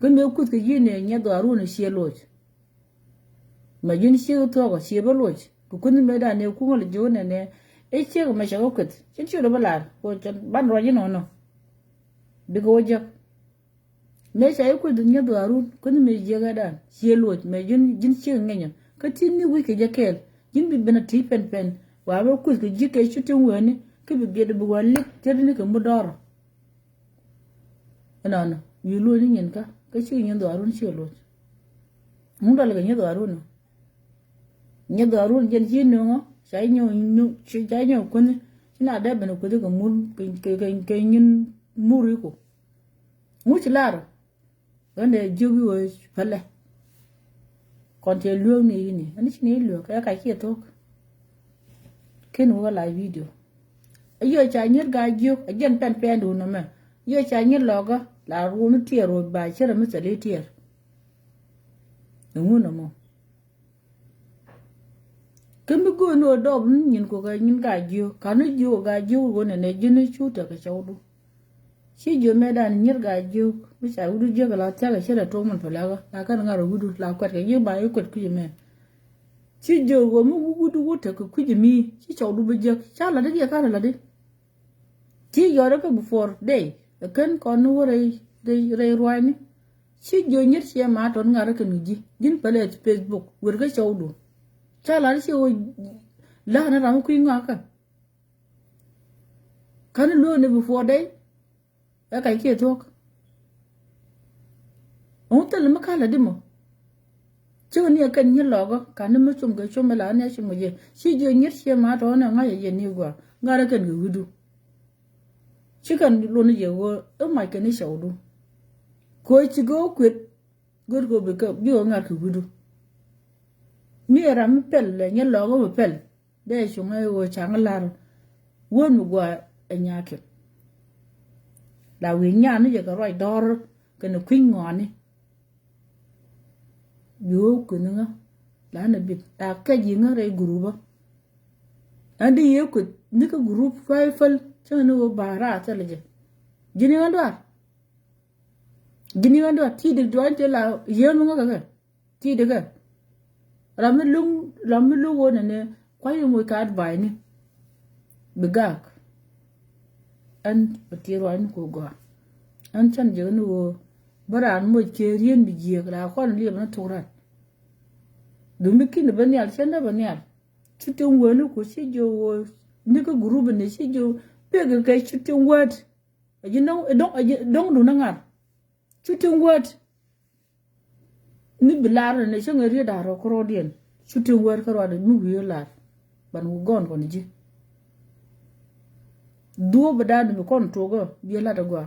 A: ko me kwet ga yine nya do aru ne she loj ma jin she to ga she ba loj ko kun me da ne ku ngol jone ne e che ga ma she ko kwet chin churo bala ko ban ro jino no bigo wajak me sai ku dunya do aru kun me je ga dan she loj me jin she ngenya ka tinni wiki jakel jin bi bena pen wa ba ku ke jike chutin wani ke bi gede bu wali terni ke mudor no you lo ni nyen ka chi nyen do arun chi lo mun dal ga nyen do arun nyen do arun jen chi no sai nyo sai nyo kun na da ben ko de ga mun ke nyen muri ko mu chi lar ande jogi wo pale kon te lo ni ani chi ni lo ka ki to ken wo la video ayo cha nyer ga ju ajen pen du no me yo cha nyer logo la ru no tiero ba chere me sele tier ngu no mo kembi go no do nyin ko ga nyin ga ju ka no ju ga ju go ne jini chu ta ka chawdu shi jo me dan nyer ga ju mi cha udu je ga la ta ga chere to mon pala ga la ka nga ru gudu la kwat ga ye ba ye kwat ku me shi jo go mu gudu wo ta ku mi shi chawdu be je cha la de ya ka la de ti yo ra ka before day kan kon wo re ruani shi jo nyer shi ma ton ngara ka nuji jin pale Facebook wur ga chawdu cha la shi wo la na ram ku nga ka kan lo ne before day ya kai ke tok on tel ma kala dimo cho ni kan ni logo kan ma chum ga chum la ne shi mo je shi jo nyer shi ma ton nga ye ni gwa ngara kan gudu shi kan lo ne je wo o mai kan ni chawdu ko chi go kwet gor go be ka bi o ngar ku gudu mi era mi pel le nye logo mi pel de shunga wo chang lar won mi gwa enyake la wi nya ni je ka roi dor kan kwin ngoni yo kunga la na bit ta ka jinga re guruba andi ye ku ni ka group fal chana wo bara ta leje jini wando ti de do ante la ye mu ga ti de ga ramilung wo ne kwa yo mo ka advai ni begak an patiro an ko go an chan je no baran mo ke rien bi je la kon li na toran dum ki ne ban yal chen da ban yal chutung wo no ko si jo wo ni ko group ne si jo pe ga kai chutung word you know don't do na ngar chutung word ni bilar ne sho ngari da ro kro dien chutung word ko da nu wi lar ban wu gon ko ni ji duo bada ni kon togo bi la da gwa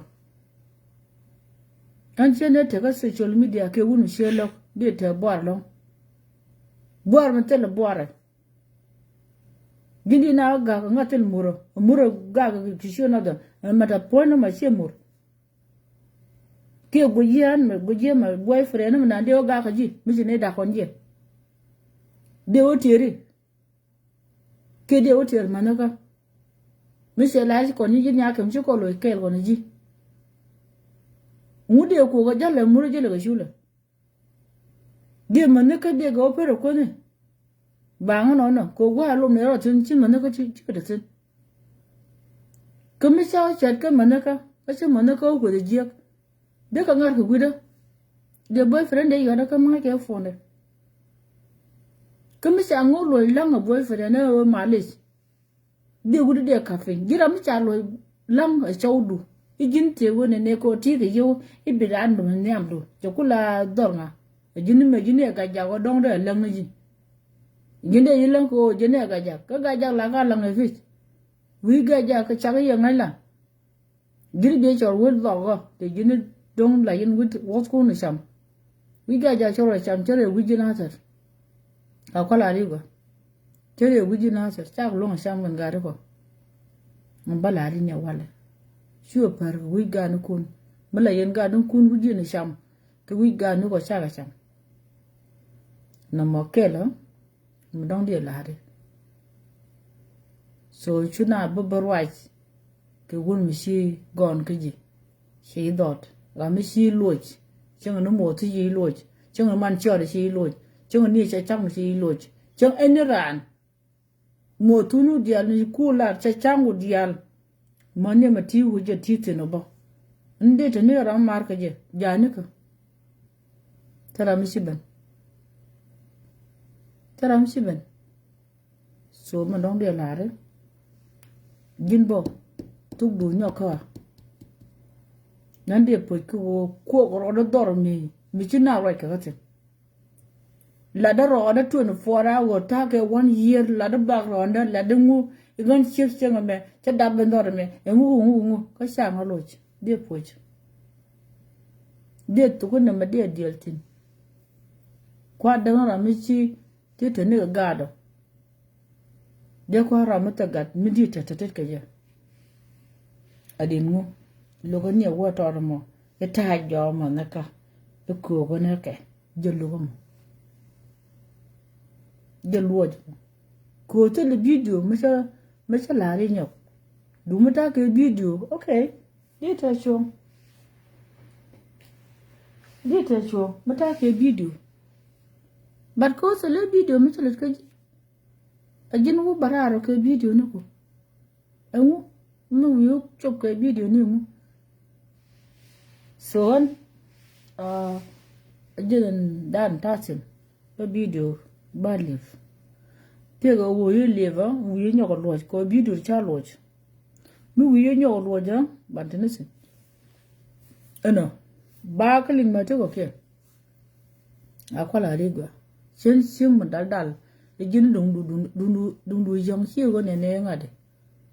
A: an chene te ga social media ke wonu shelo de te bor lo bor ma tele bor gindi na ga ngatel muro ga kisho na da ma da pono ma shemur ke goye ma boyfriend na de ga ka ji mi ne da kon je de oteri ke de oter manaka mi se la ko ni ji nya kam ji ko lo ke ko ni ji mu de ko ga jale muro je ga shula de manaka de ga opero ko ne ba ngo no ko gwa lo ne ro tin chin manaka chi ka de tin kami sa chat ka manaka ase manaka ko de ji de ka ngar ku guda de boyfriend de yo da ka ma ke fonde kami sa ngo lo lang boyfriend na o malis de gudu de cafe gira mi cha lo lang a chawdu ijin te wona ne ko ti ke yo ibiran do ne amdo jokula dornga ijin me jine ga ja go dong de lang ji jinde yilang ko jine ga ja ka ga ja la ga lang e fit wi ga ja ka cha ga ngai la gir be chor wol do go te jine dong la yin wit wat ko ni sam wi ga ja chor cham chere wi jina tar ka ko la ri go chere wi jina tar cha lo sam gan ga ri ko mon bala ri nya wala shu par wi ga ni kun mala yen ga dun kun wi jina sam ke wi ga ni ko cha ga sam na mo kelo mo dong de la ri so chuna babar white ke won mi shi gon ke ji shi dot la mi shi loj chang no mo ti yi loj chang man cho de shi loj chang ni cha chang shi loj chang en ran mo tu nu dia ni ku la cha chang u dia man ne ma ti wu je ti te no ba nde te ne ran mar ke je ja ni ko tara mi shi ben so mo dong de la re jin bo tuk du nyo ka nan de po ko ro do dor mi china right ka tin la da ro da 24 hour ta ke 1 year la da bag ro da la da ngu igan chip chenga me cha da ben dor me ngu ka sha ngalo de po de to ko na ma de deal tin kwa da ra mi chi ti te ne ga do de ko ra ma ta gat mi di ta ke je adin ngu logo ni wa to mo e ta jo mo na ka e ko ko na ke je logo mo je luoj ko te le video ma sa la ri nyok du ma ta ke video okay di ta cho ma ta ke video but ko se le video ma sa le ke ajin wo bararo ke video ne ko enwo no yo chop ke video ni mu son ajin dan tasin ke video ba live tega wo ye leva wo ye nyoko loj ko video cha loj mi wo ye nyoko loj ba tenisi eno ba kalin ma te ko ke akwala rigwa chen mo dal e jin dung yong chi go ne ngade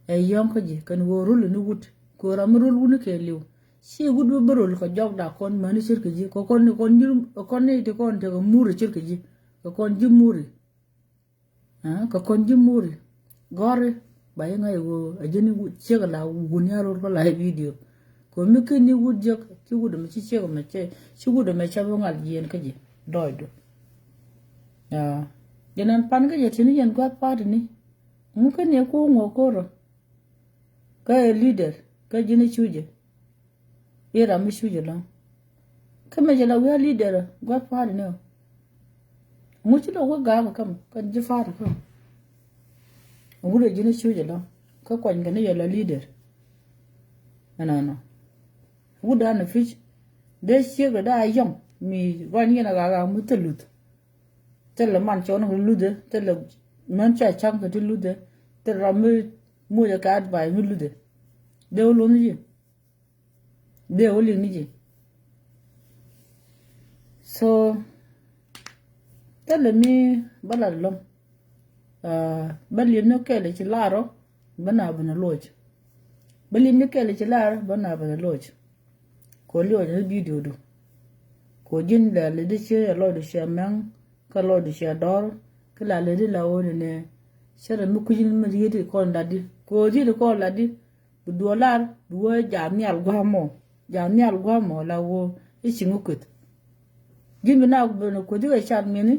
A: e yong ko ji kan wo rul ni wut ko ram rul wun ke liu chi wut bo rul ko jog da kon mani sir ke ji ko kon ni te kon te ko muru sir ke ji ko kon ji muri ko kon ji muri gore ba ngai wo a jini wut che la wun ya ro la video ko mi ke ni wut je ki wut me chi che ko me che chi wut me cha bo ngal yen ke ji doido Janan pan ka jatini jan kwa party ni muka ne ko ngokoro ka leader ka jini chuje era mi chuje la kama jala wa leader gwa party ne muchi lo ga kam ka ji fara kam ngure jini chuje la ka kwan ga ne jala leader ana wuda na fish de shega da yom mi wani na ga mutalut tell man chon lude tell man cha chang to lude tell ram mu ya ka advai mu lude de lo ni de o li ni so tell me bala lom bali no ke le laro bana loj bali no ke le laro bana loj ko li o ni video do ko jin da le de che lo de shaman ka lo di sha dor ka la le la o ne shere mu ku jin ma yedi ko ndadi ko ji ko la di bu dollar bu ja mi al gwa mo la wo e chi ngukut jin na bu no ko diga sha mi ni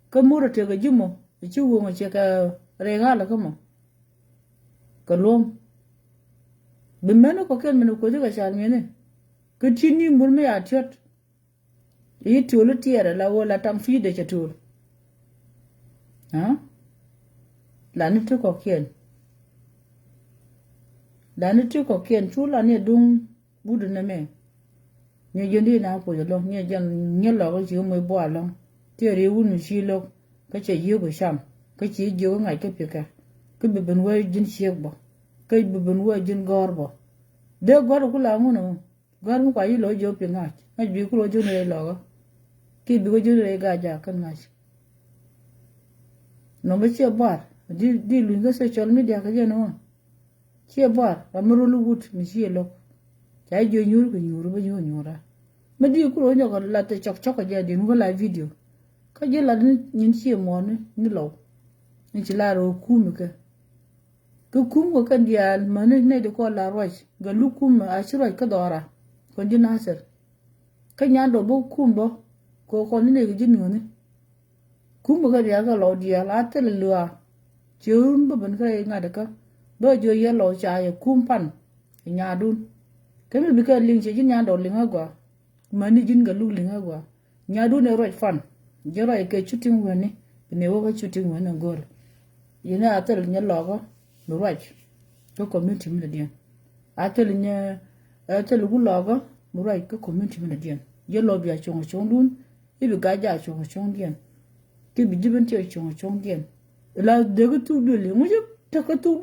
A: ka mu ro te ga jimo e chi wo ngo che ka re ga la ka mo ka lom be meno ko ken meno ko diga sha mi ni ka chi ni mur me ya chat yi tulu tiere la wo la tam fi de chatul la ni tu ko kien chula ne dung budu na me nye yendi na ko yo nye jan nye lo ko ji mo bo lo tiere wu ni shi lo ka che yi go sham ka chi ji go ngai ke pika ke be ben we jin shek bo ke be ben we jin gor bo de gor ku la mu no gor mu kwa yi lo jo pinga na bi ku lo jo ne lo ki bi go jo re ga ja kan ngai no me che bar di lu ga social media ka je no che bar amru lu gut mi che lo ja jo nyur ko nyur ba nyura me di ku lo nyo ko la te chok ja di ngo la video ka je la ni che mo ni lo ni che la ro ku mi ka kum ko kan dia man ne de ko la roj ga lu kum a shiro ka dora ko di nasir ka nya do bo kum bo ko ni ne ji ni kum ga dia ga lo dia la te lu a chum bo ban ka nga de ka bo jo ye lo cha ye kum pan nya dun ke mi bi ka ling che ji nya do ling agwa man ni jin ga lu ling agwa nya dun ne roj fan je ro ke chuting woni ne wo ga chuting woni gol yina atel nya lo go no right ko community mi dia atel nya atel gu lo go no right ko community mi dia ye lo bia chong dun ibi ga ja chong dien ke bi diben te chong dien la de ko tu de le mo je ta ko tu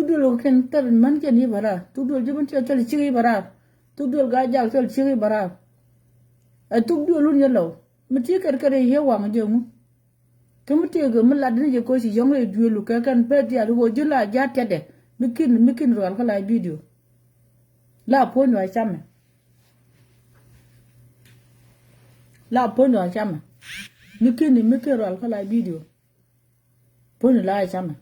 A: de lo ken tar man ke ni bara tu de diben te chi bara tu dul ga jak tel chiri bara a tu dul lu nyelo mti kar he wa ma je mu kemti ga mala din je ko si jong le dulu ka kan pe dia ru jula ja tede mikin ro ka la video la po no chame la po no chame mikin ro ka la video po no la chame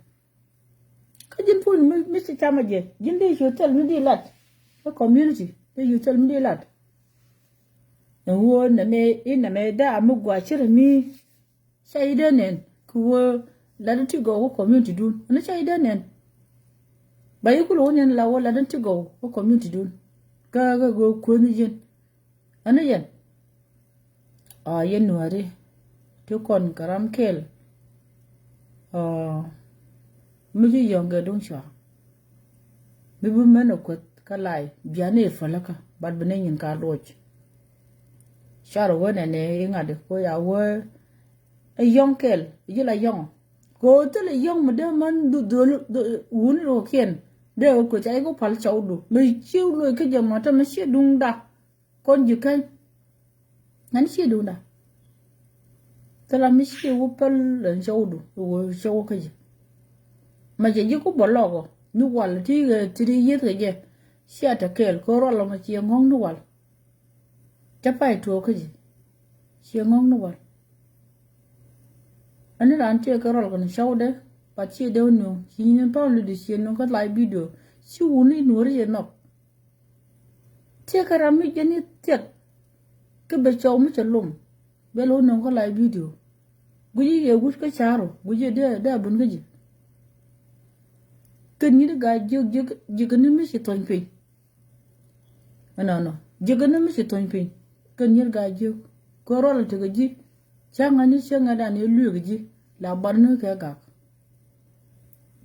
A: ka jin po mi si chame je jin de hotel mi di lat a community de hotel mi di lat wo na me da mu gwa chire mi shaida nen kuwo ladan ti go community dun na shaida nen bayi kulo nen lawo ladan ti go community dun ga go ko ni jen ana yen a yen nuare to kon karam kel mi ji yonga don sha mi bu mena ko kalai biane falaka bad benen yin ka loj sharo wona ne inga de ko ya wo a young kel yila young ko tele young man du un ro ken de ko chai ko pal chau du me chiu lo ke jama ta me she dung da kon ju kai nan she dung da tala me she wo pal len chau du wo chau ka ji ma je ko bolo ko nu wal ti ge ti ye ke je she ta kel ko ro lo ma chi ngong nu wal ta pai to ka ji she ngong nu wal anh là anh chơi cái rồi còn sau đấy bà chơi đâu nữa chỉ nên bao nhiêu tiền nó có lại video chỉ uống đi nuôi gì nó chơi cái làm gì vậy thiệt cái bé cháu mới chơi lum bé lâu nó có lại video gue gì gue cái charo gue gì để bún cái gì cái như cái cái này mới chỉ toàn pin nó cái này mới chỉ toàn pin cái như cái rồi là cái gì changa da ne lu gi la barnu ka ga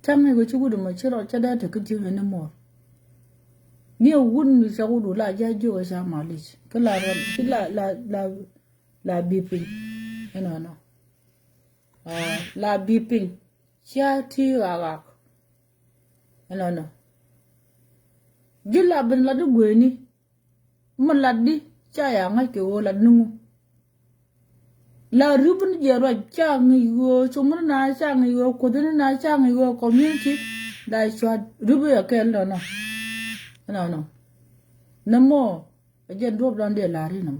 A: changa go chugu ma chiro cha da ta kiji ne mo ni wun ni sa gudu la ja jo sa malis ka la bipin no la bipin cha ti ga no gila ben la du gweni man la di cha ya ngai ke o la nungu la rubun jero chang yo chumur na chang yo kodun na chang yo community da shwa rubu ya kel no namo ajen rob dan de la ri nam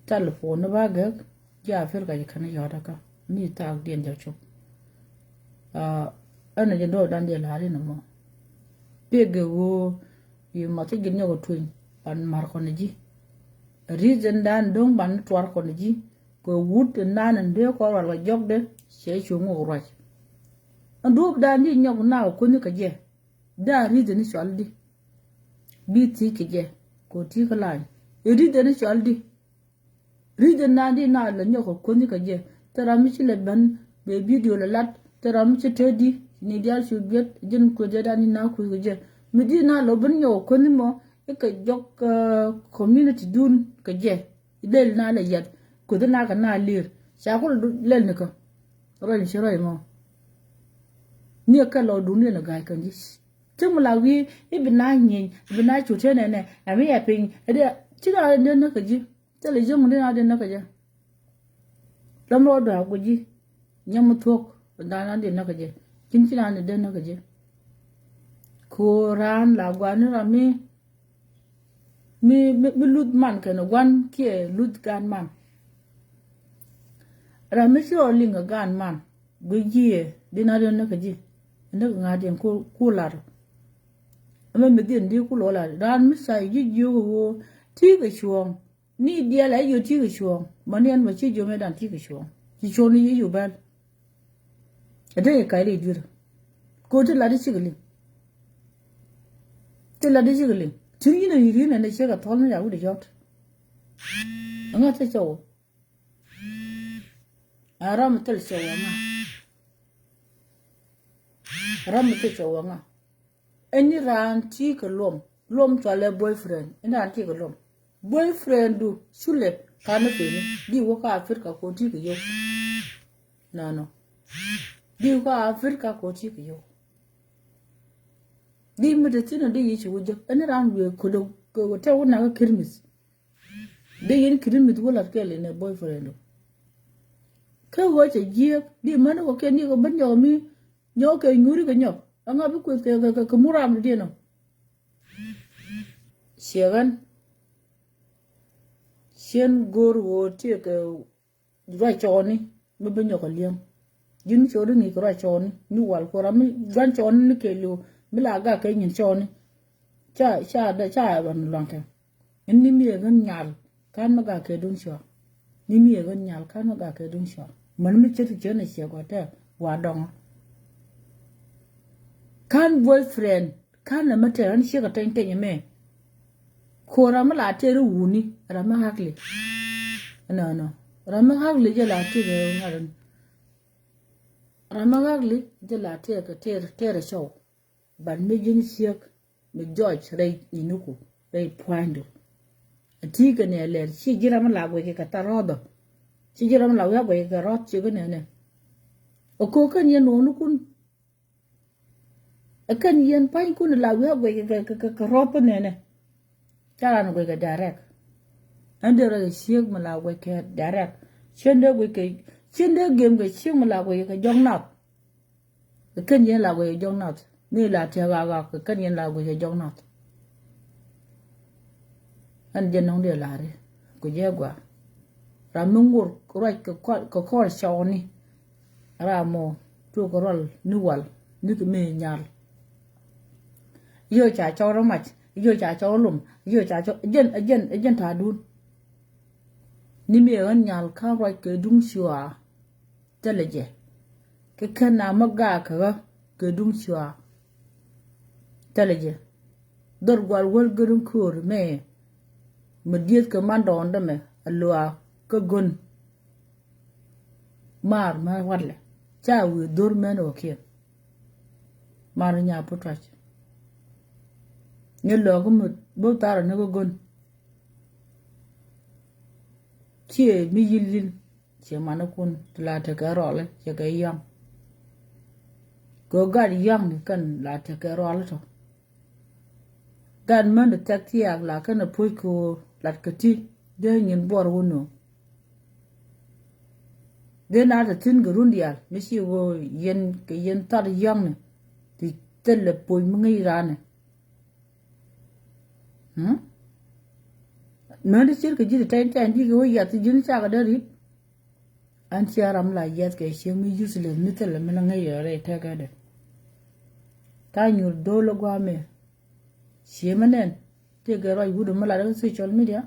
A: telephone ba ga ja fer ga kana yo da ka ni ta dien ja chup ana jen rob dan de la ri nam pege wo yi ma ti gin yo twin an mar ko ji reason dan dong ban twar ko ji ko wut nan de ko wala jog de se chu ngo raj andu dan ni nyog na ko ni ka je da reason ni shaldi bi ti ke je ko ti ka lai reason ni shaldi reason nan di na la nyog ko ni ka je tara mi ci le ban be video la lat tara mi ci tedi ni dial su bet jin ko je dan ni na ko je mi di na lo ban yo ko ni mo ka jok community dun ka je del na la yat ko na ka na lir sha ko lel ne ko ro ni shiro mo ni ka lo dun ne ga kan ji tum la wi ibna nyin ibna chu che ne ami ya pin de chi na de na ka ji te le jong de na de na ka ja lam ro da ko ji nyam thok da na de na ka je kin chi na de na ka je ko ran la gwa ni ra mi lut man kan wan ke lut gan man ra mi so linga gan man gu ji dina de na ka ji na nga de ku lar ama mi din di ku lo la ran mi sai ji ju wo ti ga chuong ni dia la yu ti ga chuong manian ma chi jo me dan ti ga chuong ji chuong ni yu ban ade kai le dir ko de la de chi ga li te la de chi ga li chính là như thế này này sẽ gặp thon nó giàu được giọt, anh thấy sao? Ram tới sao mà? Ram tới sao mà? Anh ra anh chỉ cái lom cho lấy boyfriend, anh ra chỉ cái boyfriend du, sule, cái nó phải đi qua Africa có chỉ cái yêu, no, đi qua Africa có chỉ cái yêu, di mi de tin de yi chi wujo en ran we ko te wona ka kirmis de yin kirmis wala ke le ne boyfriend ka wo che ji di man ko ke ni ko ban yo mi nyo ke nguri ko nyo anga bi ko ke muram de no shegan shen gor wo te ke ra choni mi ban yo ko liam jin chodu ni ko ra choni ni wal ko ram gan choni ni ke lu mi la ga ke nyin choni cha ban long ta ni mi gan nyal kan ma ga ke dun sho ni mi gan nyal kan ma ga ke dun sho man mi che na she ko ta wa dong kan boyfriend kan na mata ran she ka tan tan me ko ra ma la te ru wuni ra ma hakli no ra ma hakli je la te ru ngaran ra ma hakli je la te ka te show ban me jin siek me George rai inuku rai pwando ati ka ne le chi jira ma la gwe ke ka tarodo chi jira ma la ya gwe ka rot chi ga ne o ko kan ye no nu kun kan yen pan kun la ya gwe ka rot ne cha na gwe ka direct ande ra siek ma la gwe ke direct chende gwe ke chende gem gwe chi ma la gwe ka jong nat kan yen la gwe jong nat ni la te ga kan yen la gwe jong nat an je nong de la re ko je gwa ra mungur ko ra ko shawni ra mo tu ko rol ni wal ni ko me nyal yo cha cho ro mach yo cha cho lum yo cha cho jen ta dun ni me an nyal ka ra ke dung shwa teleje ke kana maga ka ke dung shwa teleje dor gwal wol gurun kur me diet ke man don de me alwa ko gon mar ma warle cha wi dor men o ke mar nya putach ne lo ko bo tar ne ko gon che mi yilil che man kun la te ka role che ka yam go gar yam ni kan la te ka role to gan man de taktiak la kan pui ko lat ka ti de nyin bor wono de na ta tin ga rundial mi si wo yen ke yen tar yang ne ti tele pui ngi rane na de sir ke ji ta ta ndi go ya ti jin cha ga de ri an charam la yet ke shi mi yusle mi tele mi ngi yore ta ga de ta nyur do lo gwa me Siemanen, te gero yudu mala da social media.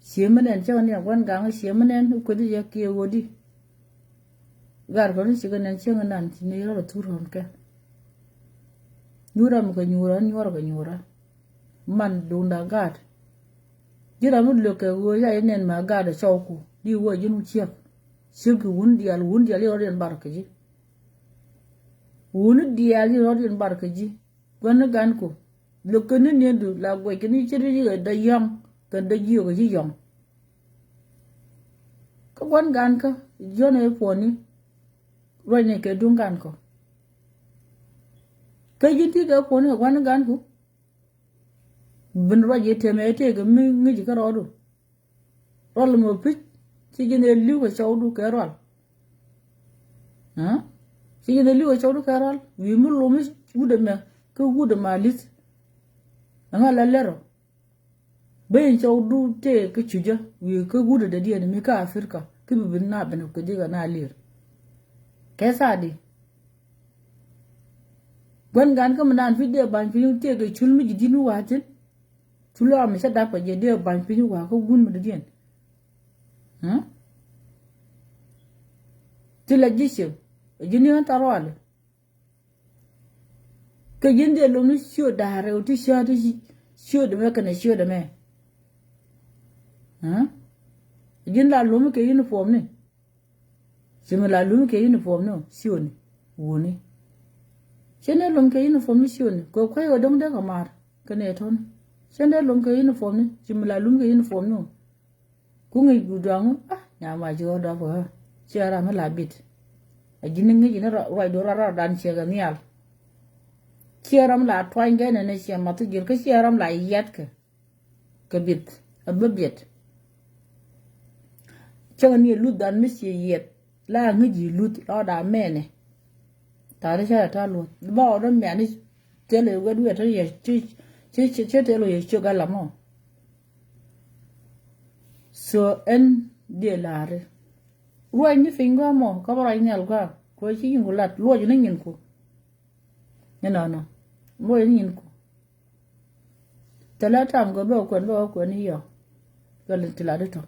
A: Siemanen chawan ya wan gang siemanen ko di ya ke wodi. Gar ko ni siganen chengan nan ni ro turon ka. Nyura mu ko nyura. Man dunda gad. Jira mu lo ke wo ya enen ma gad chawku. Di wo jinu chiak. Sirku wundi al ro barkaji. Wunu di al ro barkaji. Gwana gan ko lokani ne du la gwe kini chiri da yam kan da jiyo ga ji yam ko gwan gan ka jone foni roine ke dun gan ko ka jiti ga foni gwan gan ko bin roje teme te ga mi ji ka rodu rol mo pit ci jene liu ko chawdu ke rol ha ci jene liu ko chawdu ke rol wi mu lo mi wude me ko wude malit anga la lero ben chawdu te ke chuja wi ko wude de dia mi ka afrika ke bi na ben ko diga na lir ke sadi gwan gan ko man video ban fi te ke chulmi jidinu watin chulo am sa da pa je de ban fi wa ko gun mu de dien tila jisho jini an tarwale ke jinde lo mi sho da hare uti sho de me kana sho de me jinda lo mi ke uniform ni simila lo mi ke uniform no sho ni woni chene lo mi ke uniform ni sho ni ko kwai o dong de kamar kane ton chene lo mi ke uniform ni simila lo mi ke uniform no ku ngi gudang nya ma jo da bo chera ma la bit a jinin ngi na roi do ra dan che ga nial chiaram la twang ga ne sia ma tu gil ka chiaram la yat ka bit a bibit chang ni lu dan mi si yet la ngi lu lo da me ne ta re cha ta lu ba ro me ni te le ga du ta ye chi te lo ye chu ga la mo so en de la re ruai ni finga mo ka ba ni al ga ko chi yin lat lo ji nin ko no lo yin ko tala tam go ba ko ni yo ga le tala de to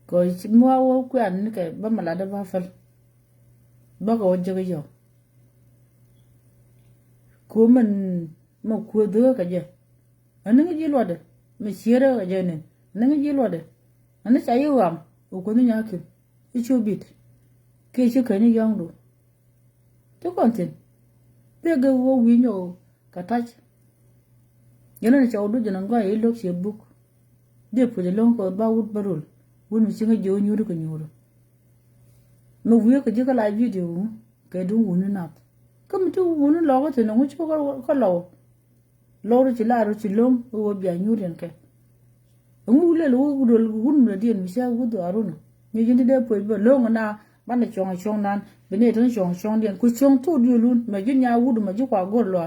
A: ko chi mo wo ko an ni ke ba mala da ba fal ba ko je ga yo ko man mo ko do ka je an ni ji lo de me shira ga je ne ni ji lo de an sa yi wa ko ni nya ke chu bit ke chi ka ni yang do to kontin be ga wo wi nyo ka ta yana cha odu jana ga yi lok se book de pu de long ko ba wut barul won mi singa jo nyuru ko nyuru no wi ka je ka la video ke du won na kam tu won lo ko te no chu ko lo ru chi la ru chi long wo bia nyuru ke ngu le lo gu do won na dien mi sa gu do aruna ni jindi de pu ba long na ba na chong nan be ne ton chong dien ku chong tu du lun ma jin ya wu du ma ji kwa gor lo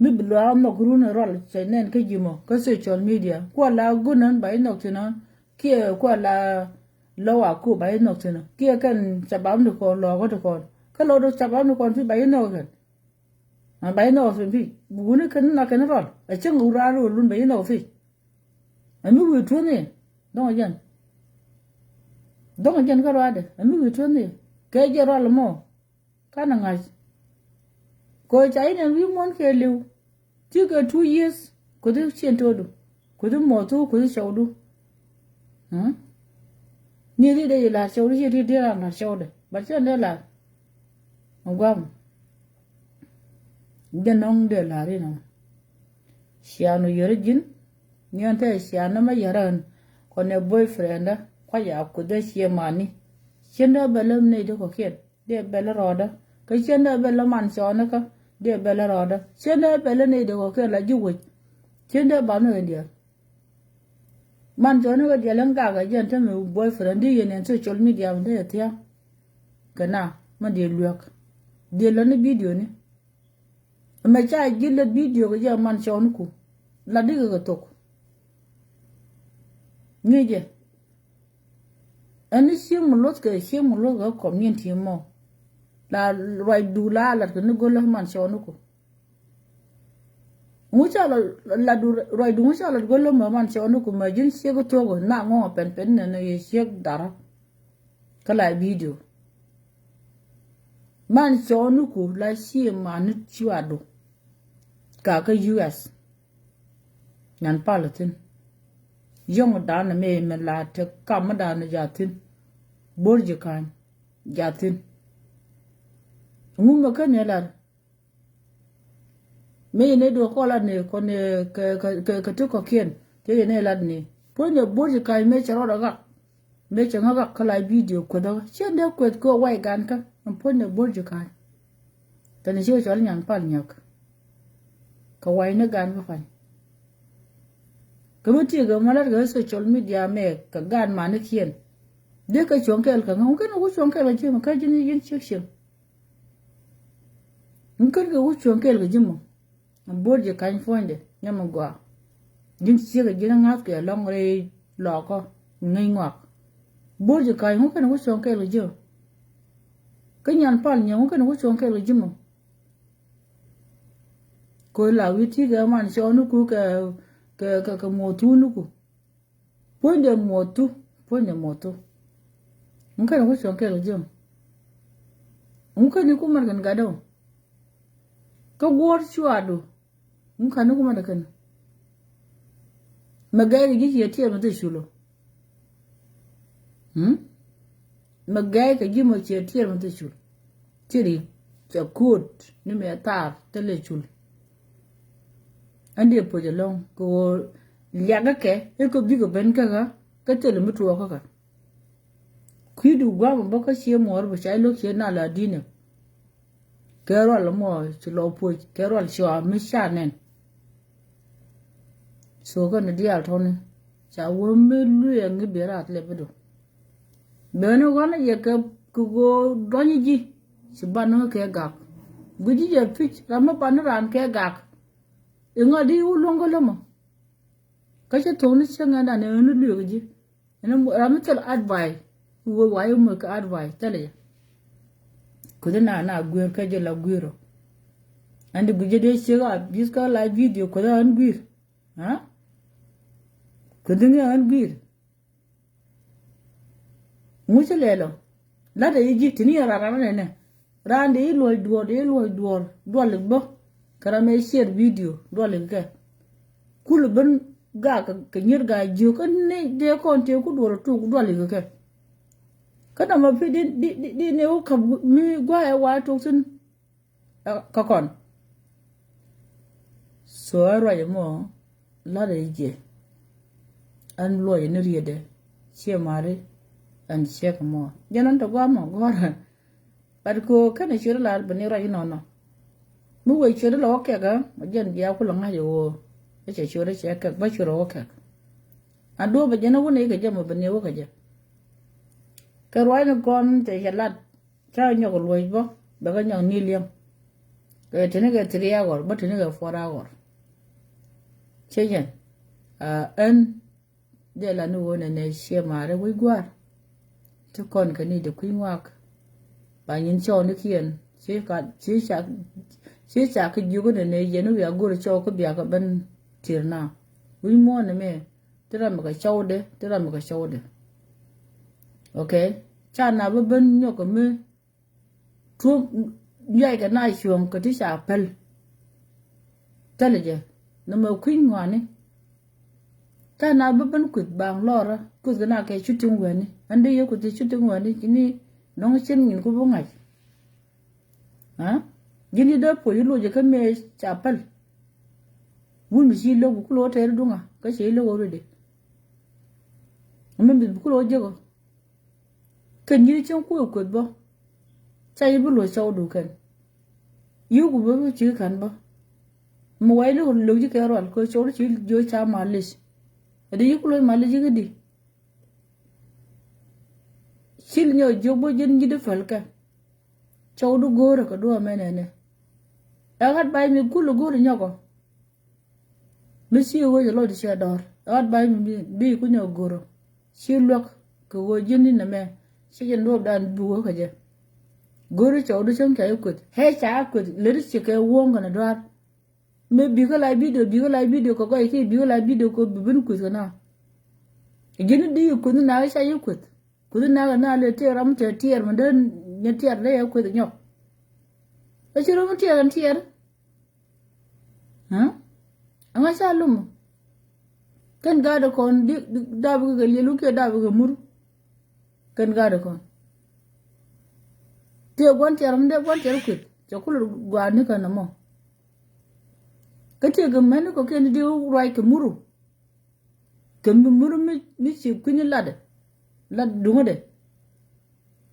A: mi bilo no gruna rol chenen ke jimo ko social media ko la gunan bai no tena kia ko la lawa ko bai no tena kia kan chabam no ko lo ko ko ka lo do chabam no ko fi bai no kan a bai no fi bugune kan na kan rol a chang ura ro lun bai no fi a mi wi tu ne don jan ka ro ade a mi wi tu ne ke je rol mo kana ngai ko chai ne wi mon ke liu ti ga 2 years ko de chen to do ko de mo to ko de chau do ni de la chau ri de la chau de ba chen de la ngam de nong de la ri no siano yere jin ni ante siano ma yaran ko ne boyfriend ko ya ko de sie mani chen da belam ne de ko ken de bela roda ka chen da bela man so na ka de bela roda chen da bela ne de ko ken la ju chen da ba no dia man jo no ga de lang ga jen ta me boyfriend di yen social media de tia kana ma de luak de la ne video ni ma cha gilla video ga ja man so ku la de ga to ni je ani sim lot ga community mo la roi du la ne go la man so ku mucha la du roi du mucha la go la man so ku ma jin se go to go na ngo pen ne ye se dara kala video man so ku la si man chiwado ka US nan palatin yong da na me la te kam da na jatin borje kan jatin ngum ka ne la me ne do ko la ne ko ne ka to ko kien te ne la ne po ne borje kan me charo da me changa ga kala video ko da chen de ko wai gan ka po ne borje kan tani je chol nyang pal nyak ka wai ne gan ka fan kamuti ga malar ga social media me ka gan ma ne kien de ka chonkel ka ngau ka no chonkel ga jima ka jini yin section ngker ga chonkel ga jima am borje kan fonde nyama gwa jin ci ga jina ngat ga long re lo ko ngai ngak borje kan ngau ka no chonkel ga jima ka nyan pal nyau ka no chonkel ga jima ko la witi ga man chonu ku ka motu nuku ponde motu nka na kucho nkelo jom nka ni kumar kan gado ka gwar chuado nka ni kumar kan magari gi ya tiya mata shulo magari ka gi mo tiya mata shulo tiri cha kut ni me tar tele shulo ande po de long ko liaga ke e ko bigo ben ka tele mutu ka kuidu gwa mo ka sie mor bo chai lo ke na la dine Kerol mo chulo pu kerol shwa mi shanen. So ko ne dial tone. Cha wo me lu ye ngi berat le bedo. Beno gona ye ke go donyi ji. Si banu ke gak. Guji je pitch rama panu ran ke gak. Inga di ulongo lomo. Kacha tone changa na ne nu lu ji. Eno rama tel advice. Wo wayo mo ka advice tele. Kudena na gwer ka je la gwero. Andi guje de chega biska live video koda an gwir. Ha? Kudinga an gwir. Mucho lelo. La de yiji tini rara ne. Rande ilo duor. Duor bo. Karame share video duor ke. Kulu ben ga ka nyir ga ju ka ne de konte ku duor tu duor ke. Kada ma fi di ne o ka mi gwa e wa to sun ka kon. So ara mo la de je. An lo ye ne riede. Che mare and check more. Janan to gwa mo gwa. But ko kana shira la bani ra no. Mu we shira la okay ga jan ya ku la yo. E che shira che ka ba shira okay. Ado ba jana wona ga jama bani wo ga ja. Ka roi no kon te jalat. Cha nyo ko loy bo ba ga nyo ni liam. Ke tene ga 3 hour ba tene ga 4 hour. Che jen. En de la no wona ne she mare we gwa. To kon ka ni de queen work. Ba yin cho ni kien che cha ka ju ko ne ye no ya go cho ko bia ka ban tir na. We mo ne me tira ma ka cho de. Okay. Cha na ba ban nyo ko me tu yai ka na shuong ka ti sa pel. Tele je. No ma queen wa ni. Ta na ba ban kut bang lora kut ka na ke shooting wa ni. Ande yo kut shooting wa ni ni nong chen ngin ko bo ngai. Ha? Gini da po yilo je ka me chapal. Wun mi si lo ku lo te dunga ka se lo wo de. Amma bi ku lo je go. Kan yi chen ku ko bo. Sai bu lo sau du kan. Yu ku bo chi kan bo. Mo wai lo je ka ro ko so chi jo cha malis. Ade yu ku lo malis ga di. Sil nyo jobo jen jide falka. Chawdu goro ka duwa menene. Agat bay mi kulu goro nyoko. Misi wo jalo di siya dor. Agat bay mi bi ku nyo goro. Si lok ka wo jindi na me. Si jen luop dan buwo ka je. Goro chawdu chen kaya kut. He cha akut. Liris si kaya wong ka na dwar. Me bigo lai video ka kwa iki bigo lai video ko bibin kut ka na. Jindi di yu kut na sa yu kut. Kudu na le tier am te tier man den ne tier le ya kudu nyok. E chiro mo tier. Ha? Anga sa lum. Kan ga da kon di da bu ga le lu ke da bu ga mur. Kan ga da kon. Te gon tier man de gon tier kut. Chokul gwa ni kan mo. Ka te ga man ko ken di roi ke muru. Kan muru mi chi kuni lade. La dunga de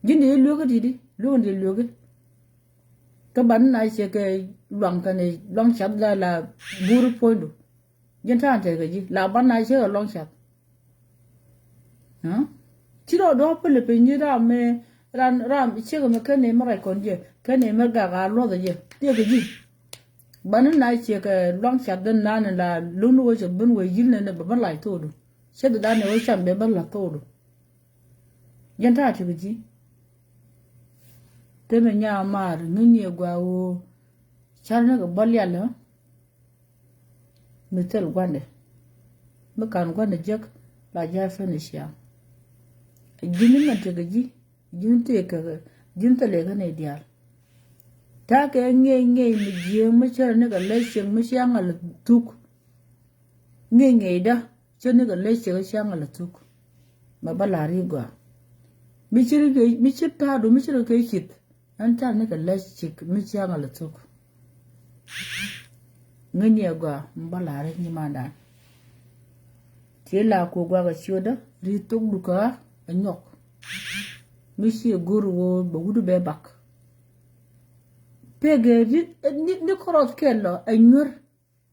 A: jindi luga didi luga de luga ka ban na che ke long ka ne long chat la buru poindu jenta te ga ji la ban na che long chat ha tiro do pele pe ni ra me ram che ga me ka ne mara kon je ka ne me ga lo de je te ga ji ban na che ke long chat den na la lu no che bun we yin ne ba ban lai to do che da ne we cham be ban la to do Janta ti biji. Teme nya mar nunye gwa wo. Charna ga balya la. Metel gwande. Mekan gwande jek la ja finish ya. Jini na te gaji. Jinte ka jinta le ga ne dial. Ta ka nge mi je mu charna ga leshen mu shanga la tuk. Nge da charna ga leshen shanga la tuk. Ma balari gwa. Michir ta do michir ke kit an ta ne ka lashik michia ngala tok ngani agwa mbalare ni manda tela ko gwa ga sioda ri tok duka anyok michi guru wo ba gudu be bak pege ni korot kello anyor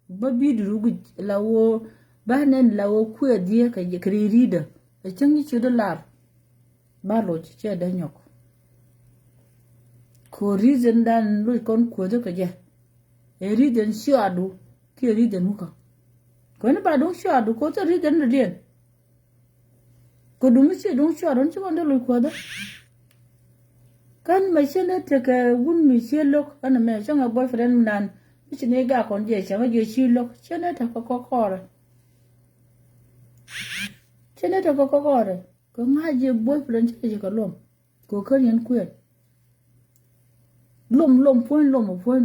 A: babi durugu lawo banen lawo ku die ka je krida e changi chudo lar balo che da nyok ko reason dan lu kon ko de ka je e reason shadu ke reason muka ko ne ba don shadu ko to reason de den ko dum si don shadu ci wanda lu ko da kan mai shene te ka gun mi shelo ana me changa boyfriend nan mi ne ga kon je changa je shilo shene ta ko kore shene ta ko kore ko ma je boyfriend je ka lom ko kan yan kwen lom point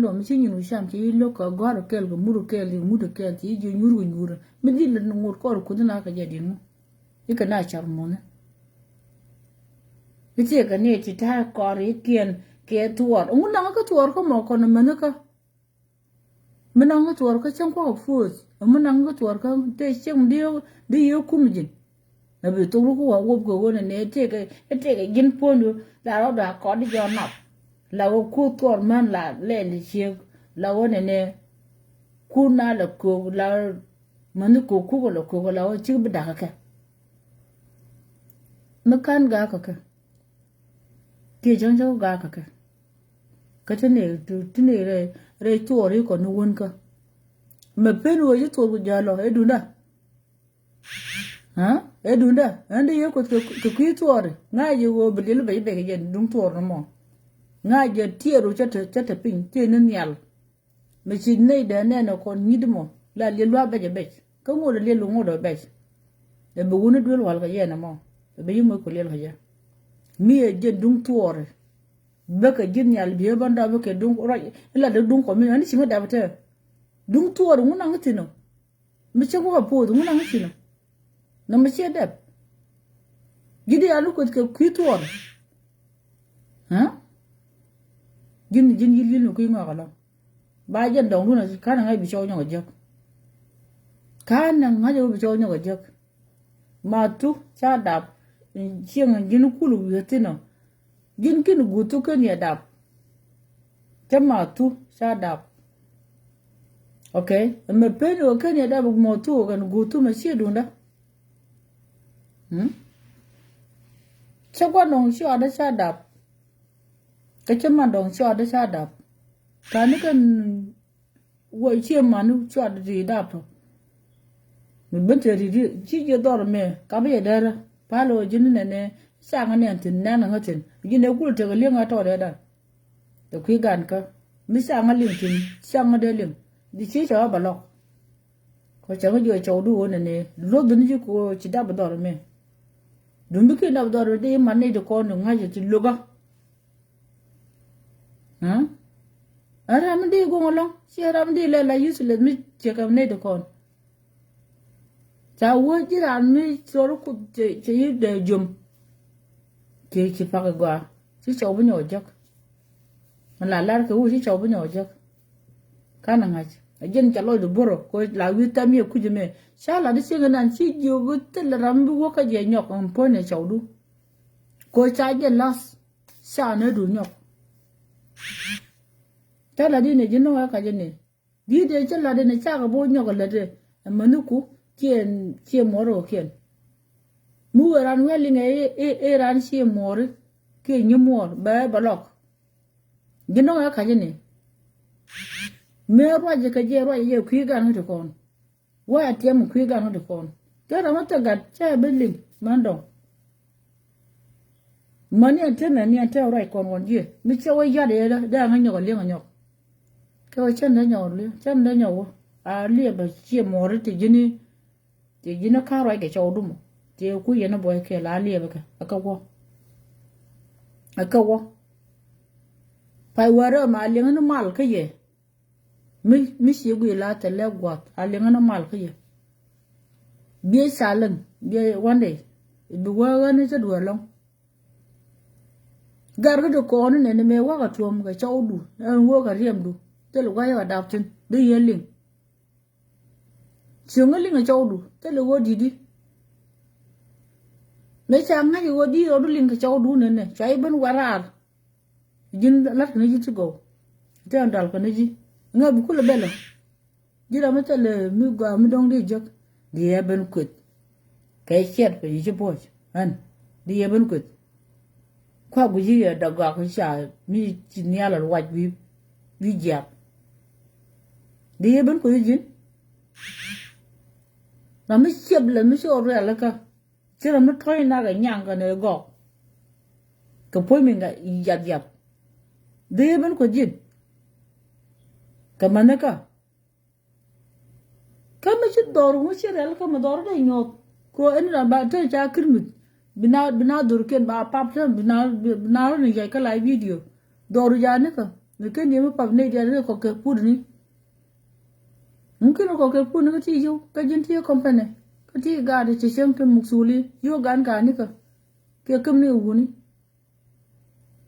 A: lom ci ñu sham ci lo ko gor kel go muru kel ci je nyuru mi di la ngur ko dina ka je din ika na char mo ne Bici ka ne ci ta kori kien ke tuor ngun na ka tuor ko mo ko na manaka mina nga tuor ka chen ko fus mina nga tuor ka te chen de yo kumjin na bi to ko wa wo ko ne te ka gin pondu la ro da ko di jo na la wo ku tuor man la le li che la wo ne ku na la ko la man ko la wo chi bi da ka makan ga ka ke jang jo ga ka tene re tuori ko no won ka me penu je to ja lo edunda ha edunda ande ye ko ku tuori nga je wo bilil be je dum tuor mo nga je tiero chata pin te ne nyal me chi ne da ne no ko nyidmo la le lo be ka ngo le lo ngo do be e bu woni dul wal ga ye na mo be yimo ko le ga mi e je dum tuore baka jin yal biye banda baka dum roi ila da dum ko mi ani sima da bata dum tuore nguna ngitino mi che ko po nguna ngitino na mi che da gidi alu ko ke tuore ha jin yil no ko ma kala ba jan dong na kana ngai bi cho nyo jek kana ngai bi cho nyo jek ma tu cha da chiang jin kulu yetino jin kin gutu kan ya dap jama tu sa dap okay me peno kan ya dap mo tu kan gutu ma shi dunda chakwa nong shi ada sa dap ka chama dong shi ada sa dap kan wo chi manu shi ada di dap me bente di ji je dor me ka be dara palo jin ne sang ne tin na nga tin yin ne kul te ga lenga to da to ku gan ka mi sang lim tin sang de lim di chi cha ba lo ko cha ga jo cho du ne lo dun ji ko chi da ba dor me dun bi ke da dor de man ne de ko no nga je ti lo ga ha ara mi de go ngolo si ara mi de la useless mi che ka ne de ko cha wo ji ran mi so ru ku che yi de jum ki pa ga gwa si cho bu nyo jak la ke u si cho bu nyo jak kana nga jen cha lo du boro ko la wi ta mi ku je me sha la de singa nan si jo gu te la ram bu wo ka je nyok on po ne cho du ko cha je las sha ne du nyok ta la di ne je no ka je ne di de cha la de ne cha ga bo nyok la de manuku kien moro kien mu ran weli nge e ran si mor ke nyumor ba balok gino ga ka jeni me ro je ka je ro ye ku ga no to kon wa tiam ku ga no to kon te ra mata ga cha belim mando mani antena ni anta ro kon won je mi che wa ya de da nga nyo le nga nyo ke wa chen da nyo a le ba si mor te jini ka ro ga cha du mo te ku yana boy ke la le baka akawo pai wara ma le ngana mal ka ye mi shi gu la ta le gwat a le ngana mal ka ye bi salan bi wande bi wa ne ta do long gar ga ko ne me wa ga tuom ga chaudu an wo ga riem du te lu ga ya daptin de yeling chungaling ga chaudu te lu wo didi me chang ha yo di ro ling ka chaw du ne chai ben warar jin lat ne jitu go Chita dal kana ji. Nga bu kula bela. Jira mata le mi gwa mi dong di jok. Di eben kwet. Kai chet pe yi boch. An. Di eben kwet. Kwa guji ya da gwa ko sha mi chinyala waj bi jap. Di eben kwet jin. Na mi chep le mi so re la ka. Chira mi thoi na ga nyang ka ne go. Ka poi mi ga yap. Di eben kwet jin. Ka manaka. Kama ci dor mu ci rel kama dor de nyot ko en ra ba ta cha kirmit bina dur ken ba pap ta bina ni ja ka live video dor ja ne ka ne ken yema pap ne ja ne ko ke pud ni mungkin ko ke pud ne ti yo ka jin ti company ka ti ga de ci sem ke muksuli yo gan ka ni ka ke kam ne u ni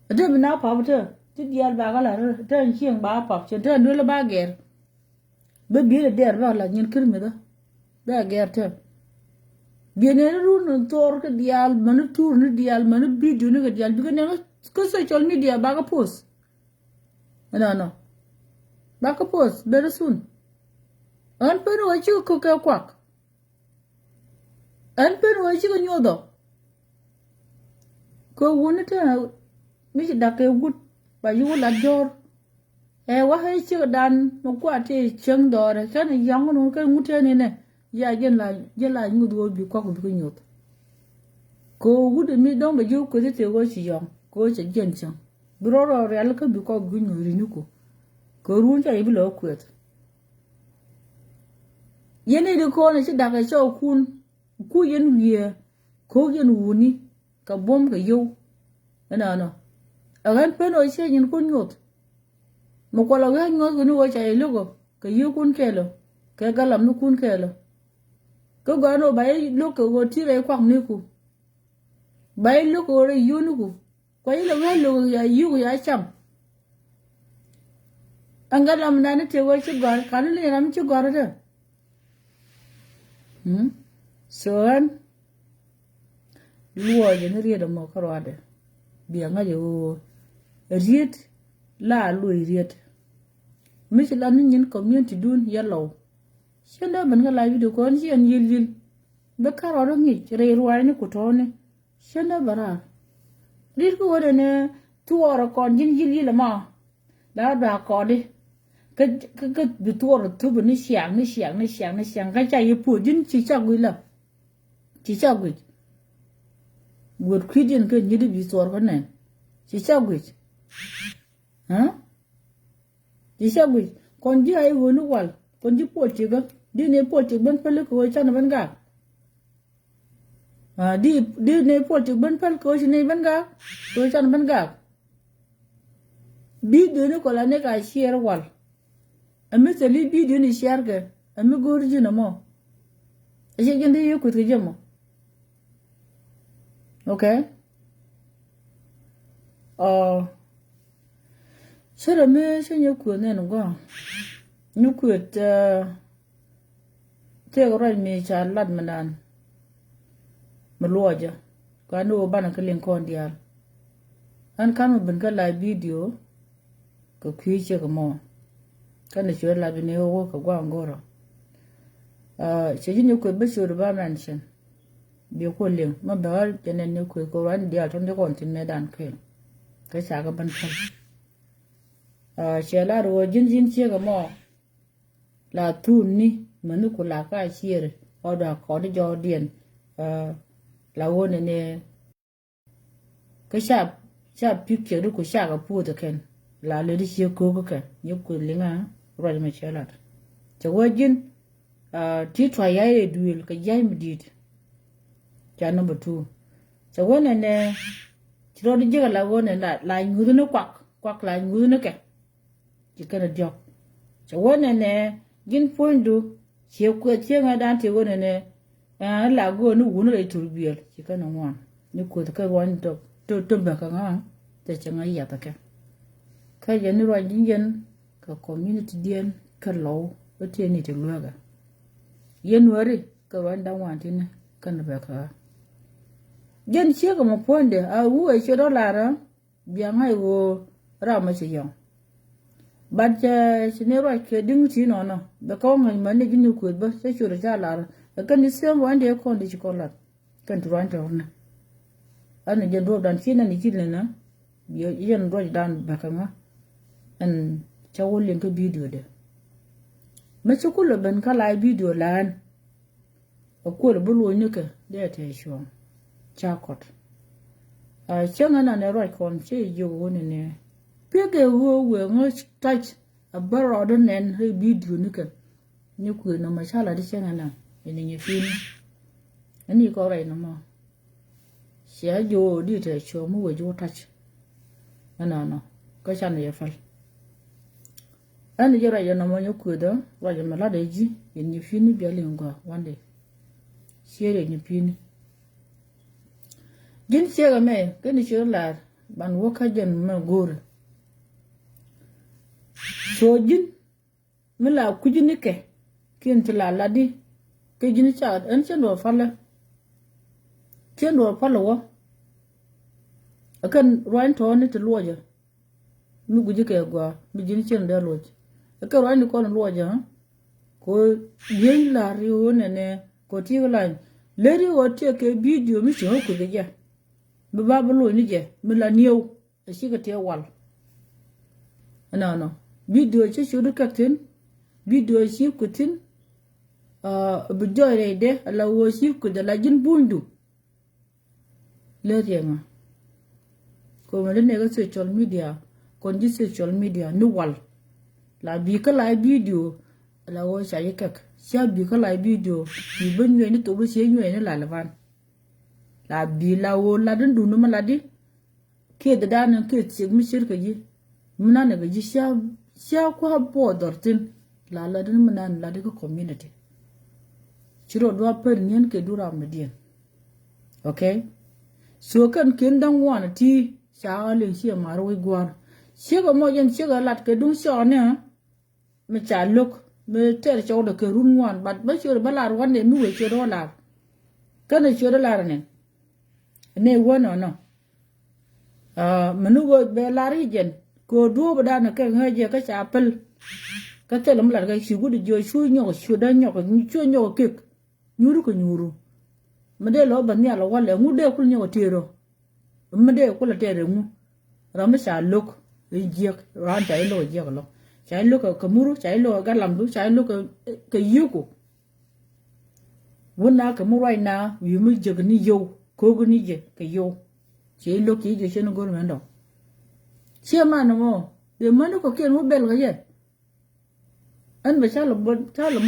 A: de bina pap ta ti dial ba ga la ta chieng ba pap che ta no la ba ger be bi der ba la nyen kirme da gerte bi ne ru no tor ke dial man tour ni dial man video ni ke dial bi ne ko social media ba ga post no ba ka post very soon an pe no chi ko ke kwak an pe no chi ko nyodo ko woni ta mi da ke gut ba yu la jor wa hai chi dan no kwa te cheng do re kan yang no ka ngute ne ne ya gen la ngu do bi ko bi ko nyot ko wud mi don ba ju ko te go chi yong ko che gen chang bro ro re al ka bi ko gu nyu ri ni ko run cha bi lo kwet yene de ko ne chi da ka cho ku yen wie ko yen wuni ka bom ka yo no agan pe no che yin ko nyot mo ko la ga ngo ko no cha ilugo ke yu kun kelo ke galam nu kun kelo ko ga no bai lu ko go ti re kwang ni ku bai lu ko re yu nu ku ko ila ga lu ya yu ya cham angalam na ne te wo chi gar kan le ram chi gar de so an luo je ne ri da mo ko wa de bi nga je o riet la lu riet Michel nin community dun yellow. Shenda ban ga live video ko ni en yil. Be karo ngi re ruwa ni kutone. Shenda bara. Rir ko wona ne tuoro kon yil ma. Da ko de. Ka du tuoro tu ni xiang ga cha yi pu jin chi cha gui la. Chi cha gui. Word kidin ka ni de bi tuoro ko ne. Chi cha gui. Disha gui kon ji ai wonu wal kon ji poti ga di ne poti ban pele ko cha na ban ga di ne poti ban pele ko chi ne ban ga ko cha na ban ga bi de ne ko la ne ga share wal ame se li bi de ne share ga ame go ri na mo e je gende yo ko ke jamo okay Sera me se nyoku ne no go. Nyoku te ora me cha lad manan. Mloja. Ka no bana kalen kon dial. An kan ben ka live video ko kwiche ko mo. Kan ne la bine wo ko gwa ngoro. Se nyoku be sura ba mention. Bi ko len ma ba tenen nyoku ko ran dial ton de kon tin me dan ke. Ka sa ga ban kan. Shela ro jin che ga mo la tu ni manu ko la ka shire o da ko de jo dien la wona ne ka sha picture ko sha ga pu de ken la le di che ko ka ni ko linga ro ma shela che wo jin ti twa ya e duel ka ya mi dit ja number 2 che wona ne ti ro di je la wona la ngu no kwak la ngu no ke chỉ cần là job cho vấn này gin point do chiều qua chiều ngày đan thì vấn này là go nó uống rồi tụi biel chỉ cần là ngoan nếu qua cái quan tôi bạc cái ngang để chẳng ai vậy cái gì nó rồi những cái community điên cái lâu ở trên này thì luôn cả yên rồi cái quan đang ngoan thì này cần là bạc cái dân chiều cái một point để u ấy chỗ đó là đó biang hay go ra mà chỉ dùng but sinero ke ding ti no no be ko ngai mane gini ku ba se chura jala kan ni sem wande ko ndi ko la kan turan to na an je do dan fina ni jilna na yo yen do dan bakanga an chawolin ka video de me chukulo ben kala video lan ko bulu ni ka de te sho chakot a changa na ne ro kon che yo woni ne pege wo we ngo touch a baro do nen he video ni ka ni ku na mashala de changa na ni ni fin ani ko rai no mo sia yo di te sho mu we jo touch ana no ko chan ye fal ani jara ya no mo nyoku do wa je mala de ji ni fin bi ale ngo wande siere ni fin jin siere me ke ni sho la ban wo ka jen me gore so jin mila kujini ke kin tla ladi ke jini cha an chen do fala chen do fala wo akan ruan to ni to loja mi guji ke gwa mi jini chen da loja akan ruan ni ko loja ko yen la ri o ne ko ti la le ri o te ke video mi cho ko ge ja mi ba lo ni je mi la niu a shi ga te wal no video che shudu kaktin video shi kutin bu jore de la wo shi ku da la jin bundu le yenga ko me ne ga social media kon ji social media ni wal la bi ka la video la wo sha yekak sha bi ka la video bi ben ne ni to bu shi ne la la van la bi la wo la dun du no ma la di ke da dan ke ti mi shirka ji muna ne ga ji sha ko bo dortin la la dun muna la de community chiro do per nyen ke dura medien okay so kan kin dang wan ti sha le shi ma ro gwar shi ga mo yen shi ga lat ke dun sha ne me cha luk me ter cho de ke run wan bat ba shi ba la wan ne mi we shi do la kan shi do la ne wona no manu go be la ri jen ko do ba da na ke ha je ka cha pel ka te lam la ga shi gu de jo shu nyo shu da nyo ko chu nyo ke nyuru ko nyuru mede lo ban ya lo wale ngu de kul nyo tero mede kul tere ngu ram sha lok je ran chai lo je lo chai lo ka muru chai lo ga lam du chai lo ka yuko wona ka mu rai na wi mu je ni yo ko gu ni je ka yo chai lo ki je chen go men do che ma no mo de ma no ko ken mu bel ga ye an ba cha lo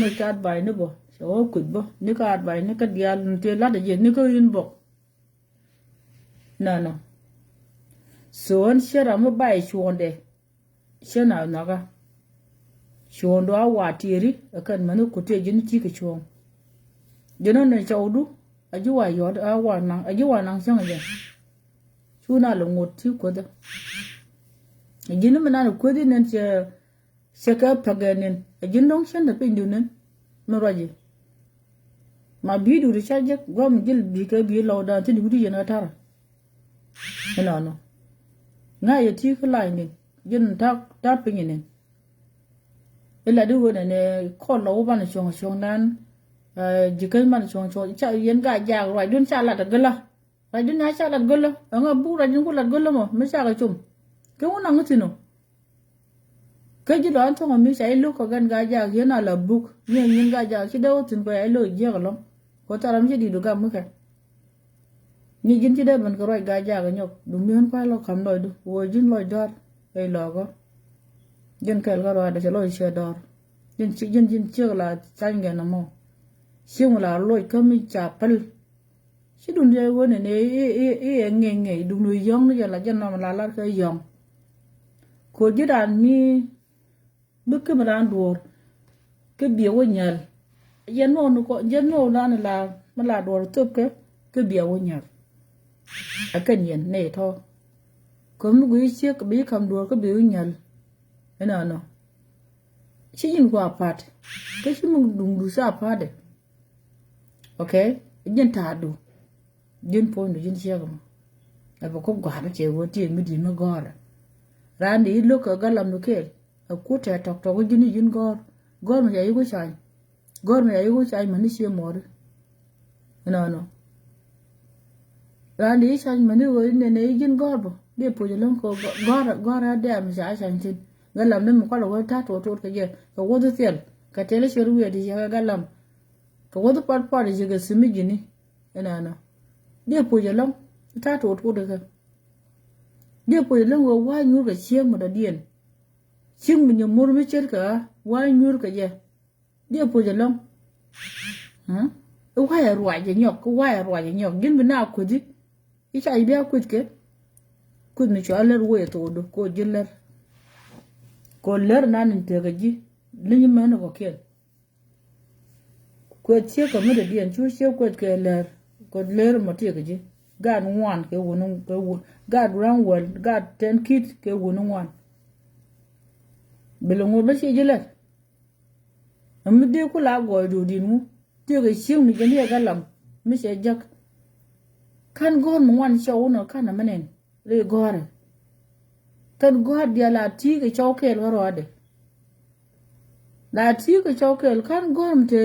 A: mo ka bai ne bo so kut bo ni ka bai ni ka dial te la de je ni ko yin bo no so an shara mo bai chuonde shana naga chuondo a watiri akan manu ko te jin ti ka chuon jeno ne chaudu ajuwa yod a wa nang sang je chuna lo ngot ti ko da jin mana ko di nen che seka paganen jin dong shan da pindu nen mo raje ma bidu ri chaje gom jil bi ka bi lo da ti du yana tar no nga ye ti ko lai ni jin ta pin ni ila du wona ne ko lo ban chong nan jikai man chong cha yen ga ja rai dun cha la da gala rai dun na cha la gala nga bu ra jin ko la gala mo me cha ga chum ke wona ngati no ke ji don to mi sai lu ko gan ga ja yana la buk nyen ga ja ki dawo tin ko ai lo je ga lo ko taram ji di du ga mu ka ni jin ti de ban ko rai ga ja ga nyok du mi hon ko lo kam lo du wo jin lo dor ai lo go jin kel ga ro da se lo she dor jin chi la sang ga na mo xiu la lo ko mi cha pel si dun de wo ne nge du nu yong ni la jan na la ka yong ko ji dan mi bu ke ma dan dor ke bi wo nyal yen no ko yen no na la ma la dor top ke bi wo nyal akan yen ne to ko mu gu chi ke bi kam dor ke bi wo nyal no chi yin ko apat ke chi mu dum du sa pa de okay jen ta du jen po no jen chia gam aba ko gwa da che wo ti mi di no gora randi lo ko galam no ke ku te tok to jini jin gor me ya yugo chai mani she more no randi chai mani wo ne jin gor bo de pu jelo ko gor ada mi sa san tin galam ne mo ko ta to ke je ko wo do tel ka tele sheru ya di ya galam ko wo do par je ga simi jini no de pu jelo ta to de ka de pu jelo wo wa nyu ga che mo da dien chim mi mur mi cher ka wa nyu ka je de pu jelo wa ya ruwa je nyok gin bina ku di icha ibia ku ke ku mi chaler wo to do ko jiller ko ler nan te ga ji lin men ko ken ko che ko mi da dien chu che ko ke ler ko ler mo te ga ji gad one ke wonu ke wo gad ran wal gad 10 kit ke wonu one belongo ba che jiller am de ko la go do dinu te ga shim ni ga ga lam mi che jak kan gon mo wan show no kan manen le gore kan god dia la ti ga chokel warode la ti ga chokel kan gon te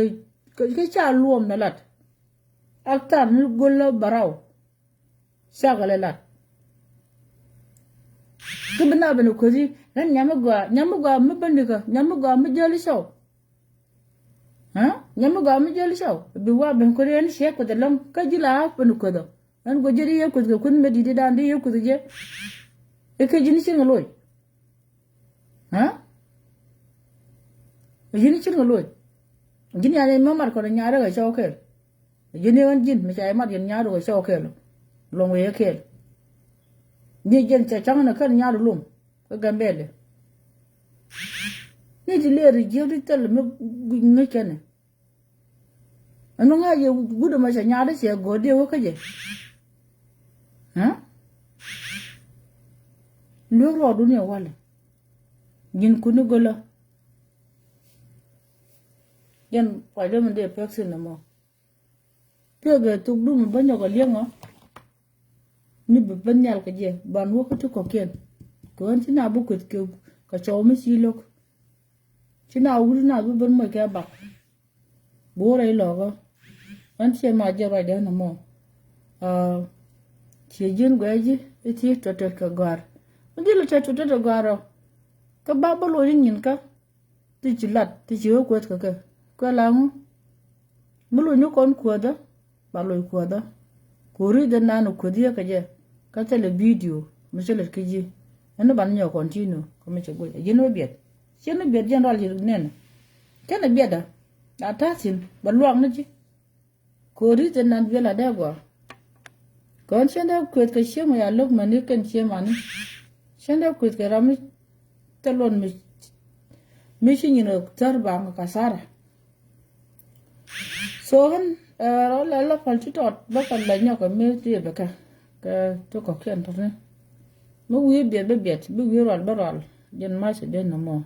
A: ke cha luom na lat aktar ni gollo baraw sagale lat ke bina bana ko ji nan nyamugo mi bandika nyamugo mi jeli show nyamugo mi jeli show bi wa ben ko ren she ko de lam ka jila bana ko do an go jeri ye ko kun me di dandi ye ko je e ke jini cin ngaloy jini cin ngaloy jini ale mamar ko nyaara ga shokel jini on jin mi chay mat yen nyaaro ga shokel long we kel ni jen cha chang na kan nyaaro lum ko gambele ni di le ri jeri tel me ngi kene anu nga ye gudu ma cha nyaara se go de wo ka je loro dunia wale jin kunu gola jan pade mun de pexe na mo pege tu dum banyo ga liengo ni be banyal ka je ban wo ko ko ken ko an tina bu ko ke ka chawmi silok tina wuri na bu ban mo ka ba bore logo an che ma je ba de na mo che jin gwaji eti to ka gar dilo tetu tetu garo ka babalo yin ka ti jilat ti jiwo kwet ka ko langu mulo nyu kon koda balo koda kori da nanu kodiya ka je ka tele video misele ka ji anu ban nyo continue ko me chego jino biet jino biet general ji nen kana bieda atasin baluang na ji kori da nan bela da go kon chenda kwet ka shema ya lok mani kan shema ni shenda kwet ka rami talon mi shingino tarba ma kasara so han la falchi tot ba kan la nyoka me ti be ka to ko ken to ne mo wi biet be biet bi wi rol barol jen ma se den no mo